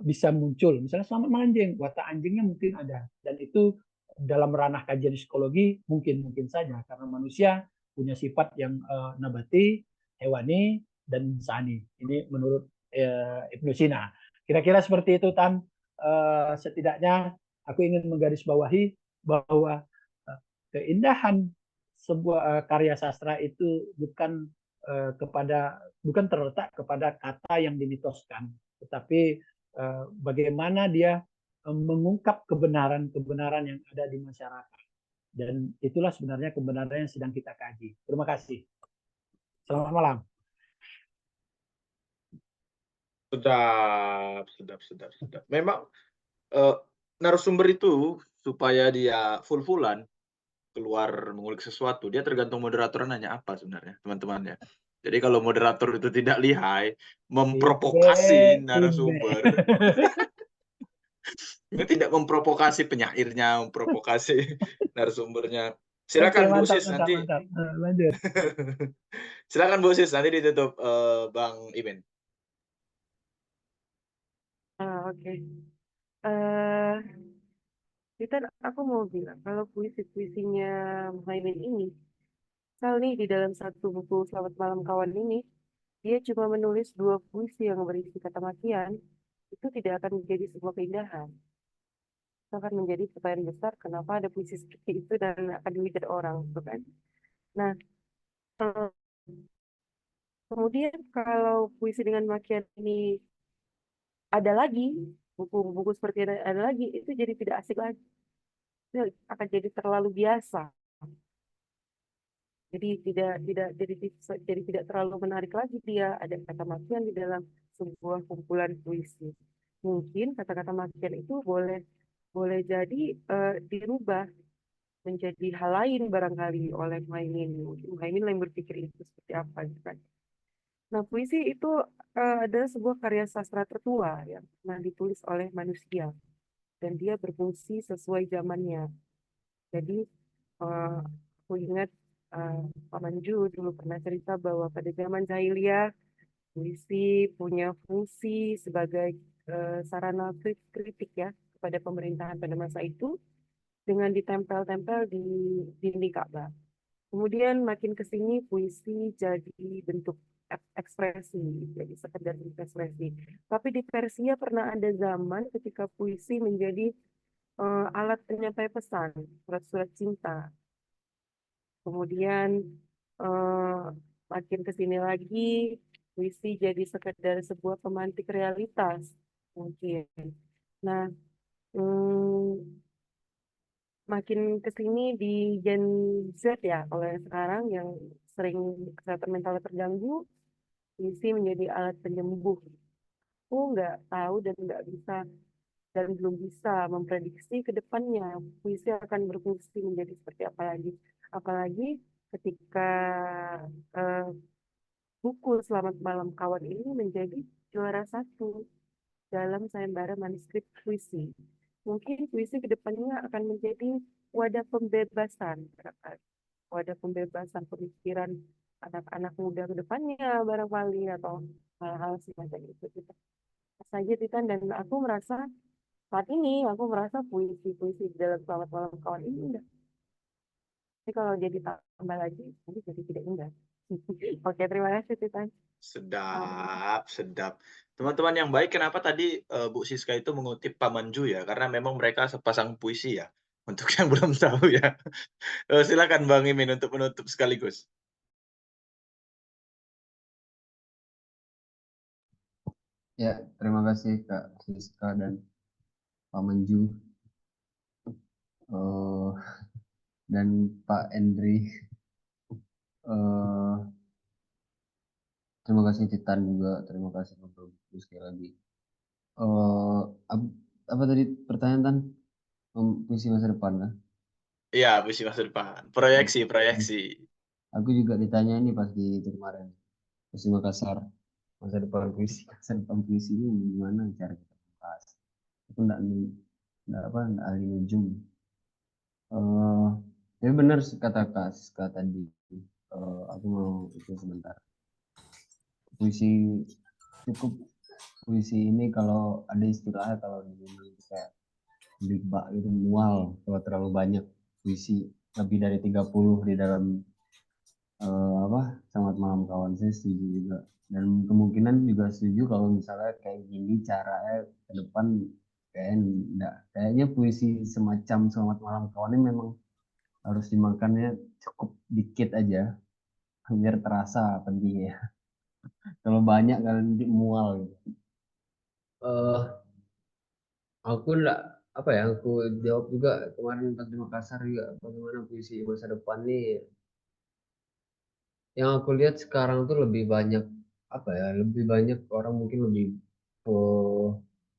C: bisa muncul. Misalnya selamat malam anjing, watak anjingnya mungkin ada. Dan itu dalam ranah kajian psikologi mungkin saja karena manusia punya sifat yang nabati, hewani, dan insani. Ini menurut Ibnu Sina. Kira-kira seperti itu Tan. Setidaknya aku ingin menggarisbawahi bahwa keindahan sebuah karya sastra itu bukan bukan terletak kepada kata yang dimitoskan, tetapi bagaimana dia mengungkap kebenaran-kebenaran yang ada di masyarakat. Dan itulah sebenarnya kebenaran yang sedang kita kaji. Terima kasih. Selamat malam.
A: Sedap. Memang narasumber itu supaya dia full-fullan keluar mengulik sesuatu, dia tergantung moderator nanya apa sebenarnya, teman-teman ya. Jadi kalau moderator itu tidak lihai, memprovokasi narasumber, tidak memprovokasi penyairnya, memprovokasi narasumbernya. Silakan Bu Sis nanti.
C: Mantap. Lanjut.
A: Silakan Bu Sis nanti ditutup Bang Imin.
D: Oke. Titan, aku mau bilang kalau puisi-puisinya Muhaimin ini, misal nih di dalam satu buku Selamat Malam Kawan ini, dia cuma menulis 2 puisi yang berisi kata makian, itu tidak akan menjadi sebuah keindahan. Itu akan menjadi pertanyaan besar kenapa ada puisi seperti itu dan akan dilihat orang, gitu kan? Nah, kemudian kalau puisi dengan makian ini ada lagi, buku-buku seperti ini ada lagi, itu jadi tidak asik lagi. Itu akan jadi terlalu biasa. Jadi tidak terlalu menarik lagi dia ada kata makian di dalam sebuah kumpulan puisi. Mungkin kata-kata makian itu boleh jadi dirubah menjadi hal lain barangkali oleh Muhaimin. Mungkin Muhaimin yang berpikir itu seperti apa gitu kan. Nah, puisi itu adalah sebuah karya sastra tertua yang pernah ditulis oleh manusia dan dia berfungsi sesuai zamannya. Jadi aku ingat Pak Manju dulu pernah cerita bahwa pada zaman jahiliyah puisi punya fungsi sebagai sarana kritik ya kepada pemerintahan pada masa itu dengan ditempel-tempel di dinding Ka'bah. Kemudian makin ke sini puisi jadi bentuk ekspresi, jadi sekedar ekspresi. Tapi di Persia pernah ada zaman ketika puisi menjadi alat penyampai pesan, surat-surat cinta. Kemudian makin ke sini lagi, puisi jadi sekedar sebuah pemantik realitas mungkin. Nah, makin ke sini di Gen Z ya, oleh sekarang yang sering kesehatan mentalnya terganggu, puisi menjadi alat penyembuh. Aku nggak tahu dan nggak bisa dan belum bisa memprediksi ke depannya puisi akan berfungsi menjadi seperti apa lagi. Apalagi ketika buku Selamat Malam Kawan ini menjadi juara 1 dalam sayembara manuskrip puisi. Mungkin puisi ke depannya akan menjadi wadah pembebasan, wadah pembebasan pemikiran anak-anak muda ke depannya barangkali atau hal-hal semacam itu. Saja Titan, dan aku merasa saat ini aku merasa puisi-puisi di dalam Selamat Malam Kawan ini indah. Tapi kalau jadi tambah lagi, nanti jadi tidak indah. Oke, terima kasih Titan.
A: Sedap. Teman-teman yang baik, kenapa tadi Bu Siska itu mengutip Pak Manju ya? Karena memang mereka sepasang puisi ya. Untuk yang belum tahu ya. Silakan Bang Imin untuk menutup sekaligus.
B: Ya, terima kasih Kak Siska dan Pak Manju dan Pak Endri. Terima kasih Titan juga, terima kasih untuk sekali lagi. Apa tadi pertanyaan Tan? Puisi masa depan kan?
A: Iya, puisi masa depan. Proyeksi.
B: Aku juga ditanya ini pas di itu kemarin. Puisi Makassar. Masa depan puisi ini gimana cara kita bahas? Aku enggak ahli nujum. Tapi benar kata Kak Siska tadi. Aku mau itu sebentar. Puisi ini kalau ada istilahnya kalau di Indonesia kayak big bag gitu, mual kalau terlalu banyak puisi lebih dari 30 di dalam Selamat Malam Kawan. Saya setuju juga, dan kemungkinan juga setuju kalau misalnya kayak gini caranya ke depan kayaknya puisi semacam Selamat Malam Kawan ini memang harus dimakannya cukup dikit aja, biar terasa pentingnya. Kalau banyak kan nanti mual gitu. Eh, aku enggak apa ya, aku jawab juga kemarin pas di Makassar juga, bagaimana puisi masa depan nih. Yang aku lihat sekarang tuh lebih banyak apa ya, lebih banyak orang mungkin eh,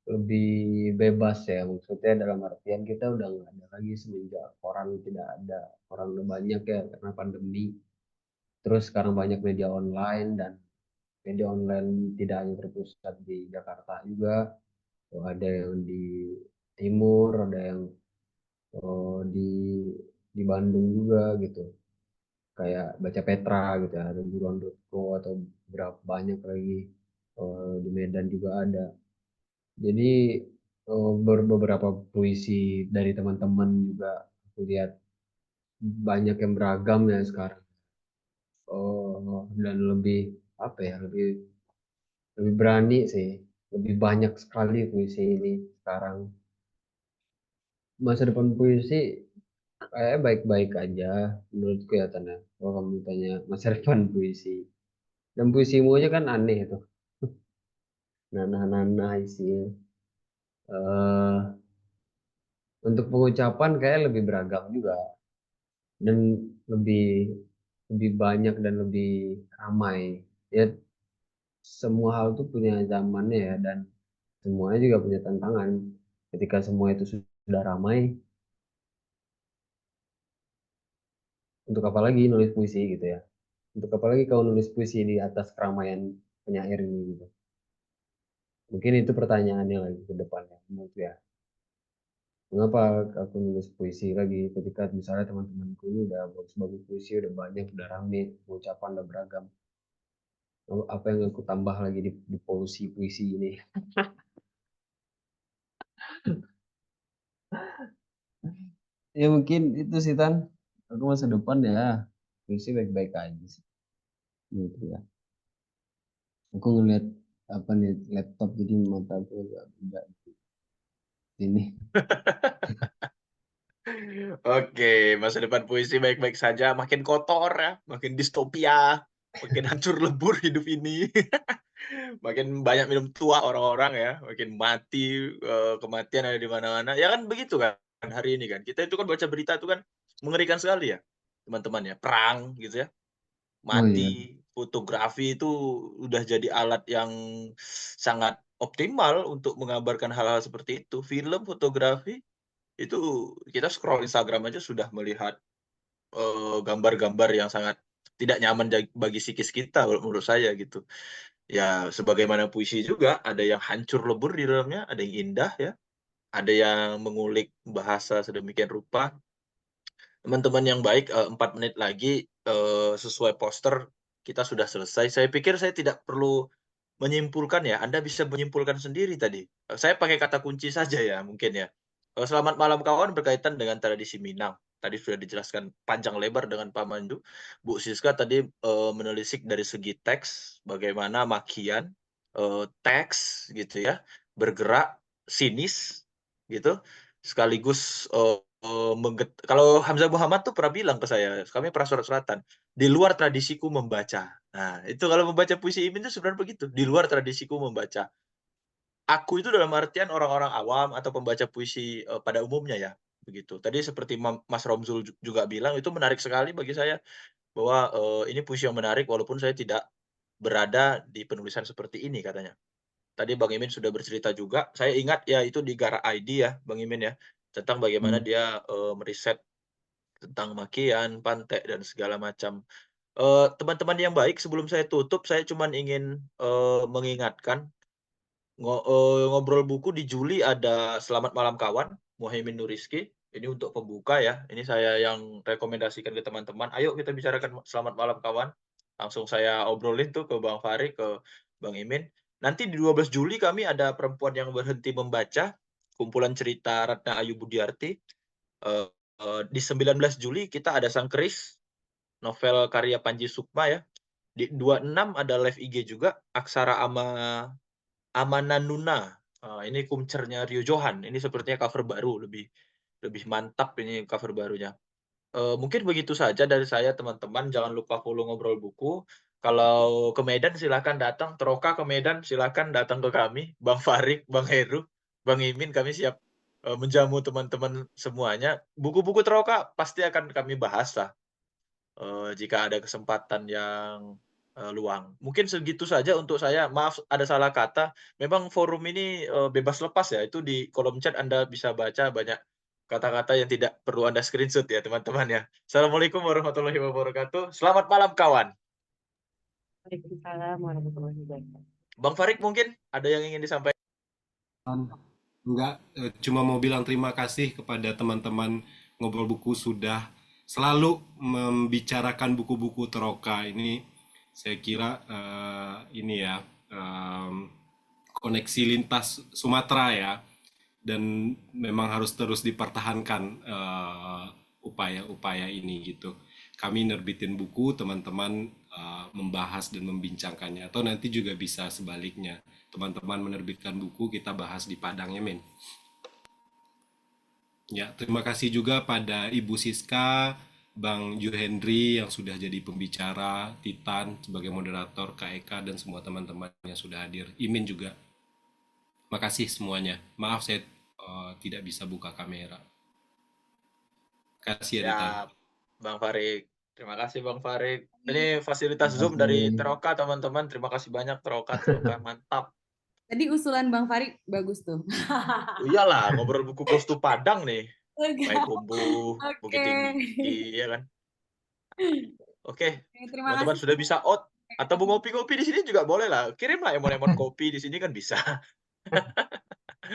B: lebih bebas ya, maksudnya dalam artian kita udah nggak ada lagi semenjak koran tidak ada, orang udah banyak ya karena pandemi. Terus sekarang banyak media online, dan media online tidak hanya terpusat di Jakarta juga. Ada yang di timur, ada yang di Bandung juga gitu. Kayak Baca Petra gitu ya, ada buruan.co atau berapa banyak lagi, di Medan juga ada. Jadi beberapa puisi dari teman-teman juga aku lihat banyak yang beragam ya sekarang. Dan lebih apa ya, lebih berani sih, lebih banyak sekali puisi ini sekarang. Masa depan puisi kayak baik-baik aja menurutku ya Tana. Kalau kamu tanya masa depan puisi, dan puisimu aja kan aneh itu, nanah-nanah isi. eh untuk pengucapan kayak lebih beragam juga, dan lebih lebih banyak dan lebih ramai ya. Semua hal tuh punya zamannya ya, dan semuanya juga punya tantangan. Ketika semua itu sudah ramai, untuk apa lagi nulis puisi gitu ya, untuk apa lagi kau nulis puisi di atas keramaian penyair ini gitu. Mungkin itu pertanyaannya lagi ke depannya menurut ya. Mengapa aku nulis puisi lagi ketika misalnya teman-temanku ini udah bagus-bagus puisi, udah banyak, udah rame, ucapan udah beragam. Lalu apa yang aku tambah lagi di polusi puisi ini? Ya mungkin itu sih Tan. Aku masa depan ya puisi baik-baik aja sih. Gitu ya. Aku ngeliat apa nih laptop, jadi mata aku agak beda ini.
A: Oke, masa depan puisi baik-baik saja, makin kotor ya, makin distopia, makin hancur lebur hidup ini. Makin banyak minum tua orang-orang ya, makin mati, kematian ada di mana-mana. Ya kan begitu kan hari ini kan. Kita itu kan baca berita itu kan mengerikan sekali ya, teman-teman ya. Perang gitu ya,
B: Oh iya.
A: mati, fotografi itu udah jadi alat yang sangat optimal untuk mengabarkan hal-hal seperti itu. Film, fotografi, itu kita scroll Instagram aja sudah melihat, gambar-gambar yang sangat tidak nyaman bagi psikis kita menurut saya gitu. Ya sebagaimana puisi juga ada yang hancur lebur di dalamnya, ada yang indah ya, ada yang mengulik bahasa sedemikian rupa. Teman-teman yang baik, 4 menit lagi, sesuai poster kita sudah selesai. Saya pikir saya tidak perlu menyimpulkan ya, Anda bisa menyimpulkan sendiri tadi. Saya pakai kata kunci saja ya mungkin ya. Selamat malam kawan berkaitan dengan tradisi Minang. Tadi sudah dijelaskan panjang lebar dengan Pak Mandu. Bu Siska tadi, menelisik dari segi teks, bagaimana makian, teks gitu ya, bergerak sinis gitu, sekaligus, kalau Hamzah Muhammad tuh pernah bilang ke saya, kami pernah surat-suratan, "Di luar tradisiku membaca." Nah, itu kalau membaca puisi Imin itu sebenarnya begitu, di luar tradisiku membaca. Aku itu dalam artian orang-orang awam atau pembaca puisi, pada umumnya ya, begitu. Tadi seperti Mas Romzul juga bilang, itu menarik sekali bagi saya bahwa, ini puisi yang menarik walaupun saya tidak berada di penulisan seperti ini katanya. Tadi Bang Imin sudah bercerita juga, saya ingat ya itu di Gara ID ya, Bang Imin ya, tentang bagaimana
B: Hmm.
A: dia, meriset tentang makian, pantek, dan segala macam. Teman-teman yang baik, sebelum saya tutup, saya cuman ingin, mengingatkan, ngobrol buku di Juli ada Selamat Malam Kawan, Muhaimin Nur Rizky. Ini untuk pembuka ya, ini saya yang rekomendasikan ke teman-teman, "Ayo kita bicarakan Selamat Malam Kawan." Langsung saya obrolin tuh ke Bang Fahri, ke Bang Imin. Nanti di 12 Juli kami ada Perempuan yang Berhenti Membaca, kumpulan cerita Ratna Ayu Budiarti. Eee di 19 Juli kita ada Sang Keris, novel karya Panji Sukma ya. Di 26 ada live IG juga, Aksara Amananuna. Ini kumcernya Rio Johan. Ini sepertinya cover baru, lebih lebih mantap ini cover barunya. Mungkin begitu saja dari saya teman-teman, jangan lupa follow Ngobrol Buku. Kalau ke Medan silakan datang, Teroka ke Medan silakan datang ke kami, Bang Farik, Bang Heru, Bang Imin, kami siap, menjamu teman-teman semuanya. Buku-buku Teroka pasti akan kami bahas lah, jika ada kesempatan yang, luang. Mungkin segitu saja untuk saya, maaf ada salah kata. Memang forum ini, bebas lepas ya, itu di kolom chat Anda bisa baca banyak kata-kata yang tidak perlu Anda screenshot ya teman-teman ya. Assalamualaikum warahmatullahi wabarakatuh. Selamat malam kawan.
D: Waalaikumsalam warahmatullahi wabarakatuh.
A: Bang Farik mungkin ada yang ingin disampaikan?
G: Enggak, cuma mau bilang terima kasih kepada teman-teman Ngobrol Buku sudah selalu membicarakan buku-buku Teroka ini. Saya kira ini ya koneksi lintas Sumatera ya, dan memang harus terus dipertahankan upaya-upaya ini gitu. Kami nerbitin buku, teman-teman membahas dan membincangkannya, atau nanti juga bisa sebaliknya, teman-teman menerbitkan buku, kita bahas di Padang ya, men. Ya, terima kasih juga pada Ibu Siska, Bang Yuhendri yang sudah jadi pembicara, Titan sebagai moderator, Kak Eka, dan semua teman-teman yang sudah hadir. Imin juga. Makasih semuanya. Maaf saya tidak bisa buka kamera. Kasih ya, Dita.
A: Ya, Bang Farik. Terima kasih Bang Farik. Ini fasilitas
B: Terima
A: Zoom dari
B: kasih.
A: Teroka teman-teman. Terima kasih banyak Teroka, mantap.
E: Tadi usulan Bang Farik bagus tuh.
A: Iyalah, ngobrol buku Ghost to Padang nih.
E: Oke.
A: Payakumbuh, Bukit Tinggi, ya kan? Oke,
E: Terima
A: teman-teman
E: kasih.
A: sudah bisa out atau mau ngopi-ngopi di sini juga boleh lah. Kirimlah emon-emon kopi di sini kan bisa.